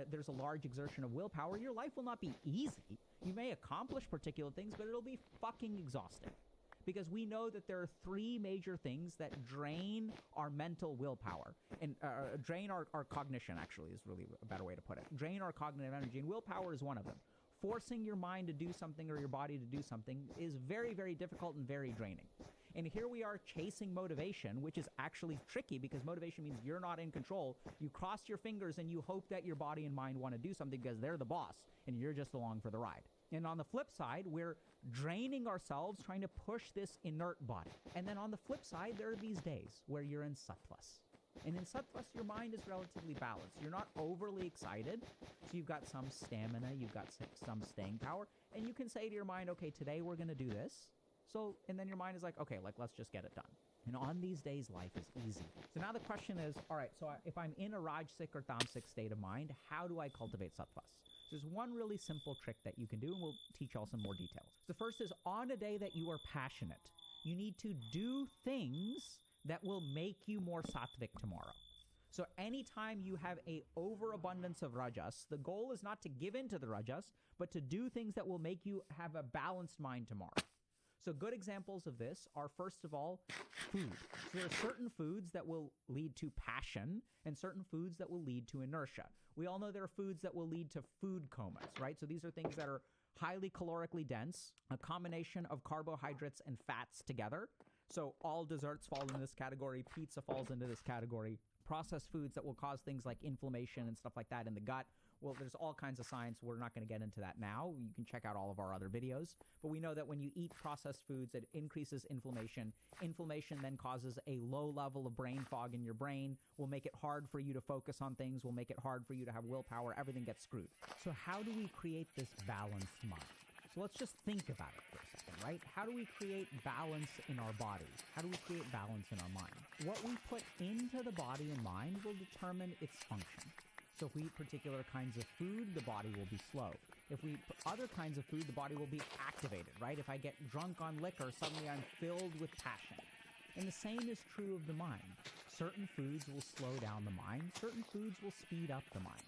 there's a large exertion of willpower, your life will not be easy. You may accomplish particular things, but it'll be fucking exhausting. Because we know that there are three major things that drain our mental willpower. And drain our cognition, actually, is really a better way to put it. Drain our cognitive energy, and willpower is one of them. Forcing your mind to do something or your body to do something is very, very difficult and very draining. And here we are chasing motivation, which is actually tricky because motivation means you're not in control. You cross your fingers and you hope that your body and mind want to do something because they're the boss and you're just along for the ride. And on the flip side, we're draining ourselves trying to push this inert body. And then on the flip side, there are these days where you're in sattvas. And in sattvas, your mind is relatively balanced. You're not overly excited. So you've got some stamina, you've got some staying power. And you can say to your mind, okay, today we're going to do this. So, and then your mind is like, okay, like, let's just get it done. And on these days, life is easy. So now the question is, all right, so if I'm in a rajasic or tamasic state of mind, how do I cultivate sattvas? There's one really simple trick that you can do, and we'll teach y'all some more details. The first is on a day that you are passionate, you need to do things that will make you more sattvic tomorrow. So anytime you have a overabundance of rajas, the goal is not to give in to the rajas, but to do things that will make you have a balanced mind tomorrow. So good examples of this are, first of all, food. So there are certain foods that will lead to passion and certain foods that will lead to inertia. We all know there are foods that will lead to food comas, right? So these are things that are highly calorically dense, a combination of carbohydrates and fats together. So all desserts fall into this category, pizza falls into this category. Processed foods that will cause things like inflammation and stuff like that in the gut. Well, there's all kinds of science. We're not going to get into that now. You can check out all of our other videos. But we know that when you eat processed foods, it increases inflammation. Inflammation then causes a low level of brain fog in your brain, will make it hard for you to focus on things, will make it hard for you to have willpower. Everything gets screwed. So how do we create this balanced mind? So let's just think about it for a second, right? How do we create balance in our body? How do we create balance in our mind? What we put into the body and mind will determine its function. So if we eat particular kinds of food, the body will be slow. If we eat other kinds of food, the body will be activated, right? If I get drunk on liquor, suddenly I'm filled with passion. And the same is true of the mind. Certain foods will slow down the mind. Certain foods will speed up the mind.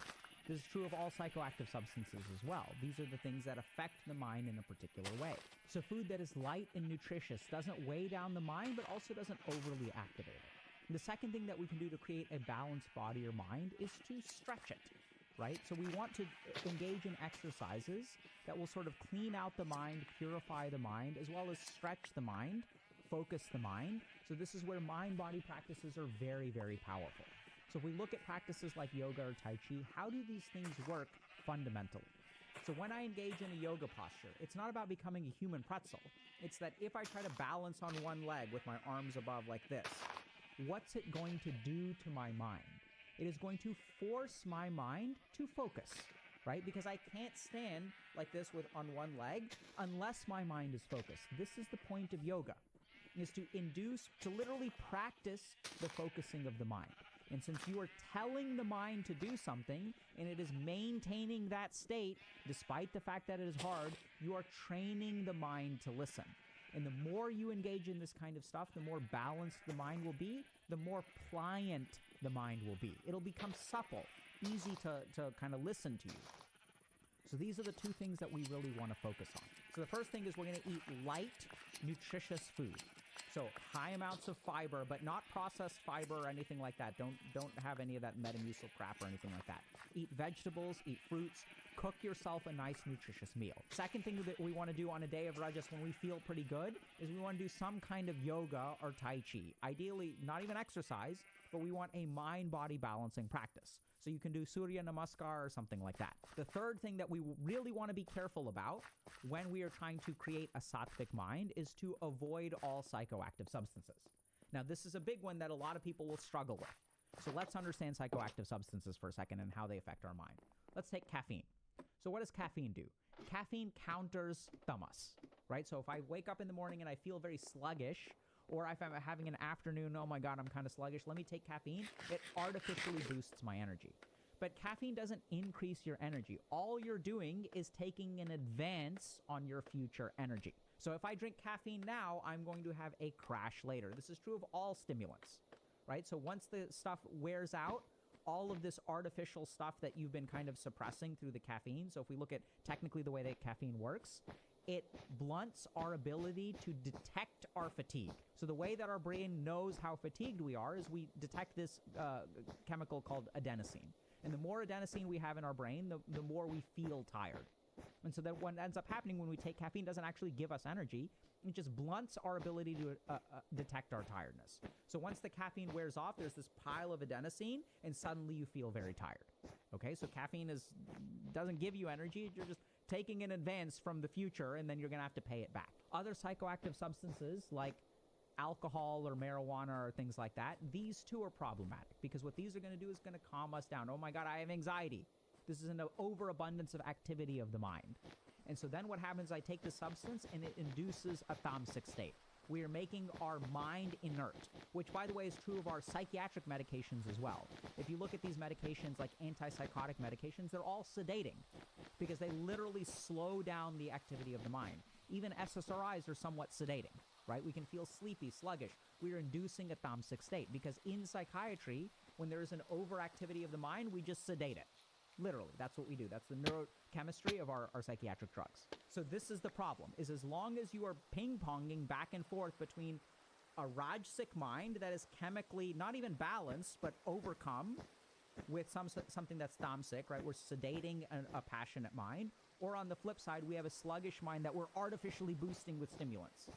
This is true of all psychoactive substances as well. These are the things that affect the mind in a particular way. So food that is light and nutritious doesn't weigh down the mind, but also doesn't overly activate it. The second thing that we can do to create a balanced body or mind is to stretch it, right? So we want to engage in exercises that will sort of clean out the mind, purify the mind, as well as stretch the mind, focus the mind. So this is where mind-body practices are very, very powerful. So if we look at practices like yoga or tai chi, how do these things work fundamentally? So when I engage in a yoga posture, it's not about becoming a human pretzel. It's that if I try to balance on one leg with my arms above like this, what's it going to do to my mind? It is going to force my mind to focus, right? Because I can't stand like this on one leg unless my mind is focused. This is the point of yoga, is to literally practice the focusing of the mind. And since you are telling the mind to do something, and it is maintaining that state, despite the fact that it is hard, you are training the mind to listen. And the more you engage in this kind of stuff, the more balanced the mind will be, the more pliant the mind will be. It'll become supple, easy to kind of listen to you. So these are the two things that we really want to focus on. So the first thing is we're going to eat light, nutritious food. So high amounts of fiber, but not processed fiber or anything like that. Don't have any of that Metamucil crap or anything like that. Eat vegetables, eat fruits, cook yourself a nice nutritious meal. Second thing that we want to do on a day of Rajas when we feel pretty good is we want to do some kind of yoga or Tai Chi. Ideally, not even exercise, but we want a mind-body balancing practice. So you can do Surya Namaskar or something like that. The third thing that we really want to be careful about when we are trying to create a sattvic mind is to avoid all psychoactive substances. Now, this is a big one that a lot of people will struggle with. So let's understand psychoactive substances for a second and how they affect our mind. Let's take caffeine. So what does caffeine do? Caffeine counters tamas, right? So if I wake up in the morning and I feel very sluggish, or if I'm having an afternoon, oh my God, I'm kind of sluggish, let me take caffeine, it artificially boosts my energy. But caffeine doesn't increase your energy. All you're doing is taking an advance on your future energy. So if I drink caffeine now, I'm going to have a crash later. This is true of all stimulants, right? So once the stuff wears out, all of this artificial stuff that you've been kind of suppressing through the caffeine. So if we look at technically the way that caffeine works, it blunts our ability to detect our fatigue. So the way that our brain knows how fatigued we are is we detect this chemical called adenosine. And the more adenosine we have in our brain, the more we feel tired. And so that what ends up happening when we take caffeine doesn't actually give us energy. It just blunts our ability to detect our tiredness. So once the caffeine wears off, there's this pile of adenosine, and suddenly you feel very tired. Okay, so caffeine doesn't give you energy. You're just taking in advance from the future, and then you're going to have to pay it back. Other psychoactive substances like alcohol or marijuana or things like that, these too are problematic because what these are going to do is going to calm us down. Oh my God, I have anxiety. This is an overabundance of activity of the mind. And so then what happens, I take the substance and it induces a tamasic state. We are making our mind inert, which, by the way, is true of our psychiatric medications as well. If you look at these medications like antipsychotic medications, they're all sedating because they literally slow down the activity of the mind. Even SSRIs are somewhat sedating, right? We can feel sleepy, sluggish. We are inducing a tamasic state because in psychiatry, when there is an overactivity of the mind, we just sedate it. Literally, that's what we do. That's the neurochemistry of our psychiatric drugs. So this is the problem, is as long as you are ping-ponging back and forth between a rajasic mind that is chemically not even balanced, but overcome with something that's tamasic, right? We're sedating a passionate mind. Or on the flip side, we have a sluggish mind that we're artificially boosting with stimulants.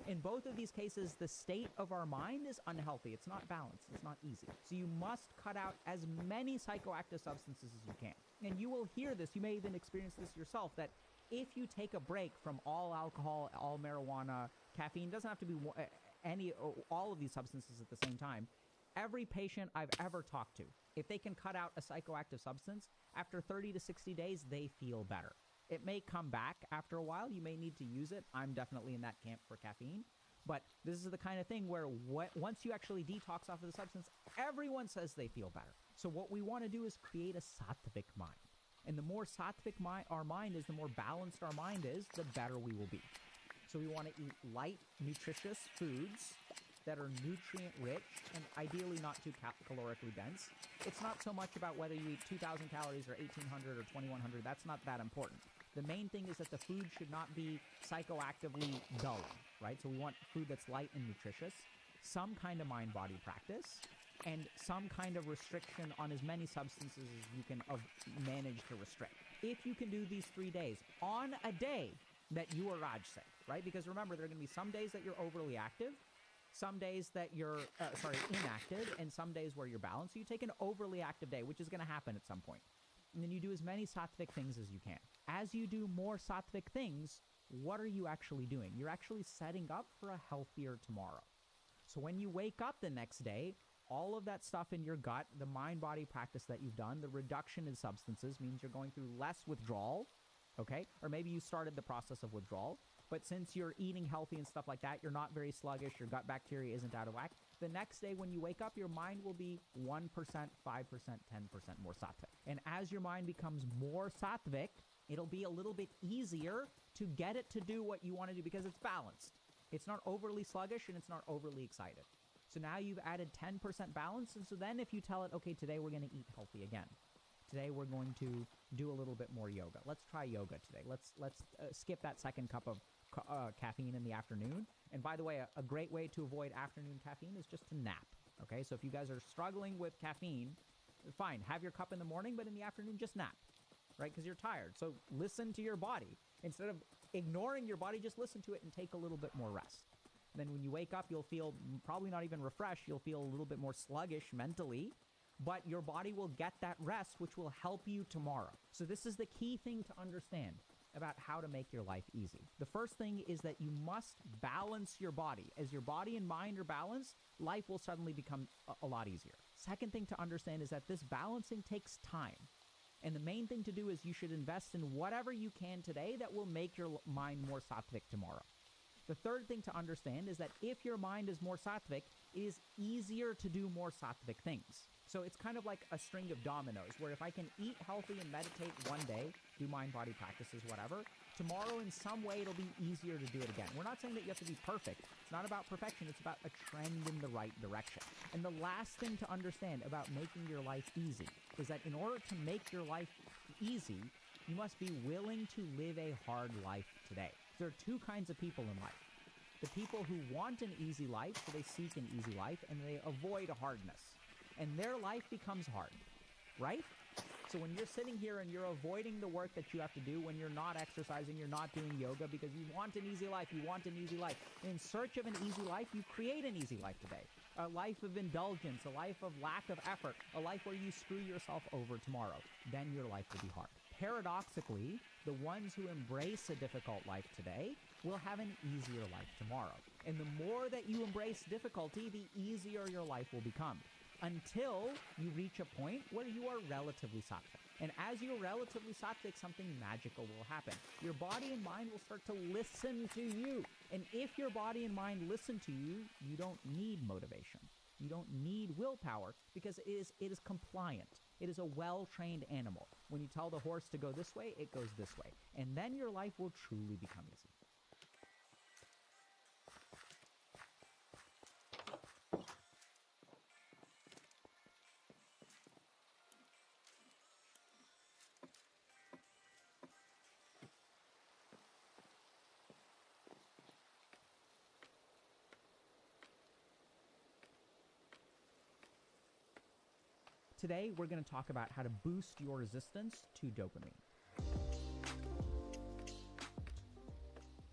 In both of these cases, the state of our mind is unhealthy. It's not balanced. It's not easy. So you must cut out as many psychoactive substances as you can. And you will hear this. You may even experience this yourself, that if you take a break from all alcohol, all marijuana, caffeine, doesn't have to be all of these substances at the same time. Every patient I've ever talked to, if they can cut out a psychoactive substance, after 30 to 60 days, they feel better. It may come back after a while. You may need to use it. I'm definitely in that camp for caffeine. But this is the kind of thing where once you actually detox off of the substance, everyone says they feel better. So what we want to do is create a sattvic mind. And the more sattvic our mind is, the more balanced our mind is, the better we will be. So we want to eat light, nutritious foods that are nutrient-rich and ideally not too calorically dense. It's not so much about whether you eat 2,000 calories or 1,800 or 2,100. That's not that important. The main thing is that the food should not be psychoactively dulling, right? So we want food that's light and nutritious, some kind of mind-body practice, and some kind of restriction on as many substances as you can manage to restrict. If you can do these 3 days on a day that you are rajasic, right? Because remember, there are going to be some days that you're overly active, some days that you're, inactive, and some days where you're balanced. So you take an overly active day, which is going to happen at some point. And then you do as many sattvic things as you can. As you do more sattvic things, what are you actually doing? You're actually setting up for a healthier tomorrow. So when you wake up the next day, all of that stuff in your gut, the mind-body practice that you've done, the reduction in substances means you're going through less withdrawal, okay? Or maybe you started the process of withdrawal. But since you're eating healthy and stuff like that, you're not very sluggish, your gut bacteria isn't out of whack. The next day when you wake up, your mind will be 1%, 5%, 10% more sattvic. And as your mind becomes more sattvic, it'll be a little bit easier to get it to do what you want to do because it's balanced. It's not overly sluggish and it's not overly excited. So now you've added 10% balance. And so then if you tell it, okay, today we're going to eat healthy again. Today we're going to do a little bit more yoga. Let's try yoga today. Let's skip that second cup of caffeine in the afternoon. And by the way, a great way to avoid afternoon caffeine is just to nap. Okay, so if you guys are struggling with caffeine, fine, have your cup in the morning, but in the afternoon, just nap, right? Because you're tired. So listen to your body. Instead of ignoring your body, just listen to it and take a little bit more rest. Then when you wake up, you'll feel probably not even refreshed. You'll feel a little bit more sluggish mentally, but your body will get that rest, which will help you tomorrow. So this is the key thing to understand about how to make your life easy. The first thing is that you must balance your body. As your body and mind are balanced, life will suddenly become a lot easier. Second thing to understand is that this balancing takes time. And the main thing to do is you should invest in whatever you can today that will make your mind more sattvic tomorrow. The third thing to understand is that if your mind is more sattvic, it is easier to do more sattvic things. So it's kind of like a string of dominoes, where if I can eat healthy and meditate one day, do mind-body practices, whatever, tomorrow in some way it'll be easier to do it again. We're not saying that you have to be perfect. It's not about perfection. It's about a trend in the right direction. And the last thing to understand about making your life easy is that in order to make your life easy, you must be willing to live a hard life today. There are two kinds of people in life. The people who want an easy life, so they seek an easy life, and they avoid hardness. And their life becomes hard, right? So when you're sitting here and you're avoiding the work that you have to do, when you're not exercising, you're not doing yoga because you want an easy life, you want an easy life. In search of an easy life, you create an easy life today. A life of indulgence, a life of lack of effort, a life where you screw yourself over tomorrow. Then your life will be hard. Paradoxically, the ones who embrace a difficult life today will have an easier life tomorrow. And the more that you embrace difficulty, the easier your life will become, until you reach a point where you are relatively sattvic. And as you're relatively sattvic, something magical will happen. Your body and mind will start to listen to you. And if your body and mind listen to you, you don't need motivation. You don't need willpower, because it is compliant. It is a well-trained animal. When you tell the horse to go this way, it goes this way. And then your life will truly become easy. Today, we're going to talk about how to boost your resistance to dopamine.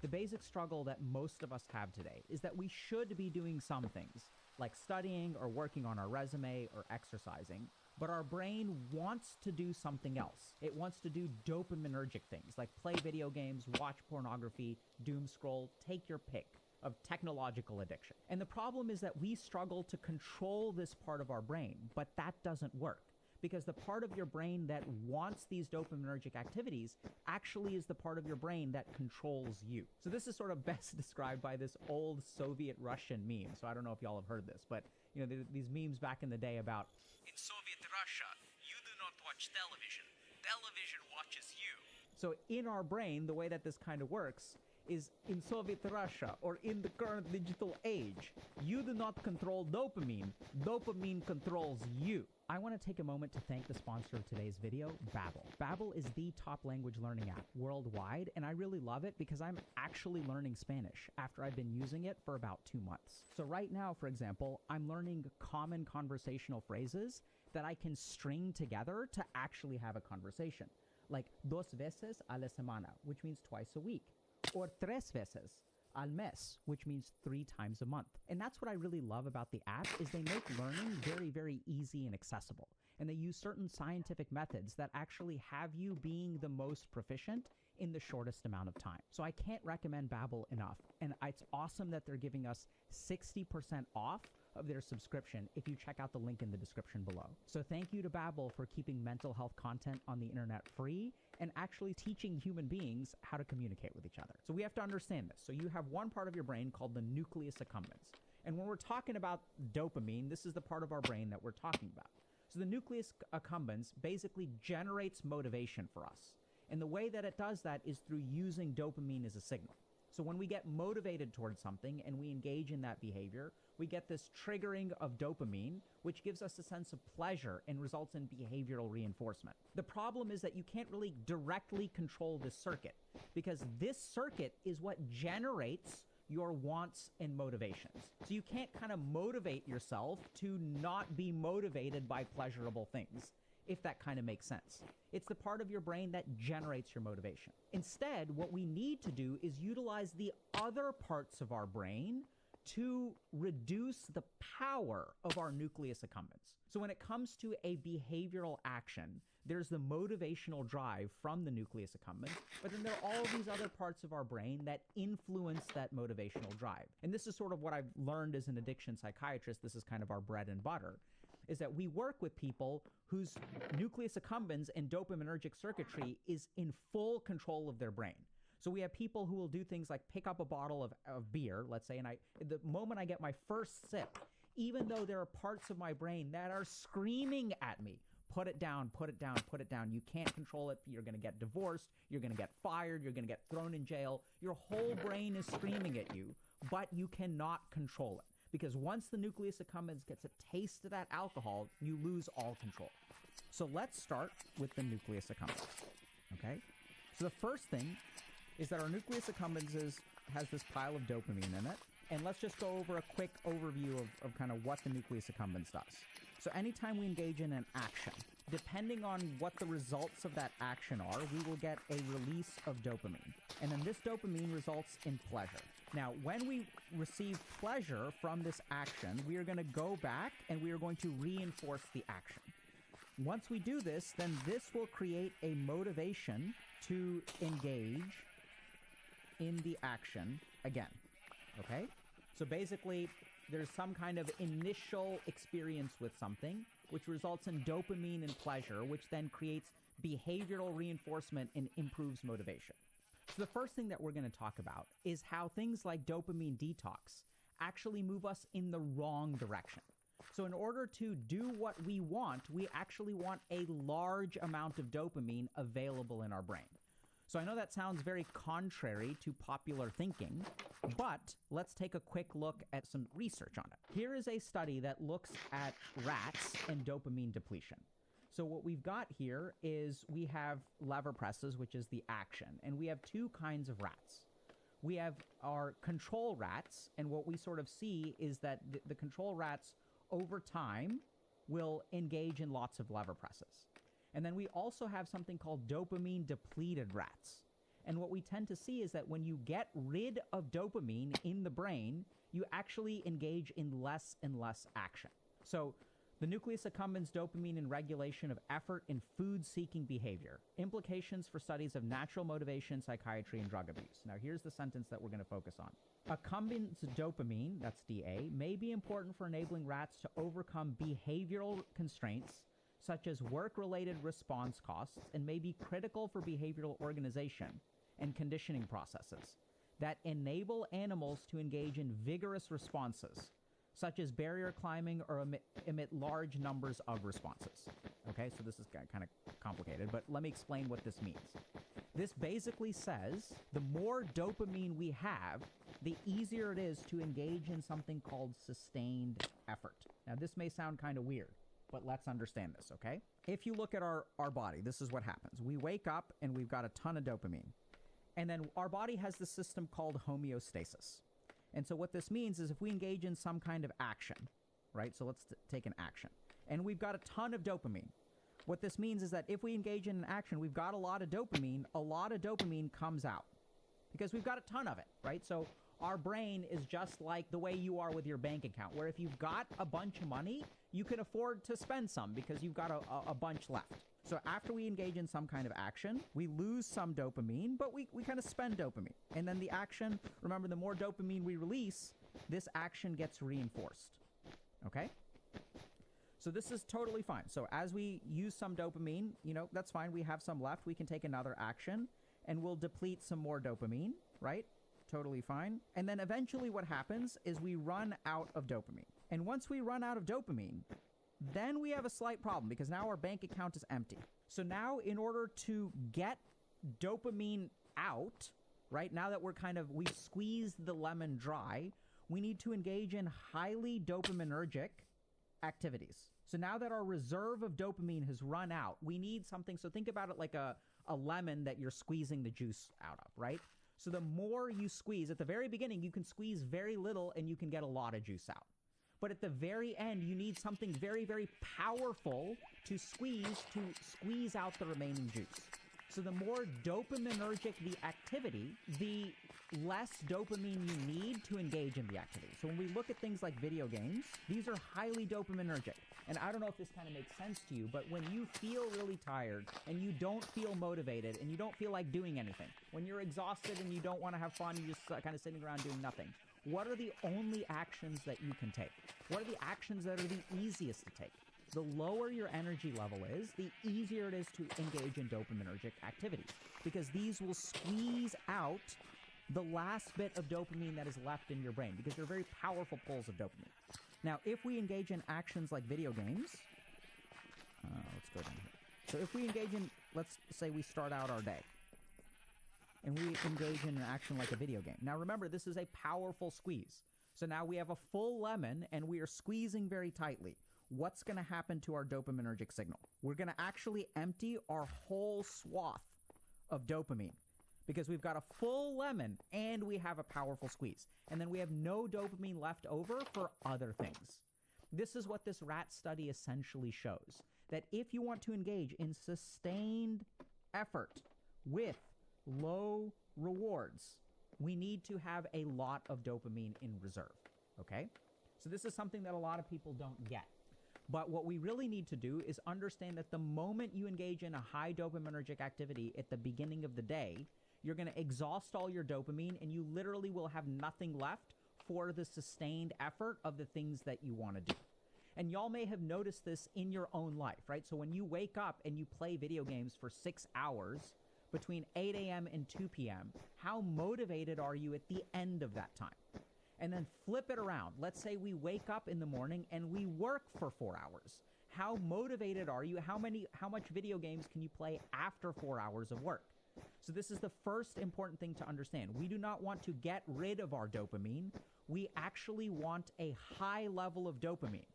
The basic struggle that most of us have today is that we should be doing some things, like studying or working on our resume or exercising, but our brain wants to do something else. It wants to do dopaminergic things, like play video games, watch pornography, doom scroll, take your pick of technological addiction. And the problem is that we struggle to control this part of our brain, but that doesn't work, because the part of your brain that wants these dopaminergic activities actually is the part of your brain that controls you. So this is sort of best described by this old Soviet Russian meme. So I don't know if y'all have heard this, but you know, these memes back in the day about, in Soviet Russia, you do not watch television. Television watches you. So in our brain, the way that this kind of works is, in Soviet Russia, or in the current digital age, you do not control dopamine. Dopamine controls you. I want to take a moment to thank the sponsor of today's video, Babbel. Babbel is the top language learning app worldwide, and I really love it because I'm actually learning Spanish after I've been using it for about 2 months. So right now, for example, I'm learning common conversational phrases that I can string together to actually have a conversation. Like dos veces a la semana, which means twice a week. Or tres veces al mes, which means 3 times a month. And that's what I really love about the app, is they make learning very, very easy and accessible. And they use certain scientific methods that actually have you being the most proficient in the shortest amount of time. So I can't recommend Babbel enough. And it's awesome that they're giving us 60% off of their subscription if you check out the link in the description below. So thank you to Babbel for keeping mental health content on the internet free and actually teaching human beings how to communicate with each other. So we have to understand this. So you have one part of your brain called the nucleus accumbens. And when we're talking about dopamine, this is the part of our brain that we're talking about. So the nucleus accumbens basically generates motivation for us. And the way that it does that is through using dopamine as a signal. So when we get motivated towards something and we engage in that behavior, we get this triggering of dopamine, which gives us a sense of pleasure and results in behavioral reinforcement. The problem is that you can't really directly control this circuit, because this circuit is what generates your wants and motivations. So you can't kind of motivate yourself to not be motivated by pleasurable things, if that kind of makes sense. It's the part of your brain that generates your motivation. Instead, what we need to do is utilize the other parts of our brain to reduce the power of our nucleus accumbens. So when it comes to a behavioral action, there's the motivational drive from the nucleus accumbens, but then there are all these other parts of our brain that influence that motivational drive. And this is sort of what I've learned as an addiction psychiatrist. This is kind of our bread and butter, is that we work with people whose nucleus accumbens and dopaminergic circuitry is in full control of their brain. So we have people who will do things like pick up a bottle of beer, let's say, and the moment I get my first sip, even though there are parts of my brain that are screaming at me, put it down, put it down, put it down. You can't control it. You're going to get divorced. You're going to get fired. You're going to get thrown in jail. Your whole brain is screaming at you, but you cannot control it. Because once the nucleus accumbens gets a taste of that alcohol, you lose all control. So let's start with the nucleus accumbens, okay? So the first thing is that our nucleus accumbens has this pile of dopamine in it. And let's just go over a quick overview of kind of what the nucleus accumbens does. So anytime we engage in an action, depending on what the results of that action are, we will get a release of dopamine. And then this dopamine results in pleasure. Now, when we receive pleasure from this action, we are going to go back and we are going to reinforce the action. Once we do this, then this will create a motivation to engage in the action again. Okay? So basically, there's some kind of initial experience with something, which results in dopamine and pleasure, which then creates behavioral reinforcement and improves motivation. So the first thing that we're going to talk about is how things like dopamine detox actually move us in the wrong direction. So in order to do what we want, we actually want a large amount of dopamine available in our brain. So I know that sounds very contrary to popular thinking, but let's take a quick look at some research on it. Here is a study that looks at rats and dopamine depletion. So what we've got here is we have lever presses, which is the action, and we have two kinds of rats. We have our control rats, and what we sort of see is that the control rats over time will engage in lots of lever presses. And then we also have something called dopamine depleted rats. And what we tend to see is that when you get rid of dopamine in the brain, you actually engage in less and less action. So the nucleus accumbens dopamine in regulation of effort in food-seeking behavior. Implications for studies of natural motivation, psychiatry, and drug abuse. Now here's the sentence that we're going to focus on. Accumbens dopamine, that's DA, may be important for enabling rats to overcome behavioral constraints such as work-related response costs, and may be critical for behavioral organization and conditioning processes that enable animals to engage in vigorous responses, such as barrier climbing or emit large numbers of responses. Okay, so this is kind of complicated, but let me explain what this means. This basically says the more dopamine we have, the easier it is to engage in something called sustained effort. Now, this may sound kind of weird, but let's understand this, okay? If you look at our body, this is what happens. We wake up and we've got a ton of dopamine. And then our body has this system called homeostasis. And so what this means is if we engage in some kind of action, right? So let's take an action. And we've got a ton of dopamine. What this means is that if we engage in an action, we've got a lot of dopamine comes out because we've got a ton of it, right? So our brain is just like the way you are with your bank account, where if you've got a bunch of money, you can afford to spend some because you've got a bunch left. So after we engage in some kind of action, we lose some dopamine, but we kind of spend dopamine. And then the action, remember, the more dopamine we release, this action gets reinforced. Okay? So this is totally fine. So as we use some dopamine, that's fine. We have some left. We can take another action and we'll deplete some more dopamine, right? Totally fine. And then eventually what happens is we run out of dopamine. And once we run out of dopamine, then we have a slight problem because now our bank account is empty. So now in order to get dopamine out, right? Now that we squeezed the lemon dry, we need to engage in highly dopaminergic activities. So now that our reserve of dopamine has run out, we need something. So think about it like a lemon that you're squeezing the juice out of, right? So the more you squeeze, at the very beginning, you can squeeze very little and you can get a lot of juice out. But at the very end, you need something very, very powerful to squeeze out the remaining juice. So the more dopaminergic the activity, the less dopamine you need to engage in the activity. So when we look at things like video games, these are highly dopaminergic. And I don't know if this kind of makes sense to you, but when you feel really tired and you don't feel motivated and you don't feel like doing anything, when you're exhausted and you don't want to have fun, you're just kind of sitting around doing nothing, what are the only actions that you can take? What are the actions that are the easiest to take? The lower your energy level is, the easier it is to engage in dopaminergic activities, because these will squeeze out the last bit of dopamine that is left in your brain, because they're very powerful pulls of dopamine. Now, if we engage in actions like video games, let's go down here. So if we engage in, let's say we start out our day, and we engage in an action like a video game. Now remember, this is a powerful squeeze. So now we have a full lemon, and we are squeezing very tightly. What's going to happen to our dopaminergic signal? We're going to actually empty our whole swath of dopamine, because we've got a full lemon and we have a powerful squeeze. And then we have no dopamine left over for other things. This is what this rat study essentially shows, that if you want to engage in sustained effort with low rewards, we need to have a lot of dopamine in reserve, okay? So this is something that a lot of people don't get. But what we really need to do is understand that the moment you engage in a high dopaminergic activity at the beginning of the day, you're going to exhaust all your dopamine and you literally will have nothing left for the sustained effort of the things that you want to do. And y'all may have noticed this in your own life, right? So when you wake up and you play video games for 6 hours between 8 a.m. and 2 p.m., how motivated are you at the end of that time? And then flip it around. Let's say we wake up in the morning and we work for 4 hours. How motivated are you? How much video games can you play after 4 hours of work? So this is the first important thing to understand. We do not want to get rid of our dopamine. We actually want a high level of dopamine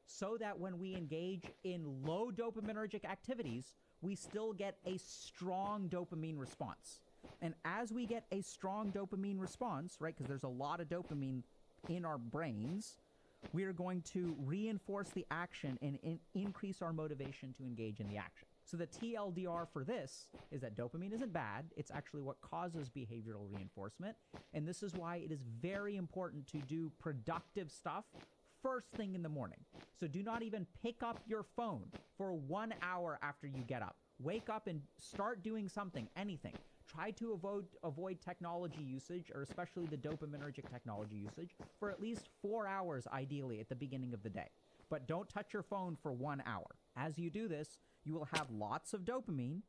so that when we engage in low dopaminergic activities, we still get a strong dopamine response. And as we get a strong dopamine response, right, because there's a lot of dopamine in our brains, we are going to reinforce the action and increase our motivation to engage in the action. So the TLDR for this is that dopamine isn't bad. It's actually what causes behavioral reinforcement. And this is why it is very important to do productive stuff first thing in the morning. So do not even pick up your phone for 1 hour after you get up. Wake up and start doing something, anything. Try to avoid technology usage, or especially the dopaminergic technology usage, for at least 4 hours, ideally, at the beginning of the day. But don't touch your phone for 1 hour. As you do this, you will have lots of dopamine,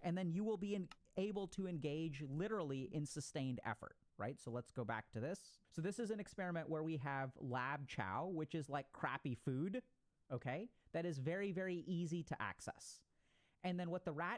and then you will be able to engage literally in sustained effort, right? So let's go back to this. So this is an experiment where we have lab chow, which is like crappy food, okay? That is very, very easy to access. And then what the rat